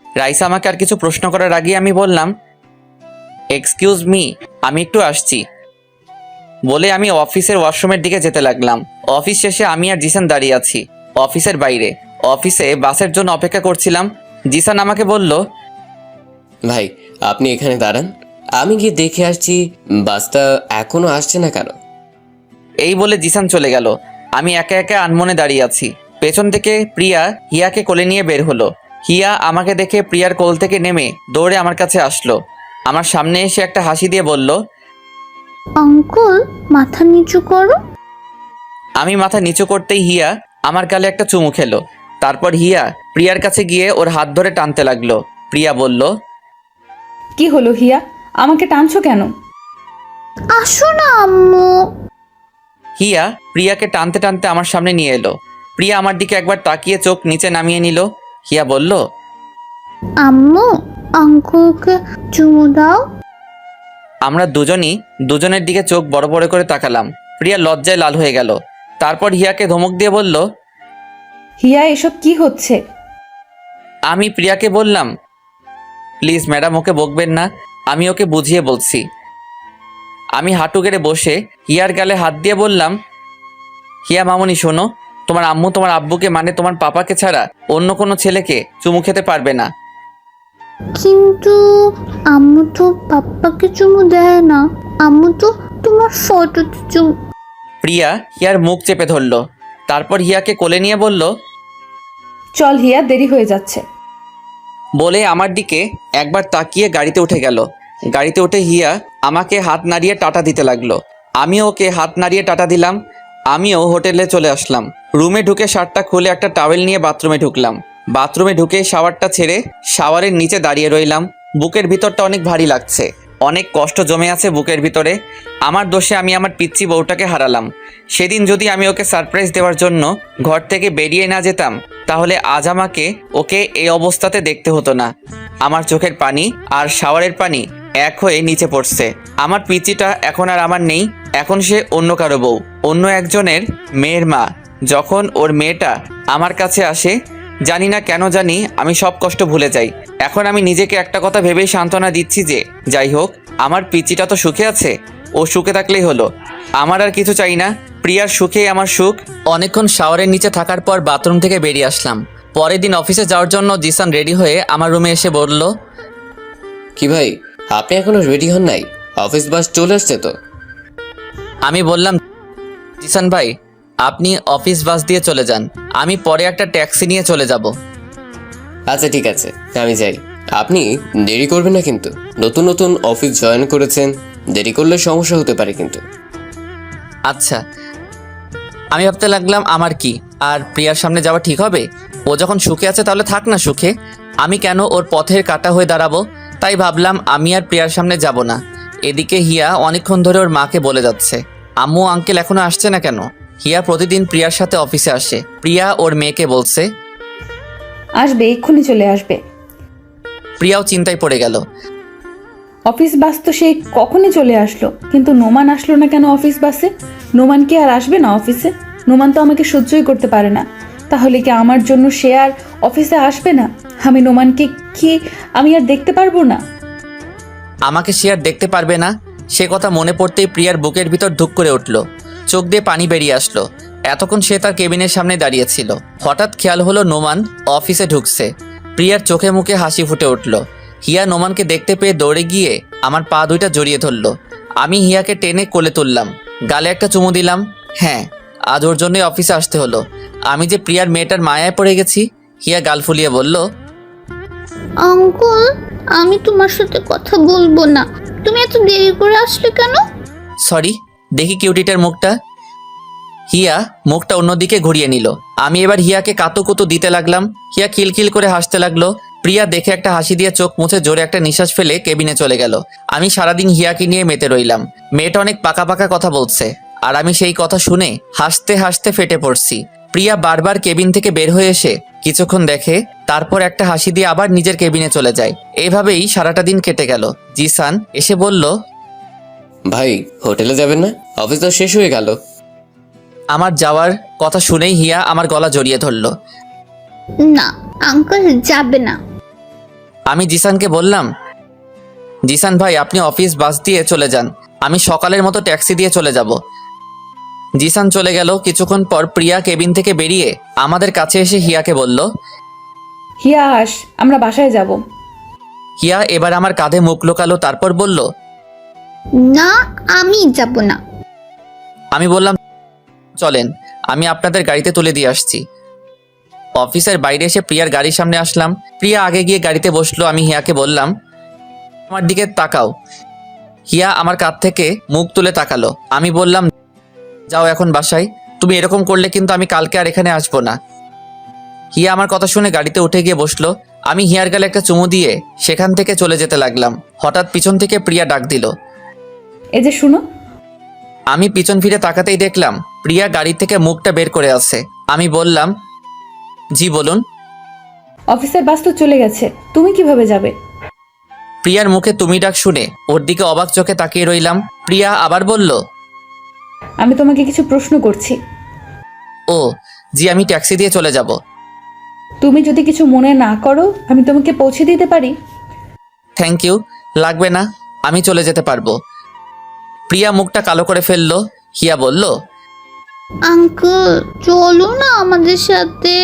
রাইসা আমাকে আর কিছু প্রশ্ন করার আগে আমি বললাম, এক্সকিউজ মি, আমি একটু আসছি বলে আমি অফিসের ওয়াশরুমের দিকে যেতে লাগলাম। অফিস শেষে আমি আর জিসান দাঁড়িয়ে আছি অফিসের বাইরে। অফিসে বাসের জন্য অপেক্ষা করছিলাম। জিসান আমাকে বলল, ভাই আপনি এখানে দাঁড়ান, আমি গিয়ে দেখে আসছি বাসটা এখনো আসছে না কেন। এই বলে জিসান চলে গেল। আমি একা একা আনমনে দাঁড়িয়ে আছি। পেছন থেকে প্রিয়া হিয়াকে কোলে নিয়ে বের হলো। হিয়া আমাকে দেখে প্রিয়ার কোল থেকে নেমে দৌড়ে আমার কাছে আসলো। আমার সামনে এসে একটা হাসি দিয়ে বলল, আঙ্কল মাথা নিচু করো। আমি মাথা নিচু করতেই হিয়া আমার গালে একটা চুমু খেলো। তারপর হিয়া প্রিয়ার কাছে গিয়ে ওর হাত ধরে টানতে লাগলো। প্রিয়া বলল, কি হলো হিয়া, আমাকে টানছো কেন? আসো না আম্মু। হিয়া প্রিয়াকে টানতে টানতে আমার সামনে নিয়ে এলো। প্রিয়া আমার দিকে একবার তাকিয়ে চোখ নিচে নামিয়ে নিল। হিয়া বলল, আম্মু আঙ্কলকে চুমু দাও। আমরা দুজনই দুজনের দিকে চোখ বড় বড় করে তাকালাম। প্রিয়া লজ্জায় লাল হয়ে গেল। তারপর হিয়াকে ধমক দিয়ে বলল, হিয়া এসব কি হচ্ছে? আমি প্রিয়াকে বললাম, প্লিজ ম্যাডাম ওকে বকবেন না, আমি ওকে বুঝিয়ে বলছি। আমি হাঁটু গেড়ে বসে হিয়ার গালে হাত দিয়ে বললাম, হিয়া মামনি শোনো, তোমার আম্মু তোমার আব্বুকে মানে তোমার পাপাকে ছাড়া অন্য কোনো ছেলেকে চুমু খেতে পারবে না। কিন্তু আম্মু তো পাপ্পাকে চুমু দেয় না, আম্মু তো তোমার ফটোতে চুমু। প্রিয়া হিয়ার মুখ চেপে ধরলো। তারপর হিয়াকে কোলে নিয়ে বলল, চল হিয়া, দেরি হয়ে যাচ্ছে। বলে আমার দিকে একবার তাকিয়ে গাড়িতে উঠে গেল। গাড়িতে উঠে হিয়া আমাকে হাত নাড়িয়ে টাটা দিতে লাগলো। আমিও ওকে হাত নাড়িয়ে টাটা দিলাম। আমিও হোটেলে চলে আসলাম। রুমে ঢুকে শার্টটা খুলে একটা টাওয়েল নিয়ে বাথরুমে ঢুকলাম। বাথরুমে ঢুকে শাওয়ারটা ছেড়ে শাওয়ারের নিচে দাঁড়িয়ে রইলাম। বুকের ভিতরটা অনেক ভারী লাগছে, অনেক কষ্ট জমে আছে বুকের ভিতরে। আমার দোষে আমি আমার পিচ্চি বউটাকে হারালাম। সেদিন যদি আমি ওকে সারপ্রাইজ দেওয়ার জন্য ঘর থেকে বেরিয়ে না যেতাম, তাহলে আজ আমাকে ওকে এই অবস্থাতে দেখতে হতো না। আমার চোখের পানি আর শাওয়ারের পানি এক হয়ে নিচে পড়ছে। আমার পিচ্চিটা এখন আর আমার নেই, এখন সে অন্য কারো বউ, অন্য একজনের মেয়ের মা। যখন ওর মেয়েটা আমার কাছে আসে, জানি না কেন জানি আমি সব কষ্ট ভুলে যাই। এখন আমি নিজেকে একটা কথা ভেবেই সান্ত্বনা দিচ্ছি যে যাই হোক, আমার পিচ্চিটা তো সুখে আছে, ও সুখে থাকলেই হলো। আমার আর কিছু চাই না, প্রিয়ার সুখেই আমার সুখ। অনেকক্ষণ শাওয়ারের নিচে থাকার পর বাথরুম থেকে বেরিয়ে আসলাম। পরের দিন অফিসে যাওয়ার জন্য জিসান রেডি হয়ে আমার রুমে এসে বলল, কি ভাই আপনি এখনো রেডি হন নাই? অফিস বাস চলে আসছে তো। আমি বললাম, জিসান ভাই আপনি অফিস বাস দিয়ে চলে যান, আমি পরে একটা ট্যাক্সি নিয়ে চলে যাব। আচ্ছা ঠিক আছে, আমি যাই। আপনি দেরি করবেন না কিন্তু, নতুন নতুন অফিস জয়েন করেছেন, দেরি করলে সমস্যা হতে পারে কিন্তু। আচ্ছা। আমি ভাবতে লাগলাম আমার কি আর প্রিয়ার সামনে যাওয়া ঠিক হবে? ও যখন সুখে আছে তাহলে থাক না সুখে, আমি কেন ওর পথের কাঁটা হয়ে দাঁড়াবো? তাই ভাবলাম আমি আর প্রিয়ার সামনে যাব না। এদিকে হিয়া অনেকক্ষণ ধরে ওর মাকে বলে যাচ্ছে, আম্মু আঙ্কেল এখনো আসছে না কেন? হিয়া প্রতিদিন প্রিয়ার সাথে অফিসে আসে। প্রিয়া ওর মেয়েকে বলছে, আসবে, এক্ষুনি চলে আসবে। প্রিয়াও চিন্তায় পড়ে গেল। অফিস বাস তো সেই কখনই চলে আসলো, কিন্তু নোমান আসলো না কেন অফিস বাসে? নোমান কি আর আসবে না অফিসে? নোমান তো আমাকে সহ্যই করতে পারে না। তাহলে কি আমার জন্য সে আর অফিসে আসবে না? আমি নোমানকে কি আমি আর দেখতে পারবো না? আমাকে সে আর দেখতে পারবে না, সে কথা মনে পড়তেই প্রিয়ার বুকের ভিতর ধুক করে উঠল, চোখ দিয়ে পানি বেরিয়ে আসলো। এতক্ষণ সে তার কেবিনের সামনে দাঁড়িয়েছিল। হঠাৎ খেয়াল হলো নোমান অফিসে ঢুকছে। প্রিয়ার চোখে মুখে হাসি ফুটে উঠল। হিয়া নোমানকে দেখতে পেয়ে দৌড়ে গিয়ে আমার পা দুইটা জড়িয়ে ধরল। আমি হিয়াকে টেনে কোলে তুললাম, গালে একটা চুমু দিলাম। হ্যাঁ, আজ ওর জন্যই অফিসে আসতে হলো। আমি যে প্রিয়ার মেয়েটার মায়ায় পড়ে গেছি। হিয়া গাল ফুলিয়ে বলল, আঙ্কল আমি তোমার সাথে কথা বলবো না, তুমি এত দেরি করে আসলে কেন? সরি। দেখি কিউটিটার মুখটা। হিয়া মুখটা অন্যদিকে ঘুরিয়ে নিল। আমি এবার হিয়াকে কাতুকুতু দিতে লাগলাম। হিয়া খিলখিল করে হাসতে লাগলো। প্রিয়া দেখে একটা হাসি দিয়ে চোখ মুছে জোরে একটা নিঃশ্বাস ফেলে কেবিনে চলে গেল। আমি সারাদিন হিয়াকে নিয়ে মেতে রইলাম। মেয়েটা অনেক পাকা পাকা কথা বলছে, আর আমি সেই কথা শুনে হাসতে হাসতে ফেটে পড়ছি। প্রিয়া বারবার কেবিন থেকে বের হয়ে এসে কিছুক্ষণ দেখে, তারপর একটা হাসি দিয়ে আবার নিজের কেবিনে চলে যায়। এইভাবেই সারাটা দিন কেটে গেল। জিসান এসে বলল, ভাই হোটেলে যাবেন না? অফিস তো শেষ হয়ে গেল। আমার যাওয়ার কথা শুনেই হিয়া আমার গলা জড়িয়ে ধরল। না আঙ্কল যাবে না। আমি জিসানকে বললাম, জিসান ভাই আপনি অফিস বাস দিয়ে চলে যান, আমি সকালের মতো ট্যাক্সি দিয়ে চলে যাব। জিসান চলে গেল। কিছুক্ষণ পর প্রিয়া কেবিন থেকে বেরিয়ে আমাদের কাছে এসে হিয়াকে বলল, হিয়া আস, আমরা বাসায় যাব। হিয়া এবার আমার কাঁধে মুখ লোকালো, তারপর বলল, না, আমি যাব না। আমি বললাম চলেন, আমি আপনাদের গাড়িতে তুলে দিয়ে আসছি। অফিসের বাইরে এসে প্রিয়ার গাড়ির সামনে আসলাম। প্রিয়া আগে গিয়ে গাড়িতে বসলো। আমি হিয়াকে বললাম, আমার দিকে তাকাও। হিয়া আমার কাঁধ থেকে মুখ তুলে তাকালো। আমি বললাম, যাও এখন বাসায়, তুমি এরকম করলে কিন্তু আমি কালকে আর এখানে আসবো না। হিয়া আমার কথা শুনে গাড়িতে উঠে গিয়ে বসলো। আমি হিয়ার গালে একটা চুমু দিয়ে সেখান থেকে চলে যেতে লাগলাম। হঠাৎ পিছন থেকে প্রিয়া ডাক দিল। এই যে শুনো। আমি পিছন ফিরে তাকাতেই দেখলাম প্রিয়া গাড়ি থেকে মুখটা বের করে আছে। আমি বললাম, জি বলুন। অফিসের বাস তো চলে গেছে, তুমি কিভাবে যাবে? প্রিয়ার মুখে তুমি ডাক শুনে ওর দিকে অবাক চোখে তাকিয়ে রইলাম। প্রিয়া আবার বলল, আমি তোমাকে কিছু প্রশ্ন করছি। ও জি, আমি ট্যাক্সি দিয়ে চলে যাব। তুমি যদি কিছু মনে না করো, আমি তোমাকে পৌঁছে দিতে পারি। থ্যাংক ইউ, লাগবে না, আমি চলে যেতে পারবো। প্রিয়া মুখটা কালো করে ফেললো। হিয়া বলল, আঙ্কেল চলো না আমাদের সাথে।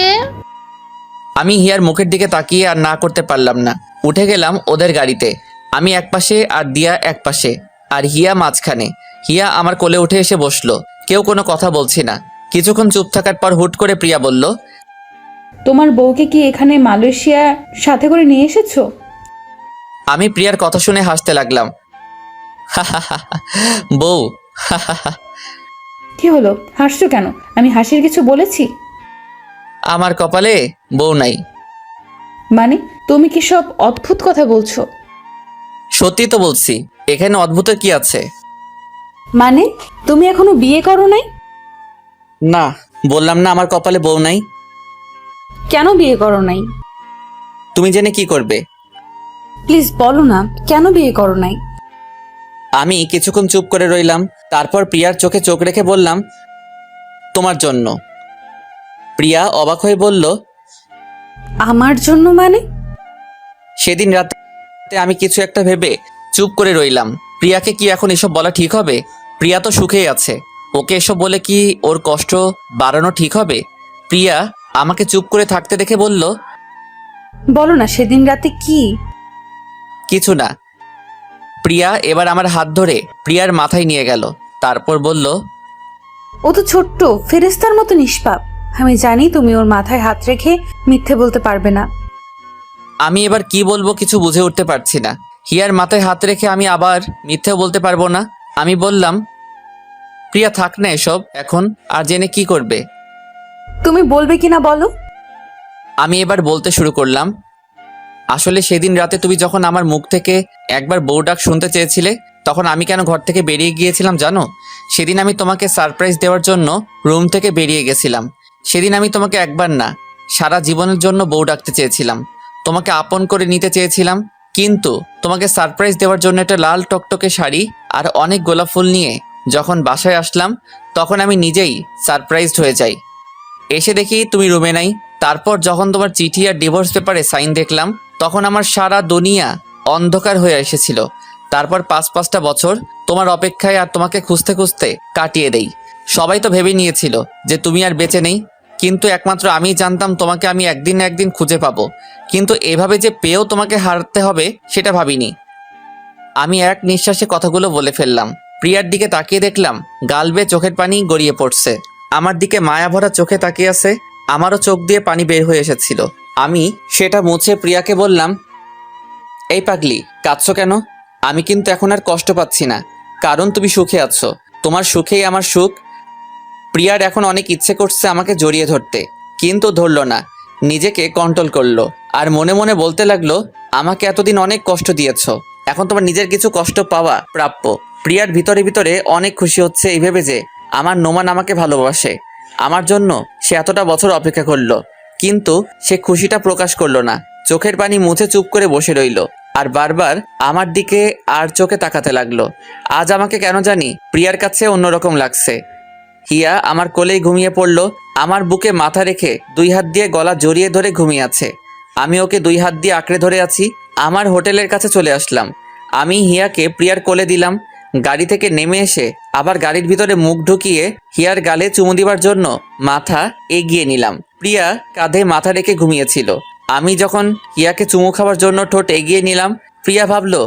আমি হিয়ার মুখের দিকে তাকিয়ে আর না করতে পারলাম না। উঠে গেলাম ওদের গাড়িতে। আমি একপাশে আর দিয়া একপাশে, আর হিয়া মাঝখানে। হিয়া আমার কোলে উঠে এসে বসলো। কেউ কোনো কথা বলছি না। কিছুক্ষণ চুপ থাকার পর হুট করে প্রিয়া বলল, তোমার বউকে কি এখানে মালয়েশিয়া সাথে করে নিয়ে এসেছো? আমি প্রিয়ার কথা শুনে হাসতে লাগলাম। বউ, কি হলো, হাসছো কেন? আমি হাসির কিছু বলেছি? আমার কপালে বউ নাই। মানে তুমি কি সব অদ্ভুত কথা বলছো? সত্যি তো বলছি, এখানে অদ্ভুতের কি আছে? মানে তুমি এখনো বিয়ে করো নাই? না, বললাম না আমার কপালে বউ নাই। কেন বিয়ে করো নাই? তুমি জেনে কি করবে? প্লিজ বলো না, কেন বিয়ে করো নাই? আমি কিছুক্ষণ চুপ করে রইলাম। তারপর প্রিয়ার চোখে চোখ রেখে বললাম, তোমার জন্য। প্রিয়া অবাক হয়ে বলল, আমার জন্য মানে? সেদিন রাতে আমি কিছু একটা ভেবে চুপ করে রইলাম। প্রিয়াকে কি এখন এসব বলা ঠিক হবে? প্রিয়া তো সুখেই আছে, ওকে এসব বলে কি ওর কষ্ট বাড়ানো ঠিক হবে? প্রিয়া আমাকে চুপ করে থাকতে দেখে বলল, বলো না সেদিন রাতে কি? কিছু না। প্রিয়া এবার আমার হাত ধরে প্রিয়ার মাথায় নিয়ে গেল। তারপর বলল, ও তো ছোট্ট ফেরেস্তার মতো নিষ্পাপ। আমি জানি তুমি ওর মাথায় হাত রেখে মিথ্যে বলতে পারবে না। আমি এবার কি বলবো কিছু বুঝে উঠতে পারছি না। হিয়ার মাথায় হাত রেখে আমি আবার মিথ্যেও বলতে পারবো না। আমি বললাম, প্রিয়া থাক না এসব এখন, আর জেনে কি করবে? তুমি বলবে কিনা বলো। আমি এবার বলতে শুরু করলাম, আসলে সেদিন রাতে তুমি যখন আমার মুখ থেকে একবার বউ ডাক শুনতে চেয়েছিলে, তখন আমি কেন ঘর থেকে বেরিয়ে গিয়েছিলাম জানো? সেদিন আমি তোমাকে সারপ্রাইজ দেওয়ার জন্য রুম থেকে বেরিয়ে গেছিলাম। সেদিন আমি তোমাকে একবার না, সারা জীবনের জন্য বউ ডাকতে চেয়েছিলাম, তোমাকে আপন করে নিতে চেয়েছিলাম। কিন্তু তোমাকে সারপ্রাইজ দেওয়ার জন্য একটা লাল টকটকে শাড়ি আর অনেক গোলাপ ফুল নিয়ে যখন বাসায় আসলাম, তখন আমি নিজেই সারপ্রাইজড হয়ে যাই। এসে দেখি তুমি রুমে নাই। তারপর যখন তোমার চিঠি আর ডিভোর্স পেপারে সাইন দেখলাম, তখন আমার সারা দুনিয়া অন্ধকার হয়ে এসেছিল। তারপর 5-5টা বছর তোমার অপেক্ষায় আর তোমাকে খুঁজতে খুঁজতে কাটিয়ে দেই। সবাই তো ভেবে নিয়েছিল যে তুমি আর বেঁচে নেই, কিন্তু একমাত্র আমিই জানতাম তোমাকে আমি একদিন না একদিন খুঁজে পাবো। কিন্তু এভাবে যে পেয়েও তোমাকে হারাতে হবে সেটা ভাবিনি। আমি এক নিঃশ্বাসে কথাগুলো বলে ফেললাম। প্রিয়ার দিকে তাকিয়ে দেখলাম গাল বেয়ে চোখের পানি গড়িয়ে পড়ছে। আমার দিকে মায়া ভরা চোখে তাকিয়ে আছে। আমারও চোখ দিয়ে পানি বের হয়ে এসেছিল। আমি সেটা মুছে প্রিয়াকে বললাম, এই পাগলি, কাঁদছো কেন? আমি কিন্তু এখন আর কষ্ট পাচ্ছি না, কারণ তুমি সুখে আছো। তোমার সুখেই আমার সুখ। প্রিয়ার এখন অনেক ইচ্ছে করছে আমাকে জড়িয়ে ধরতে, কিন্তু ধরলো না, নিজেকে কন্ট্রোল করলো। আর মনে মনে বলতে লাগলো, আমাকে এতদিন অনেক কষ্ট দিয়েছো, এখন তোমার নিজের কিছু কষ্ট পাওয়া প্রাপ্য। প্রিয়ার ভিতরে ভিতরে অনেক খুশি হচ্ছে এই ভেবে যে আমার নোমান আমাকে ভালোবাসে। আমার জন্য সে এতটা বছর অপেক্ষা করলো, কিন্তু সে খুশিটা প্রকাশ করলো না। চোখের পানি মুছে চুপ করে বসে রইলো আর বারবার আমার দিকে আর চোখে তাকাতে লাগলো। আজ আমাকে কেন জানি প্রিয়ার কাছে অন্যরকম লাগছে। হিয়া আমার কোলেই ঘুমিয়ে পড়লো। আমার বুকে মাথা রেখে 2 হাত দিয়ে গলা জড়িয়ে ধরে ঘুমিয়ে আছে। আমি ওকে 2 হাত দিয়ে আঁকড়ে ধরে আছি। আমার হোটেলের কাছে চলে আসলাম। আমি হিয়াকে প্রিয়ার কোলে দিলাম। গাড়ি থেকে নেমে এসে আবার গাড়ির ভিতরে মুখ ঢুকিয়ে হিয়ার গালে চুমু দিবার জন্য মাথা এগিয়ে নিলাম। প্রিয়া কাঁধে মাথা রেখে ঘুমিয়েছিল। আমি যখন হিয়াকে চুমু খাওয়ার জন্য ঠোঁট এগিয়ে নিলাম, প্রিয়া ভাবলো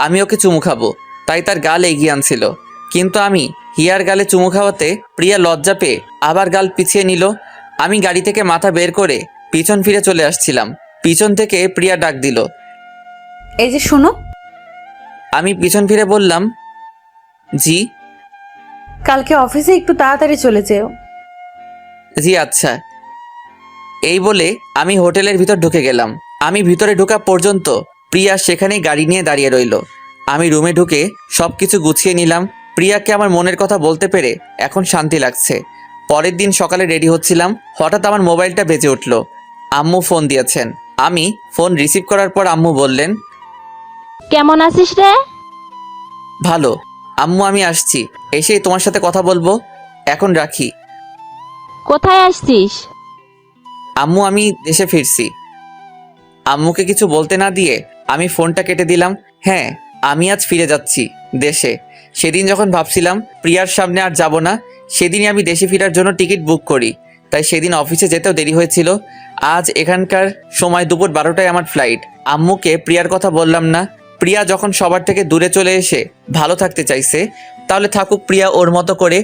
আমি ওকে চুমু খাবো, তাই তার গাল এগিয়ে আনছিল। কিন্তু আমি হিয়ার গালে চুমু খাওয়াতে প্রিয়া লজ্জা পেয়ে আবার গাল পিছিয়ে নিল। আমি গাড়ি থেকে মাথা বের করে পিছন ফিরে চলে আসছিলাম। পিছন থেকে প্রিয়া ডাক দিল। এই যে শোনো, আমি পিছন ফিরে বললাম, জি। কালকে অফিসে একটু তাড়াতাড়ি চলে যেও। জি আচ্ছা। এই বলে আমি হোটেলের ভিতর ঢুকে গেলাম। আমি ভিতরে ঢোকা পর্যন্ত প্রিয়া সেখানেই গাড়ি নিয়ে দাঁড়িয়ে রইল। আমি রুমে ঢুকে সবকিছু গুছিয়ে নিলাম। প্রিয়াকে আমার মনের কথা বলতে পেরে এখন শান্তি লাগছে। পরের দিন সকালে রেডি হচ্ছিলাম, হঠাৎ আমার মোবাইলটা বেজে উঠল। আম্মু ফোন দিয়েছেন। আমি ফোন রিসিভ করার পর আম্মু বললেন, কেমন আছিস রে? ভালো আম্মু, আমি আসছি, এসেই তোমার সাথে কথা বলবো, এখন রাখি। কোথায় আসছিস? আম্মু আমি দেশে ফিরছি। আম্মুকে কিছু বলতে না দিয়ে আমি ফোনটা কেটে দিলাম। হ্যাঁ, আমি আজ ফিরে যাচ্ছি দেশে। সেদিন যখন ভাবছিলাম প্রিয়ার সামনে আর যাব না, সেদিনই আমি দেশে ফেরার জন্য টিকিট বুক করি। তাই সেদিন অফিসে যেতেও দেরি হয়েছিল। আজ এখানকার সময় দুপুর 12টায় আমার ফ্লাইট। আম্মুকে প্রিয়ার কথা বললাম না। প্রিয়া যখন সবার থেকে দূরে চলে এসে ভালো থাকতে চাইছে, তাহলে থাকুক প্রিয়া ওর মতো করে।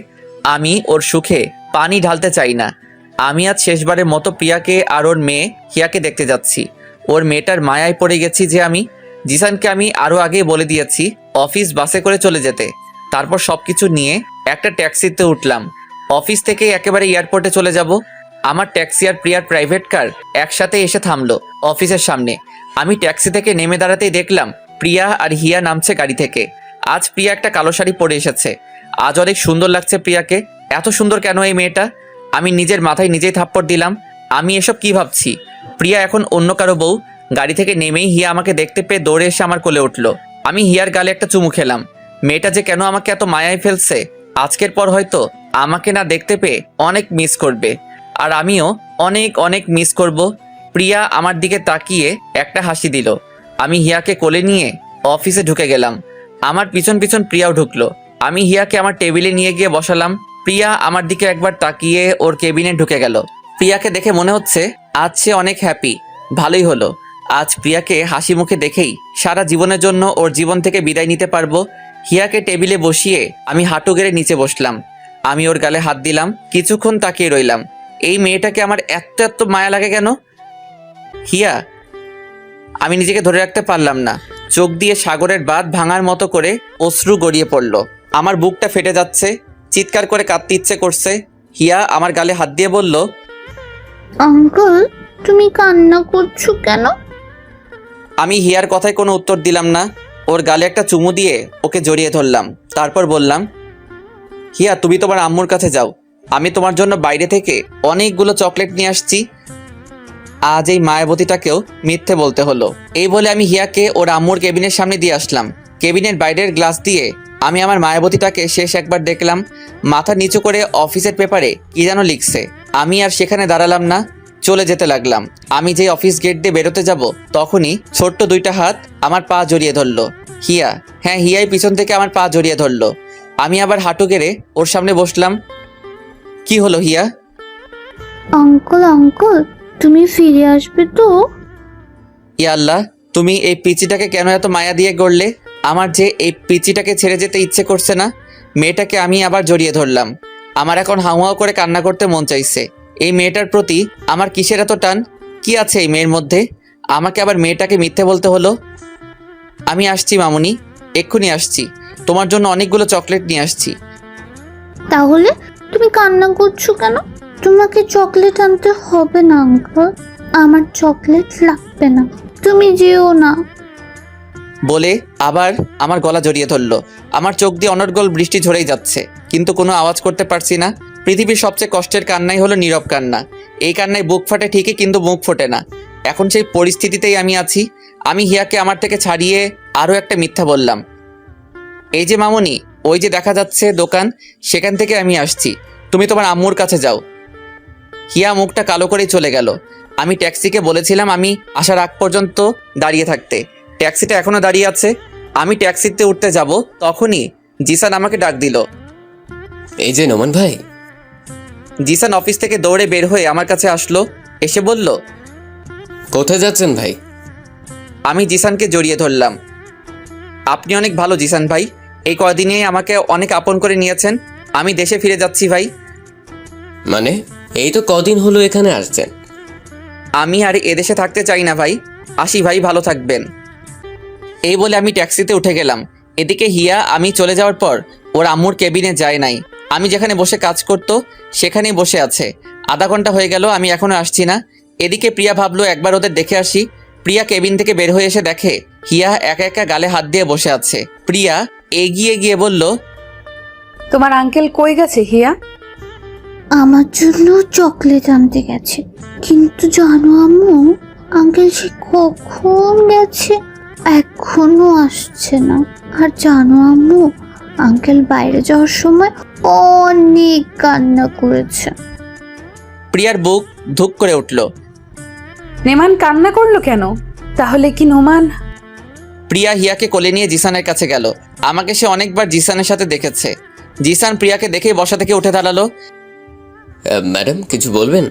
আমি ওর সুখে পানি ঢালতে চাই না। আমি আজ শেষবারের মতো প্রিয়াকে আর ওর মেয়ে হিয়াকে দেখতে যাচ্ছি। ওর মেয়েটার মায়ায় পড়ে গেছি যে আমি। জিসানকে আমি আরও আগেই বলে দিয়েছি অফিস বাসে করে চলে যেতে। তারপর সবকিছু নিয়ে একটা ট্যাক্সিতে উঠলাম। অফিস থেকে একেবারে এয়ারপোর্টে চলে যাব। আমার ট্যাক্সি আর প্রিয়ার প্রাইভেট কার একসাথে এসে থামলো অফিসের সামনে। আমি ট্যাক্সি থেকে নেমে দাঁড়াতেই দেখলাম প্রিয়া আর হিয়া নামছে গাড়ি থেকে। আজ প্রিয়া একটা কালো শাড়ি পরে এসেছে। আজ অনেক সুন্দর লাগছে প্রিয়াকে। এত সুন্দর কেন এই মেয়েটা? আমি নিজের মাথায় নিজেই থাপ্পড় দিলাম। আমি এসব কি ভাবছি? প্রিয়া এখন অন্য কারো বউ। গাড়ি থেকে নেমেই হিয়া আমাকে দেখতে পেয়ে দৌড়ে এসে আমার কোলে উঠলো। আমি হিয়ার গালে একটা চুমু খেলাম। মেয়েটা যে কেন আমাকে এত মায়ায় ফেলছে, আজকের পর হয়তো আমাকে না দেখতে পেয়ে অনেক মিস করবে, আর আমিও অনেক অনেক মিস করব। প্রিয়া আমার দিকে তাকিয়ে একটা হাসি দিল। আমি হিয়াকে কোলে নিয়ে অফিসে ঢুকে গেলাম। আমার পিছন পিছন প্রিয়াও ঢুকলো। আমি হিয়াকে আমার টেবিলে নিয়ে গিয়ে বসালাম। প্রিয়া আমার দিকে একবার তাকিয়ে ওর কেবিনে ঢুকে গেল। প্রিয়াকে দেখে মনে হচ্ছে আজ সে অনেক হ্যাপি। ভালোই হলো, আজ প্রিয়াকে হাসি মুখে দেখেই সারা জীবনের জন্য ওর জীবন থেকে বিদায় নিতে পারবো। হিয়াকে টেবিলে বসিয়ে আমি হাঁটু গেড়ে নিচে বসলাম। আমি ওর গালে হাত দিলাম। কিছুক্ষণ তাকিয়ে রইলাম। এই মেয়েটাকে আমার এত এত মায়া লাগে কেন? হিয়া, আমি নিজেকে ধরে রাখতে পারলাম না। চোখ দিয়ে সাগরের বাঁধ ভাঙার মতো করে অশ্রু গড়িয়ে পড়ল। আমার বুকটা ফেটে যাচ্ছে, চিৎকার করে কাঁদতে ইচ্ছে করছে। হিয়া আমার গালে হাত দিয়ে বলল, আঙ্কেল, তুমি কান্না করছো কেন? আমি হিয়ার কথায় কোনো উত্তর দিলাম না। ওর গালে একটা চুমু দিয়ে ওকে জড়িয়ে ধরলাম। তারপর বললাম, হিয়া তুমি তোমার আম্মুর কাছে যাও, আমি তোমার জন্য বাইরে থেকে অনেকগুলো চকলেট নিয়ে আসছি। আজ এই মায়াবতীটাকেও মিথ্যে বলতে হলো। এই বলে আমি হিয়াকে ওর আম্মুর কেবিনের সামনে দিয়ে আসলাম। কেবিনের বাইরের গ্লাস দিয়ে আমি আমার মায়াবতীটাকে শেষ একবার দেখলাম। মাথা নিচু করে অফিসের পেপারে কি যেন লিখছে। আমি আর সেখানে দাঁড়ালাম না, চলে যেতে লাগলাম। আমি যে অফিস গেট দিয়ে বেরোতে যাব, তখনই ছোট্ট দুইটা হাত আমার পা জড়িয়ে ধরলো। হিয়া, হ্যাঁ হিয়াই পিছন থেকে আমার পা জড়িয়ে ধরলো। আমি আবার হাঁটু গেড়ে ওর সামনে বসলাম। কি হলো হিয়া? আঙ্কেল, আঙ্কেল, তুমি ফিরে আসবে তো? ইয়া আল্লাহ, তুমি এই পিচিটাকে কেন এত মায়া দিয়ে গড়লে? আমার যে এই পিচিটাকে ছেড়ে যেতে ইচ্ছে করছে না। মেয়েটাকে আমি আবার জড়িয়ে ধরলাম। আমার এখন হাউহাউ করে কান্না করতে মন চাইছে। এই মেয়েটার প্রতি আমার কিসের এত টান? কি আছে এই মেয়ের মধ্যে? আমাকে আবার মেয়েটাকে মিথ্যে বলতে হলো। আমি আসছি মামুনি, এক্ষুনি আসছি। তোমার জন্য অনেকগুলো চকলেট নিয়ে আসছি। তাহলে তুমি কান্না করছো কেন? তোমাকে চকলেট আনতে হবে না আঙ্কেল, আমার চকলেট লাগবে না, তুমি যেও না। বলে আবার আমার গলা জড়িয়ে ধরলো। আমার চোখ দিয়ে অনর্গল বৃষ্টি ঝরেই যাচ্ছে, কিন্তু কোনো আওয়াজ করতে পারছি না। পৃথিবীর সবচেয়ে কষ্টের কান্নাই হলো নীরব কান্না। এই কান্নায় বুক ফাটে ঠিকই, কিন্তু মুখ ফোটে না। এখন সেই পরিস্থিতিতেই আমি আছি। আমি হিয়াকে আমার থেকে ছাড়িয়ে আরও একটা মিথ্যা বললাম। এই যে মামুনি, ওই যে দেখা যাচ্ছে দোকান, সেখান থেকে আমি আসছি। তুমি তোমার আম্মুর কাছে যাও। হিয়া মুখটা কালো করেই চলে গেল। আমি ট্যাক্সিকে বলেছিলাম আমি আসার আগ পর্যন্ত দাঁড়িয়ে থাকতে। ট্যাক্সিটা এখনো দাঁড়িয়ে আছে। আমি ট্যাক্সিতে উঠতে যাব, তখনই জিসান আমাকে ডাক দিল। এই যে নোমান ভাই। জিসান অফিস থেকে দৌড়ে বের হয়ে আমার কাছে আসলো, এসে বলল। কোথায় যাচ্ছেন ভাই? আমি জিসানকে জড়িয়ে ধরলাম। আপনি অনেক ভালো জিসান ভাই, এই কদিনে আমাকে অনেক আপন করে নিয়েছেন। আমি দেশে ফিরে যাচ্ছি ভাই। মানে এই তো কদিন হলো এখানে আসছেন। আমি আর এদেশে থাকতে চাই না ভাই, আসি ভাই, ভালো থাকবেন। এই বলে আমি ট্যাক্সিতে উঠে গেলাম। এদিকে হিয়া আমি চলে যাওয়ার পর ওর আম্মুর কেবিনে যায় নাই। আমি যেখানে বসে কাজ করতো সেখানেই বসে আছে। আধা ঘন্টা হয়ে গেল, আমি এখনো আসছি না। এদিকে প্রিয়া ভাবলো একবার ওদের দেখে আসি। প্রিয়া কেবিন থেকে বের হয়ে এসে দেখে হিয়া একা একা গালে হাত দিয়ে বসে আছে। প্রিয়া এগিয়ে গিয়ে বলল, তোমার আঙ্কেল কই গেছে হিয়া? আমার জন্য চকলেট আনতে গেছে, কিন্তু জানো আম্মু, আঙ্কেল সে কখন গেছে, এখনো আসছে না। আর জানো আম্মু, আঙ্কেল বাইরে যাওয়ার সময় অনেক কান্না করেছে। প্রিয়ার বুক ধুক করে উঠল। নোমান কান্না করলো কেন? তাহলে কি নোমান? প্রিয়া হিয়াকে কোলে নিয়ে জিসানের কাছে গেল। আমাকে সে অনেকবার জিসানের সাথে দেখেছে। জিসান প্রিয়াকে দেখে বসা থেকে উঠে দাঁড়ালো। ম্যাডাম কিছু বলবেন?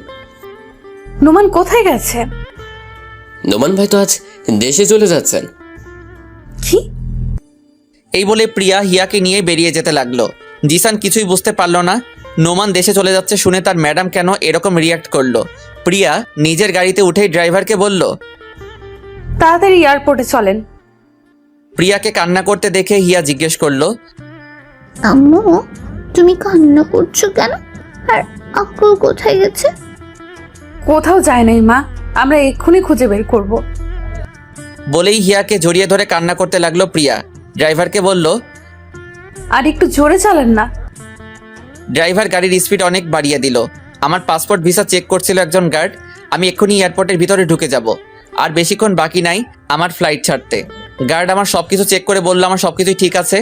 নোমান কোথায় গেছে? নোমান ভাই তো আজ দেশে চলে যাচ্ছেন। কি? এই বলে প্রিয়া হিয়াকে নিয়ে বেরিয়ে যেতে লাগলো। জিসান কিছুই বুঝতে পারলো না। নোমান দেশে চলে যাচ্ছে শুনে তার ম্যাডাম কেন এরকম রিয়াক্ট করলো। প্রিয়া নিজের গাড়িতে উঠেই ড্রাইভারকে বলল। তাড়াতাড়ি এয়ারপোর্টে চলেন। প্রিয়াকে কান্না করতে দেখে হিয়া জিজ্ঞেস করলো, আম্মু, তুমি কান্না করছো কেন? আর আঙ্কেল কোথায় গেছে? কোথাও যায় নাই মা, আমরা এক্ষুনি খুঁজে বের করব। বলেই হিয়াকে জড়িয়ে ধরে কান্না করতে লাগলো প্রিয়া। ড্রাইভারকে বলল, আর একটু জোরে চালান না। ড্রাইভার গাড়ির স্পিড অনেক বাড়িয়ে দিল। আমার পাসপোর্ট ভিসা চেক করছিল একজন গার্ড। আমি এক্ষুনি এয়ারপোর্টের ভিতরে ঢুকে যাব। আর বেশিক্ষণ বাকি নাই আমার ফ্লাইট ছাড়তে। গার্ড আমার সবকিছু চেক করে বলল আমার সবকিছুই ঠিক আছে,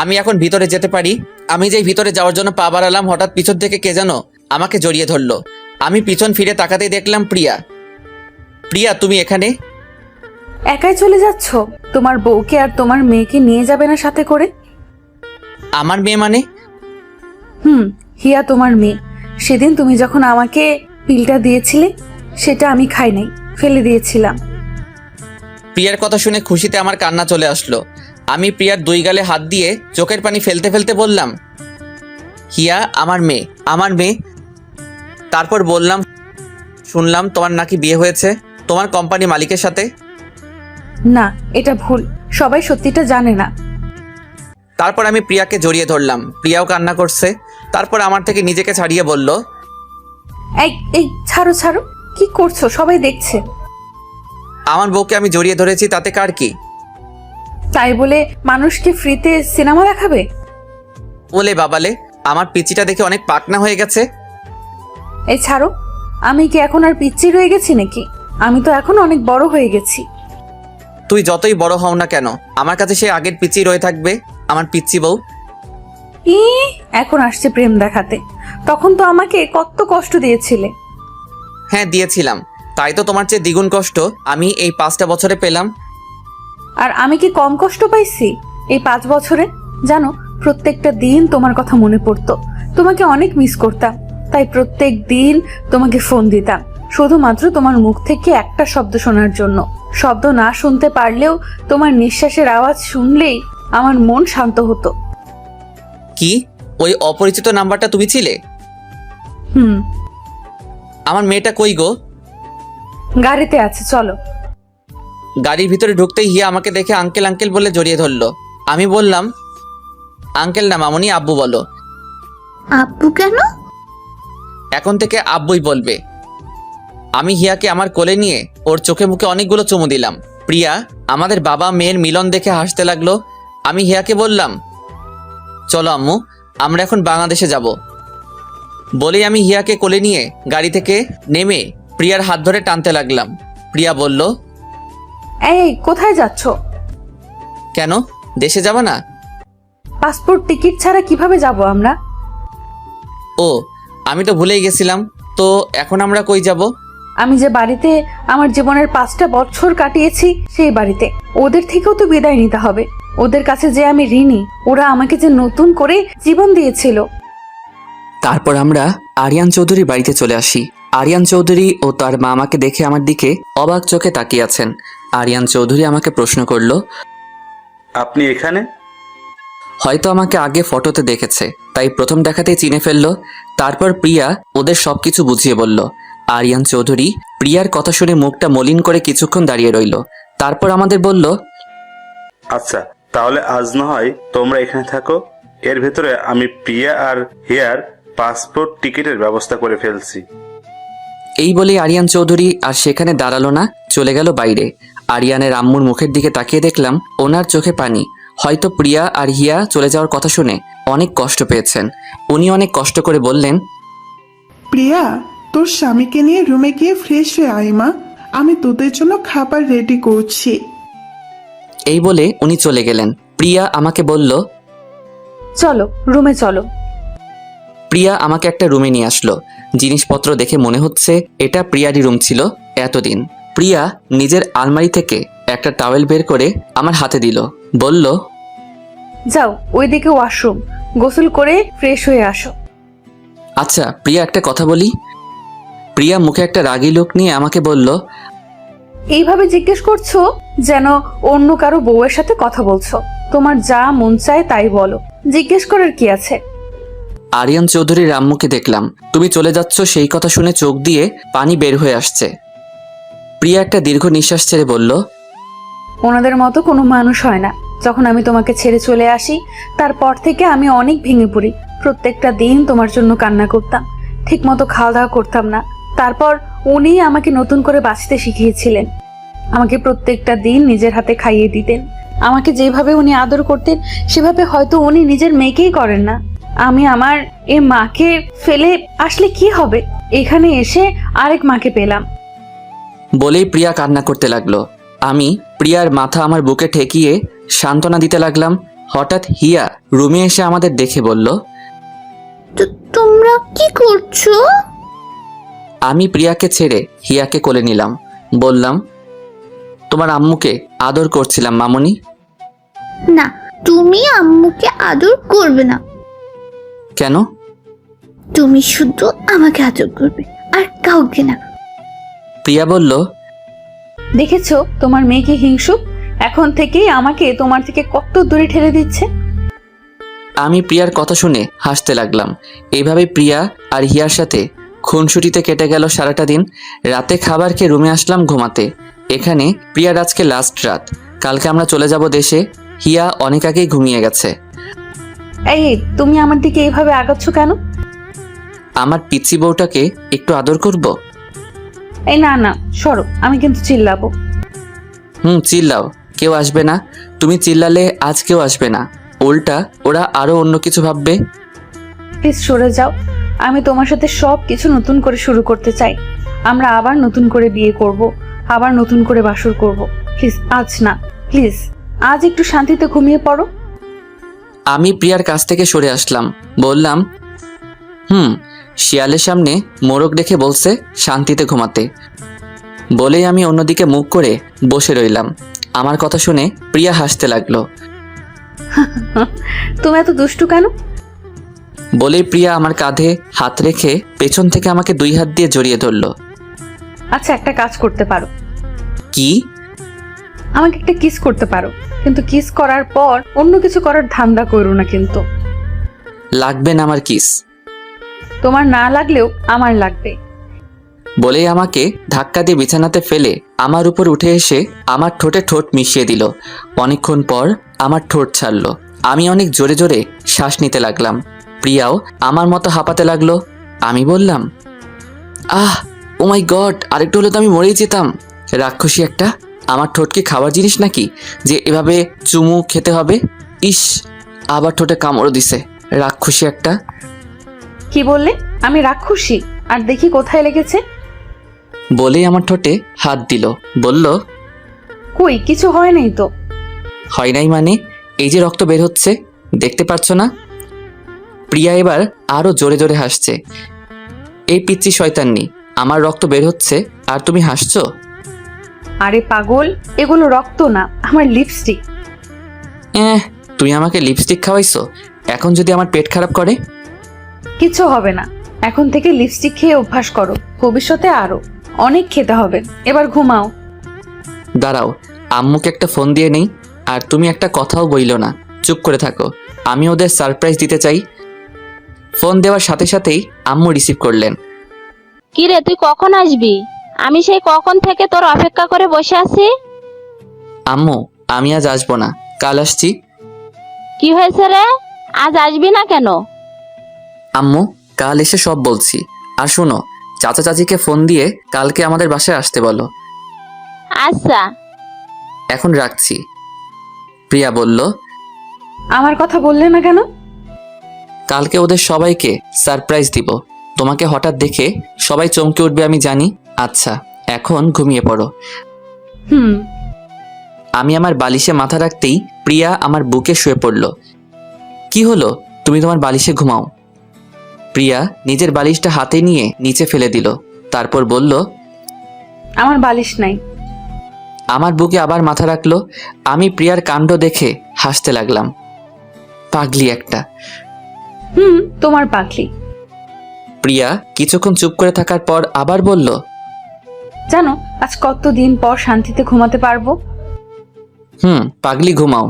আমি এখন ভিতরে যেতে পারি। আমি যেই ভিতরে যাওয়ার জন্য পা বাড়ালাম, হঠাৎ পিছন থেকে কে যেন আমাকে জড়িয়ে ধরলো। আমি পিছন ফিরে তাকাতেই দেখলাম প্রিয়া। প্রিয়া তুমি এখানে? একাই চলে যাচ্ছ? তোমার বউকে আর তোমার মেয়েকে নিয়ে যাবে না সাথে করে? আমার মেয়ে মানে? হিয়া তোমার মেয়ে। সেদিন তুমি যখন আমাকে পিলটা দিয়েছিলে সেটা আমি খাই নাই, ফেলে দিয়েছিলাম। প্রিয়ার কথা শুনে খুশিতে আমার কান্না চলে আসলো। আমি প্রিয়ার দুই গালে হাত দিয়ে চোখের পানি ফেলতে ফেলতে বললাম, হিয়া আমার মেয়ে, আমার মেয়ে। তারপর বললাম, শুনলাম তোমার নাকি বিয়ে হয়েছে তোমার কোম্পানি মালিকের সাথে। না, এটা ভুল, সবাই সত্যিটা জানে না। তারপর আমি প্রিয়াকে জড়িয়ে ধরলাম। প্রিয়াও কান্না করছে। তারপর আমার থেকে নিজেকে ছাড়িয়ে বলল, এই এই ছাড়ো ছাড়ো, কি করছো? সবাই দেখছে। আমার বউকে আমি জড়িয়ে ধরেছি, তাতে কার কি? তাই বলে মানুষকে ফ্রিতে সিনেমা দেখাবে? ওলে বাবালে, আমার পিচিটা দেখে অনেক পাকনা হয়ে গেছে। এই ছাড়ো, আমি কি এখন আর পিচ্চি রয়ে গেছি নাকি? আমি তো এখন অনেক বড় হয়ে গেছি। তুই যতই বড় হও না কেন, আমার কাছে সে আগের পিচি রয়ে থাকবে, আমার পিচ্চি বউ। এখন আসছে প্রেম দেখাতে। তখন তো আমাকে কত কষ্ট দিয়েছিলে। হ্যাঁ দিয়েছিলাম, তাই তো তোমার চেয়ে দ্বিগুণ কষ্ট আমি এই 5টা বছরে পেলাম। আর আমি কি কম কষ্ট পাইছি এই 5 বছরে? জানো, প্রত্যেকটা দিন তোমার কথা মনে পড়তো, তোমাকে অনেক মিস করতাম। তাই প্রত্যেক দিন তোমাকে ফোন দিতাম, শুধুমাত্র তোমার মুখ থেকে একটা শব্দ শোনার জন্য। শব্দ না শুনতে পারলেও তোমার নিঃশ্বাসের আওয়াজ শুনলেই আমার মন শান্ত হতো। কি ওই অপরিচিত নাম্বারটা তুমি ছিলে? আমার মেয়েটা কই গো? গাড়িতে আছে, চলো। গাড়ির ভিতরে ঢুকতেই হিয়া আমাকে দেখে আঙ্কেল আঙ্কেল বলে জড়িয়ে ধরলো। আমি বললাম, আঙ্কেল না মামনি, আব্বু বলো। আব্বু কেন? এখন থেকে আব্বুই বলবে। আমি হিয়াকে আমার কোলে নিয়ে ওর চোখে মুখে অনেকগুলো চুমু দিলাম। প্রিয়া আমাদের বাবা মেয়ের মিলন দেখে হাসতে লাগলো। আমি হিয়াকে বললাম, চলো আম্মু, আমরা এখন বাংলাদেশে যাব। বলেই আমি হিয়াকে কোলে নিয়ে গাড়ি থেকে নেমে প্রিয়ার হাত ধরে টানতে লাগলাম। প্রিয়া বলল, এই কোথায় যাচ্ছ? কেন, দেশে যাবা না? পাসপোর্ট টিকিট ছাড়া কিভাবে যাব আমরা? ও, আমি তো ভুলেই গেছিলাম। তো এখন আমরা কই যাব? আমি যে বাড়িতে আমার জীবনের 5টা বছর কাটিয়েছি, সেই বাড়িতে। ওদের থেকেও তো বিদায় নিতে হবে। ওদের কাছে যে আমি ঋণী, ওরা আমাকে যে নতুন করে জীবন দিয়েছিল। তারপর আমরা আরিয়ান চৌধুরীর বাড়িতে চলে আসি। আরিয়ান চৌধুরী ও তার মা আমাকে দেখে আমার দিকে অবাক চোখে তাকিয়ে আছেন। আরিয়ান চৌধুরী আমাকে প্রশ্ন করলো, আপনি এখানে? হয়তো আমাকে আগে ফটোতে দেখেছে, তাই প্রথম দেখাতেই চিনে ফেললো। তারপর প্রিয়া ওদের সবকিছু বুঝিয়ে বলল। আরিয়ান চৌধুরী প্রিয়ার কথা শুনে মুখটা মলিন করে কিছুক্ষণ দাঁড়িয়ে রইল। তারপর আমাদের বলল, আচ্ছা, তাহলে আজ না হয় তোমরা এখানে থাকো। এর ভেতরে আমি প্রিয়া আর হিয়ার পাসপোর্ট টিকিটের ব্যবস্থা করে ফেলছি। এই বলে আরিয়ান চৌধুরী আর সেখানে দাঁড়ালো না, চলে গেল বাইরে। আরিয়ানের আম্মুর মুখের দিকে তাকিয়ে দেখলাম ওনার চোখে পানি। হয়তো প্রিয়া আর হিয়া চলে যাওয়ার কথা শুনে অনেক কষ্ট পেয়েছেন। উনি অনেক কষ্ট করে বললেন, প্রিয়া, তোর স্বামীকে নিয়ে রুমে গিয়ে ফ্রেশ হয়ে আয় মা, আমি তোদের জন্য খাবার রেডি করছি। এই বলে উনি চলে গেলেন। প্রিয়া আমাকে বলল, চলো রুমে চলো। প্রিয়া আমাকে একটা রুমে নিয়ে আসলো। জিনিসপত্র দেখে মনে হচ্ছে এটা প্রিয়ারই রুম ছিল এতদিন। প্রিয়া নিজের আলমারি থেকে একটা টাওয়েল বের করে আমার হাতে দিল, বলল, যাও ওইদিকে ওয়াশরুম, গোসল করে ফ্রেশ হয়ে আসো। আচ্ছা প্রিয়া, একটা কথা বলি। প্রিয়া মুখে একটা রাগী লোক নিয়ে আমাকে বলল, এইভাবে জিজ্ঞেস করছো যেন অন্য কারো বউয়ের সাথে কথা বলছো। তোমার যা মন চায় তাই বলো, জিজ্ঞেস করার কি আছে? আরিয়ান চৌধুরীর আম্মুকে দেখলাম তুমি চলে যাচ্ছ, সেই কথা শুনে চোখ দিয়ে পানি বের হয়ে আসছে। প্রিয়া একটা দীর্ঘ নিঃশ্বাস ছেড়ে বলল, ওনাদের মতো কোনো মানুষ হয় না। যখন আমি তোমাকে ছেড়ে চলে আসি তারপর থেকে আমি অনেক ভেঙে পড়ি। প্রত্যেকটা দিন তোমার জন্য কান্না করতাম, ঠিক মতো খাওয়া দাওয়া করতাম না। তারপর উনি আমাকে নতুন করে বাঁচতে শিখিয়েছিলেন। আমাকে প্রত্যেকটা দিন নিজের হাতে খাইয়ে দিতেন। আমাকে যেভাবে উনি আদর করতেন সেভাবে হয়তো উনি নিজের মেয়েকেই করেন না। আমি আমার এ মাকে ফেলে আসলে কি হবে? এখানে এসে আরেক মাকে পেলাম। বলেই প্রিয়া কান্না করতে লাগলো। আমি প্রিয়ার মাথা আমার বুকে ঠেকিয়ে সান্ত্বনা দিতে লাগলাম। হঠাৎ হিয়া রুমে এসে আমাদের দেখে বলল, তোমরা কি করছো? আমি প্রিয়াকে ছেড়ে হিয়াকে কোলে নিলাম। বললাম, তোমার আম্মুকে আদর করছিলাম মামুনি। না, তুমি আম্মুকে আদর করবে না। কেন? তুমি শুধু আমাকে আদর করবে, আর কাউকে না। প্রিয়া বলল, দেখেছো তোমার মেয়ে কি হিংসুক? এখন থেকেই আমাকে তোমার থেকে কত দূরে ঠেলে দিচ্ছে। আমি প্রিয়ার কথা শুনে হাসতে লাগলাম। এইভাবে প্রিয়া আর হিয়ার সাথে খুনসুটিতে কেটে গেল সারাটা দিন। রাতে খাবার খেয়ে রুমে আসলাম ঘুমাতে। এখানে প্রিয়ার আজকে লাস্ট রাত, কালকে আমরা চলে যাব দেশে। হিয়া অনেক আগেই ঘুমিয়ে গেছে। এই তুমি আমার দিকে এইভাবে আগাচ্ছ কেন? আমার পিচ্চি বউটাকে একটু আদর করব। এই না না, সরো, আমি কিন্তু চিল্লাবো। চিল্লাও, কেউ আসবে না। তুমি চিল্লালে আজ কেউ আসবে না, উল্টা ওরা আরো অন্য কিছু ভাববে। প্লিজ সরে যাও। আমি তোমার সাথে সব কিছু নতুন করে শুরু করতে চাই। আমরা আবার নতুন করে বিয়ে করব, আবার নতুন করে বাসর করব। প্লিজ আজ না, প্লিজ আজ একটু শান্তিতে ঘুমিয়ে পড়ো। আমি প্রিয়ার কাছ থেকে সরে আসলাম। বললাম, শিয়ালের সামনে মোরগ দেখে বলছে শান্তিতে ঘুমাতে। বলেই আমি অন্যদিকে মুখ করে বসে রইলাম। আমার কথা শুনে প্রিয়া হাসতে লাগলো। তুমি এত দুষ্টু কেন? বলেই প্রিয়া আমার কাঁধে হাত রেখে পেছন থেকে আমাকে 2 হাত দিয়ে জড়িয়ে ধরলো। আচ্ছা, একটা কাজ করতে পারো। কি? আমাকে একটা কিস করতে পারো, কিন্তু কিস করার পর অন্য কিছু করার ধান্দা করো না কিন্তু। লাগবে না আমার কিস। তোমার না লাগলেও আমার লাগবে। বলেই আমাকে ধাক্কা দিয়ে বিছানাতে ফেলে আমার উপর উঠে এসে আমার ঠোঁটে ঠোঁট মিশিয়ে দিল। অনেকক্ষণ পর আমার ঠোঁট ছাড়লো। আমি অনেক জোরে জোরে শ্বাস নিতে লাগলাম। প্রিয়াও আমার মতো হাঁপাতে লাগলো। আমি বললাম, ও মাই গড, আরেকটু হলে তো আমি মরেই যেতাম। রাক্ষসী একটা, আমার ঠোঁট কি খাবার জিনিস নাকি যে এভাবে চুমু খেতে হবে? ইস, আবার ঠোঁটে কামড় দিছে, রাক্ষসী একটা। কি বললে? আমি রাক্ষসী? আর দেখি কোথায় লেগেছে। বলেই আমার ঠোঁটে হাত দিল, বলল, কই, কিছু হয় নাই তো। হয় নাই মানে? এই যে রক্ত বের হচ্ছে, দেখতে পাচ্ছ না? প্রিয়া এবার আরো জোরে জোরে হাসছে। এই পিচ্চি শয়তান্নি, আমার রক্ত বের হচ্ছে আর তুমি হাসছো? আরে পাগল, এগুলো রক্ত না, আমার লিপস্টিক। তুমি আমাকে লিপস্টিক খাওয়াইছো, এখন যদি আমার পেট খারাপ করে? কিছু হবে না, এখন থেকে লিপস্টিক খেয়ে অভ্যাস করো, ভবিষ্যতে আরো অনেক খেতে হবে। এবার ঘুমাও। দাঁড়াও, আম্মুকে একটা ফোন দিয়ে নেই। আর তুমি একটা কথাও বইলো না, চুপ করে থাকো। আমি ওদের সারপ্রাইজ দিতে চাই। ফোন দেওয়ার সাথে সাথেই আম্মু রিসিভ করলেন। কি রে, তুই কখন আসবি? আমি সেই কখন থেকে তোর অপেক্ষা করে বসে আছি। আম্মু, আমি আজ আসবো না, কাল আসছি। কি হয়েছে রে, আজ আসবি না কেন? আম্মু, কাল এসে সব বলছি। আর শোনো, চাচা চাচিকে ফোন দিয়ে কালকে আমাদের বাসায় আসতে বলো। আচ্ছা। এখন রাখছি। প্রিয়া বলল, আমার কথা বললে না কেন? কালকে ওদের সবাইকে সারপ্রাইজ দিব। তোমাকে হঠাৎ দেখে সবাই চমকে উঠবে আমি জানি। আচ্ছা, এখন ঘুমিয়ে পড়ো। হুম। আমি আমার বালিশে মাথা রাখতেই প্রিয়া আমার বুকে শুয়ে পড়ল। কি হলো, তুমি তোমার বালিশে ঘুমাও। প্রিয়া নিজের বালিশটা হাতে নিয়ে নিচে ফেলে দিল, তারপর বলল, আমার বালিশ নাই। আমার বুকে আবার মাথা রাখলো। আমি প্রিয়ার কাণ্ড দেখে হাসতে লাগলাম। পাগলি একটা। তোমার পাগলি। প্রিয়া কিছুক্ষণ চুপ করে থাকার পর আবার বলল, জানো আজ কতদিন পর শান্তিতে ঘুমাতে পারবো। পাগলি ঘুমাও।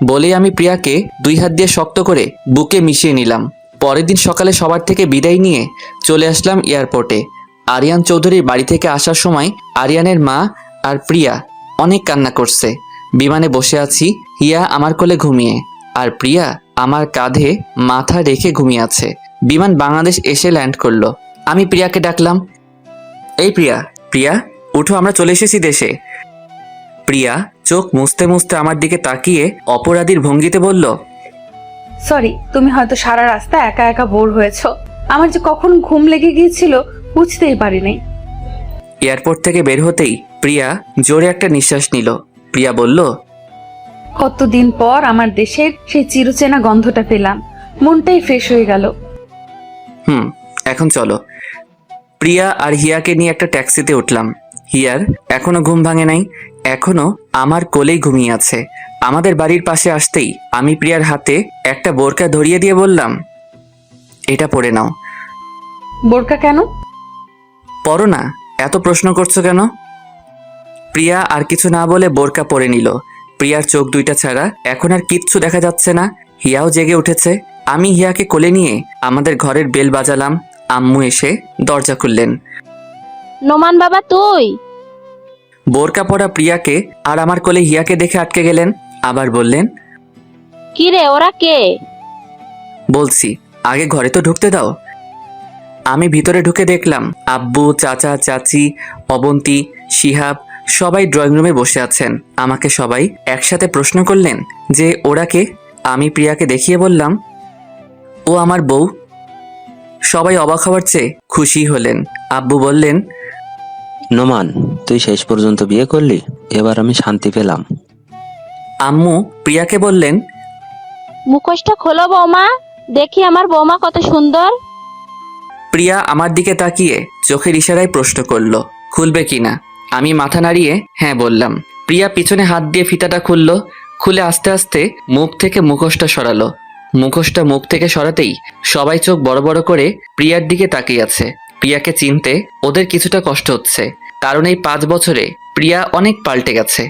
বলেই আমি প্রিয়াকে 2 হাত দিয়ে শক্ত করে বুকে মিশিয়ে নিলাম। পরের দিন সকালে সবার থেকে বিদায় নিয়ে চলে আসলাম এয়ারপোর্টে। আরিয়ান চৌধুরীর বাড়ি থেকে আসার সময় আরিয়ানের মা আর প্রিয়া অনেক কান্না করছে। বিমানে বসে আছি, হিয়া আমার কোলে ঘুমিয়ে, আর প্রিয়া আমার কাঁধে মাথা রেখে ঘুমিয়ে আছে। বিমান বাংলাদেশ এসে ল্যান্ড করলো। আমি প্রিয়াকে ডাকলাম, এই প্রিয়া, প্রিয়া উঠো, আমরা চলে এসেছি দেশে। প্রিয়া চোখ মুছতে মুছতে আমার দিকে তাকিয়ে অপরাধীর ভঙ্গিতে বলল, সরি, তুমি হয়তো সারা রাস্তা একা একা বোর হয়েছো। আমার যে কখন ঘুম লেগে গিয়েছিল বুঝতেই পারিনি। এয়ারপোর্ট থেকে বের হতেই প্রিয়া জোরে একটা নিঃশ্বাস নিল। প্রিয়া বলল, কতদিন পর আমার দেশের সেই চিরচেনা গন্ধটা পেলাম, মনটাই ফ্রেশ হয়ে গেল। এখন চলো। প্রিয়া আর হিয়াকে নিয়ে একটা ট্যাক্সিতে উঠলাম। হিয়ার এখনো ঘুম ভাঙে নাই, এখনো আমার কোলেই ঘুমিয়ে আছে। আমাদের বাড়ির পাশে আসতেই আমি প্রিয়ার হাতে একটা বোরকা ধরিয়ে দিয়ে বললাম, এটা পরে নাও। বোরকা কেন? পরো না, এত প্রশ্ন করছো কেন? প্রিয়া আর কিছু না বলে বোরকা পরে নিল। প্রিয়ার চোখ দুইটা ছাড়া এখন আর কিচ্ছু দেখা যাচ্ছে না। হিয়াও জেগে উঠেছে। আমি হিয়াকে কোলে নিয়ে আমাদের ঘরের বেল বাজালাম। আম্মু এসে দরজা খুললেন। নোমান বাবা, তুই? বোরকা পরা প্রিয়াকে আর আমার কোলে হিয়াকে দেখে আটকে গেলেন। আবার বললেন, কি রে, ওরা কে? বলছি, আগে ঘরে তো ঢুকতে দাও। আমি ভিতরে ঢুকে দেখলাম আব্বু, চাচা, চাচি, অবন্তী, শিহাব সবাই ড্রয়িং রুমে বসে আছেন। আমাকে সবাই একসাথে প্রশ্ন করলেন যে ওরা কে। আমি প্রিয়াকে দেখিয়ে বললাম, ও আমার বউ। সবাই অবাক হওয়ার চেয়ে খুশি হলেন। আব্বু বললেন, নোমান, তুই শেষ পর্যন্ত বিয়ে করলি, এবার আমি শান্তি পেলাম। আম্মু প্রিয়াকে বললেন, মুখোশটা খোলো বৌমা, দেখি আমার বৌমা কত সুন্দর। প্রিয়া আমার দিকে তাকিয়ে চোখের ইশারায় প্রশ্ন করলো, খুলবে কিনা। আমি মাথা নাড়িয়ে হ্যাঁ বললাম। প্রিয়া পিছনে হাত দিয়ে ফিতাটা খুললো। খুলে আস্তে আস্তে মুখ থেকে মুখোশটা সরালো। মুখোশটা মুখ থেকে সরাতেই সবাই চোখ বড় বড় করে প্রিয়ার দিকে তাকিয়ে আছে। প্রিয়াকে চিনতে ওদের কিছুটা কষ্ট হচ্ছে, কারণ এই 5 বছরে প্রিয়া অনেক পাল্টে গেছে।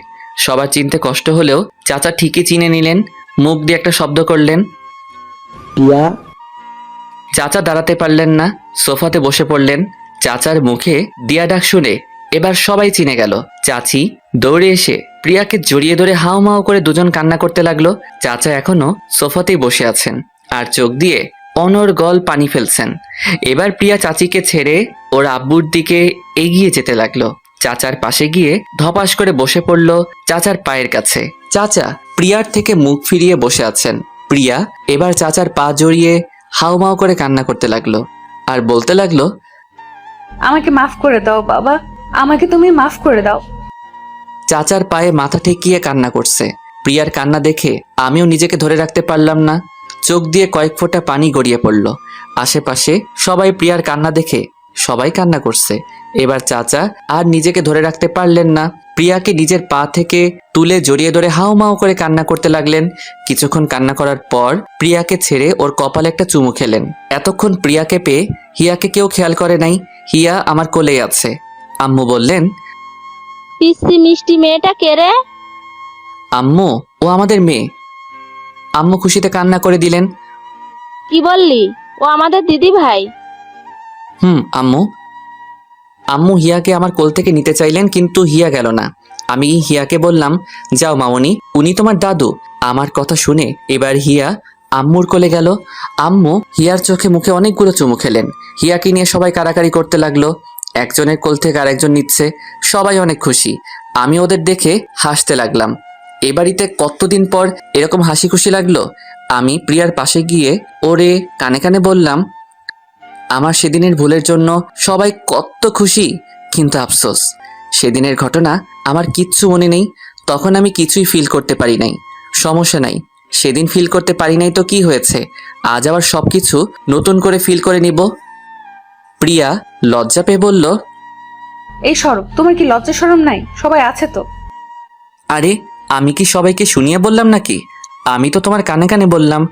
সবার চিনতে কষ্ট হলেও চাচা ঠিকই চিনে নিলেন। মুখ দিয়ে একটা শব্দ করলেন, প্রিয়া। চাচা দাঁড়াতে পারলেন না, সোফাতে বসে পড়লেন। চাচার মুখে দিয়া ডাক শুনে এবার সবাই চিনে গেল। চাচি দৌড়ে এসে প্রিয়াকে জড়িয়ে ধরে হাউমাউ করে দুজন কান্না করতে লাগলো। চাচা এখনো সোফাতেই বসে আছেন আর চোখ দিয়ে অনর্গল পানি ফেলছেন। এবার প্রিয়া চাচিকে ছেড়ে ওর আব্বুর দিকে এগিয়ে যেতে লাগলো। চাচার পাশে গিয়ে ধপাস করে বসে পড়ল চাচার পায়ের কাছে। চাচা প্রিয়ার থেকে মুখ ফিরিয়ে বসে আছেন। প্রিয়া এবার চাচার পা জড়িয়ে হাউমাউ করে কান্না করতে লাগলো আর বলতে লাগলো, আমাকে মাফ করে দাও বাবা, আমাকে তুমি মাফ করে দাও। চাচার পায়ে মাথা ঠেকিয়ে কান্না করছে। প্রিয়ার কান্না দেখে আমিও নিজেকে ধরে রাখতে পারলাম না। চোখ দিয়ে কয়েক ফোঁটা পানি গড়িয়ে পড়ল। আশেপাশে সবাই প্রিয়ার কান্না দেখে সবাই কান্না করছে। এবার চাচা আর নিজেকে ধরে রাখতে পারলেন না। প্রিয়াকে নিজের পা থেকে তুলে জড়িয়ে ধরে হাউমাউ করে কান্না করতে লাগলেন। কিছুক্ষণ কান্না করার পর প্রিয়াকে ছেড়ে ওর কপালে একটা চুমু খেলেন। এতক্ষণ প্রিয়াকে পেয়ে হিয়াকে কেউ খেয়াল করে নাই। হিয়া আমার কোলেই আছে। আম্মু বললেন, পিসি মিষ্টি মেয়েটা কে রে? আম্মু, ও আমাদের মেয়ে। আম্মু খুশিতে কান্না করে দিলেন। কি বললি? ও আমাদের দিদি ভাই। আম্মু। আম্মু হিয়াকে আমার কোল থেকে নিতে চাইলেন, কিন্তু হিয়া গেল না। আমি হিয়াকে বললাম, যাও মামনি, উনি তোমার দাদু। আমার কথা শুনে এবার হিয়া আম্মুর কোলে গেল। আম্মু হিয়ার চোখে মুখে অনেকগুলো চুমু খেলেন। হিয়াকে নিয়ে সবাই কাড়াকাড়ি করতে লাগলো। একজনের কোল থেকে আরেকজন নিচ্ছে। সবাই অনেক খুশি। আমি ওদের দেখে হাসতে লাগলাম। এ বাড়িতে কতদিন পর এরকম হাসি খুশি লাগলো। আমি প্রিয়ার পাশে গিয়ে ওরে কানে কানে বললাম, আমার সেদিনের ভুলের জন্য সবাই কত খুশি, কিন্তু আফসোস সেদিনের ঘটনা আমার কিচ্ছু মনে নেই। তখন আমি কিছুই ফিল করতে পারি নাই। সমস্যা নাই, সেদিন ফিল করতে পারি নাই তো কি হয়েছে, আজ আবার সবকিছু নতুন করে ফিল করে নিব। প্রিয়া লজ্জা পেয়ে বলল, এই সরব, তোমার কি লজ্জা শরম নাই? সবাই আছে তো। আরে আমি কি সবাইকে শুনিয়ে বললাম নাকি? আমি তো তোমার কানে কানে বললাম।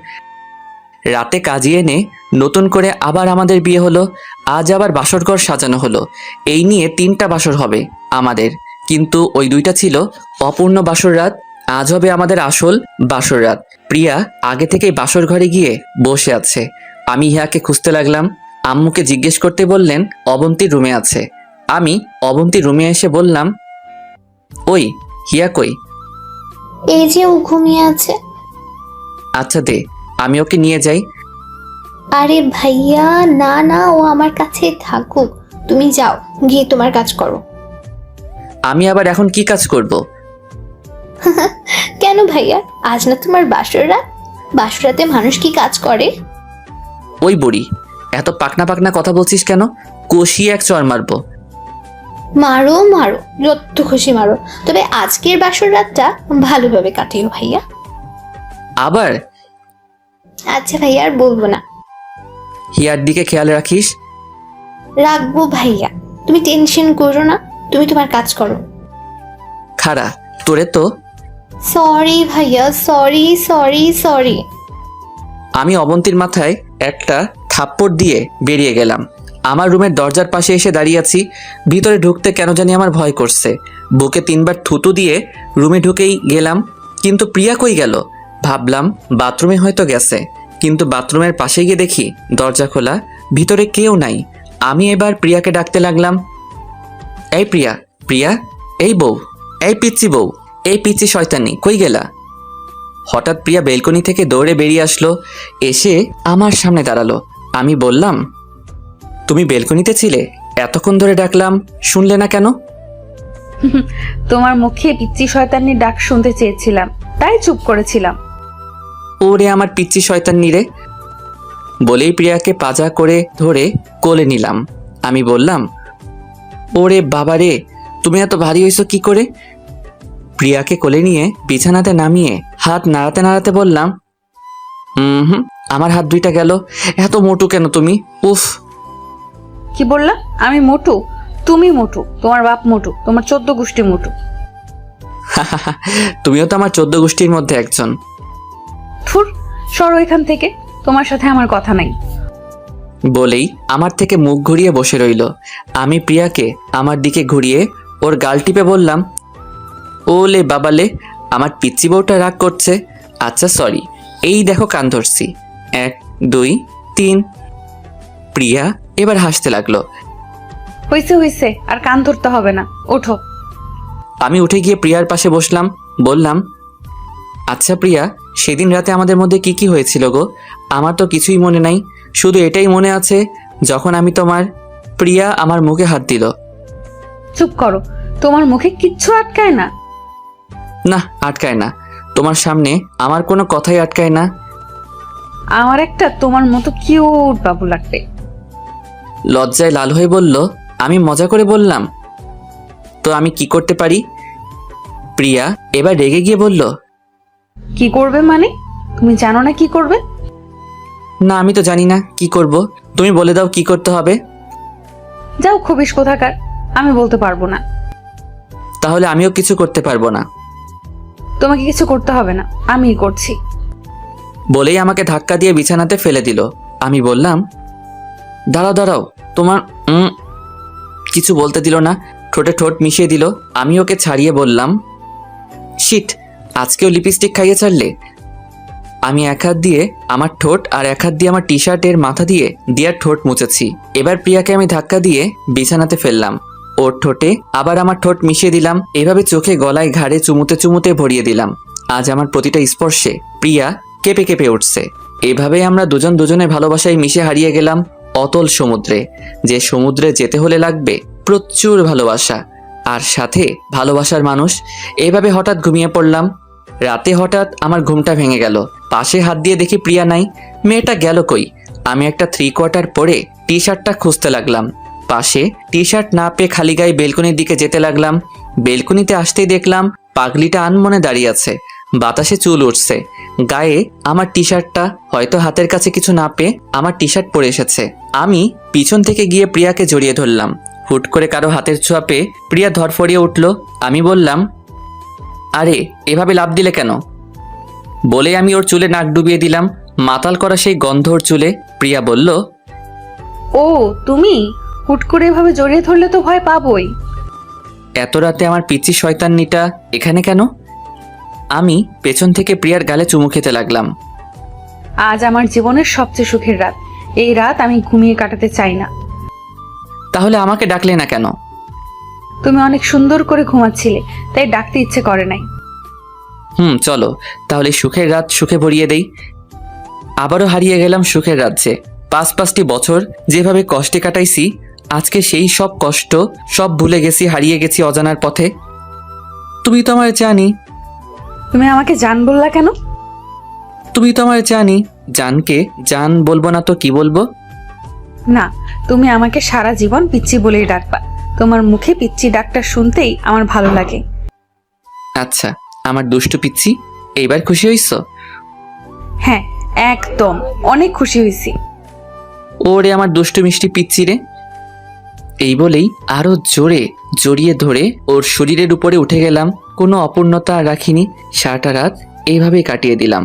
রাতে কাজিয়ে এনে নতুন করে আবার আমাদের বিয়ে হলো। আজ আবার বাসরঘর সাজানো হলো। এই নিয়ে 3টা বাসর হবে আমাদের, কিন্তু ওই 2টা ছিল অপূর্ণ বাসর রাত। আজ হবে আমাদের আসল বাসর রাত। প্রিয়া আগে থেকেই বাসর ঘরে গিয়ে বসে আছে। আমি হিয়াকে খুঁজতে লাগলাম। আম্মুকে জিজ্ঞেস করতে বললেন অবন্তীর রুমে আছে। আমি অবন্তীর রুমে এসে বললাম, ওই হিয়া কই? এই যে ও ঘুমিয়ে আছে। আচ্ছা দে, আমি ওকে নিয়ে যাই। আরে ভাইয়া, না না, ও আমার কাছে থাকুক। তুমি যাও, গিয়ে তোমার কাজ করো। আমি আবার এখন কি কাজ করব? কেন ভাইয়া, আজ না তোমার বাসর রাত? বাসর রাতে মানুষ কি কাজ করে? ওই বুড়ি, এত পাকনা পাকনা কথা বলছিস কেন? কষিয়ে এক চড় মারবো। মারো মারো, যত খুশি মারো, তবে আজকের বাসর রাতটা ভালোভাবে কাটিও ভাইয়া। আবার? আচ্ছা ভাইয়া, আর বলবো না। হিয়ার দিকে খেয়াল রাখিস। রাখবো ভাইয়া, তুমি টেনশন করো না, তুমি তোমার কাজ করো। খারা, তোরে তো। সরি ভাইয়া, সরি সরি সরি। আমি অবন্তীর মাথায় একটা থাপ্পড় দিয়ে বেরিয়ে গেলাম। আমার রুমের দরজার পাশে এসে দাঁড়িয়ে আছি। ভিতরে ঢুকতে কেন জানি আমার ভয় করছে। বুকে 3বার থুতু দিয়ে রুমে ঢুকেই গেলাম, কিন্তু প্রিয়া কই গেল? ভাবলাম বাথরুমে হয়তো গেছে, কিন্তু বাথরুমের পাশে গিয়ে দেখি দরজা খোলা, ভিতরে কেউ নাই। আমি এবার প্রিয়াকে ডাকতে লাগলাম, এই প্রিয়া, প্রিয়া, এই বউ, এই পিচ্চি বউ, এই পিচ্চি শয়তানি, কই গেলা? হঠাৎ প্রিয়া বেলকনি থেকে দৌড়ে বেরিয়ে আসলো, এসে আমার সামনে দাঁড়ালো। আমি বললাম, তুমি বেলকনিতে ছিলে? এতক্ষণ ধরে ডাকলাম, শুনলে না কেন? তোমার মুখে পিচ্চি শয়তানির ডাক শুনতে চেয়েছিলাম, তাই চুপ করেছিলাম। ওরে আমার পিচ্চি শয়তানি রে, বলেই প্রিয়াকে পাজা করে ধরে কোলে নিলাম। আমি বললাম, ওরে বাবা রে, তুমি এত ভারী হইছো কি করে? প্রিয়াকে কোলে নিয়ে বিছানাতে নামিয়ে হাত নাড়াতে নাড়াতে বললাম, আমার হাত 2টা গেল। এত মোটু কেন তুমি? উফ। কি বললা? আমি মোটু? তুমি মোটু, তোমার বাপ মোটু, তোমার 14 গোষ্ঠী মোটু। তুমিও তো আমার 14 গোষ্ঠীর মধ্যে একজন। থুর, সরো এখান থেকে, তোমার সাথে আমার কথা নাই। বলেই আমার থেকে মুখ ঘুরিয়ে বসে রইল। আমি প্রিয়াকে আমার দিকে ঘুরিয়ে ওর গাল টিপে বললাম, ওলে বাবালে, আমার পিচ্চি বউটা রাগ করছে। আচ্ছা সরি, এই দেখো কান ধরছি, 1 2 3। প্রিয়া এবার হাসতে লাগলো। হইছে হইছে, আর কান ধরতে হবে না, ওঠো। আমি উঠে গিয়ে প্রিয়ার পাশে বসলাম। বললাম, আচ্ছা প্রিয়া, সেদিন রাতে আমাদের মধ্যে কি কি হয়েছিল গো? আমার তো কিছুই মনে নাই, শুধু এটাই মনে আছে যখন আমি তোমার। প্রিয়া আমার মুখে হাত দিল। চুপ করো, তোমার মুখে কিচ্ছু আটকায় না। না, আটকায় না। তোমার সামনে আমার কোনো কথাই আটকায় না। আমার একটা তোমার মতো কিউট বাবু লাগবে। লজ্জায় লাল হয়ে বলল। আমি মজা করে বললাম, তো আমি কি করতে পারি? প্রিয়া এবার রেগে গিয়ে বলল, কি করবে মানে? তুমি জানো না কি করবে? না, আমি তো জানি না কি করব, তুমি বলে দাও কি করতে হবে। যাও খবিস কোথাকার, আমি বলতে পারবো না। তাহলে আমিও কিছু করতে পারবো না। তোমাকে কিছু করতে হবে না, আমিই করছি। বলেই আমাকে ধাক্কা দিয়ে বিছানাতে ফেলে দিল। আমি বললাম, দাঁড়াও দাঁড়াও, তোমার কিছু বলতে দিল না, ঠোঁটে ঠোঁট মিশিয়ে দিল। আমি ওকে ছাড়িয়ে বললাম, শিট, আজকেও লিপস্টিক খাইয়ে ছাড়লে। আমি এক হাত দিয়ে আমার ঠোঁট আর এক হাত দিয়ে আমার টি শার্টের মাথা দিয়ে দিয়ার ঠোঁট মুছেছি। এবার প্রিয়াকে আমি ধাক্কা দিয়ে বিছানাতে ফেললাম। ওর ঠোঁটে আবার আমার ঠোঁট মিশিয়ে দিলাম। এভাবে চোখে গলায় ঘাড়ে চুমুতে চুমুতে ভরিয়ে দিলাম। আজ আমার প্রতিটা স্পর্শে প্রিয়া কেঁপে কেঁপে উঠছে। এভাবেই আমরা দুজন দুজনের ভালোবাসায় মিশে হারিয়ে গেলাম অতল সমুদ্রে, যে সমুদ্রে যেতে হলে লাগবে প্রচুর ভালোবাসা আর সাথে ভালোবাসার মানুষ। এভাবে হঠাৎ ঘুমিয়ে পড়লাম। রাতে হঠাৎ আমার ঘুমটা ভেঙে গেল। পাশে হাত দিয়ে দেখি প্রিয়া নাই। মেয়েটা গেল কই? আমি একটা 3/4 পরে টি শার্টটা খুঁজতে লাগলাম। পাশে টি শার্ট না পেয়ে খালি গায়ে বেলকনির দিকে যেতে লাগলাম। বেলকনিতে আসতেই দেখলাম পাগলিটা আনমনে দাঁড়িয়ে আছে, বাতাসে চুল উঠছে। গায়ে আমার টি শার্টটা, হয়তো হাতের কাছে কিছু না পেয়ে আমার টি শার্ট পরে এসেছে। আমি পিছন থেকে গিয়ে প্রিয়াকে জড়িয়ে ধরলাম। হুট করে কারো হাতের ছোঁয়া পেয়ে প্রিয়া ধরফড়িয়ে উঠল। আমি বললাম, আরে এভাবে লাফ দিলে কেন? বলে আমি ওর চুলে নাক ডুবিয়ে দিলাম। মাতাল করা সেই গন্ধ ওর চুলে। প্রিয়া বলল, ও তুমি হুট করে এভাবে জড়িয়ে ধরলে তো ভয় পাবোই। এত রাতে আমার পিচ্চি শয়তান্নিটা এখানে কেন? আমি পেছন থেকে প্রিয়ার গালে চুমু খেতে লাগলাম। আজ আমার জীবনের সবচেয়ে সুখের রাত। এই রাত আমি ঘুমিয়ে কাটাতে চাই না। তাহলে আমাকে ডাকলে না কেন? তুমি অনেক সুন্দর করে ঘুমাচ্ছিলে, তাই ডাকতে ইচ্ছে করে নাই। চলো তাহলে সুখের রাত সুখে ভরিয়ে দেই। আবারও হারিয়ে গেলাম সুখের রাজ্যে। 5-5টি বছর যেভাবে কষ্টে কাটাইছি, আজকে সেই সব কষ্ট সব ভুলে গেছি, হারিয়ে গেছি অজানার পথে। তুমি তো আমায় জানি। তুমি আমাকে জান বললা কেন? তুমি তো আমায় জানি। জানকে জান বলবো না তো কি বলবো? না, তুমি আমাকে সারা জীবন পিচ্চি বলেই ডাকবা। তোমার মুখে পিচ্চি ডাকটা শুনতেই আমার ভালো লাগে। আচ্ছা, আমার দুষ্টু পিচ্চি, এইবার খুশি হইছ? হ্যাঁ, একদম অনেক খুশি হয়েছি। ওরে আমার দুষ্টু মিষ্টি পিচ্চি রে। এই বলেই আরো জোরে জড়িয়ে ধরে ওর শরীরের উপরে উঠে গেলাম। কোনো অপূর্ণতা আর রাখিনি। সারাটা রাত এইভাবেই কাটিয়ে দিলাম।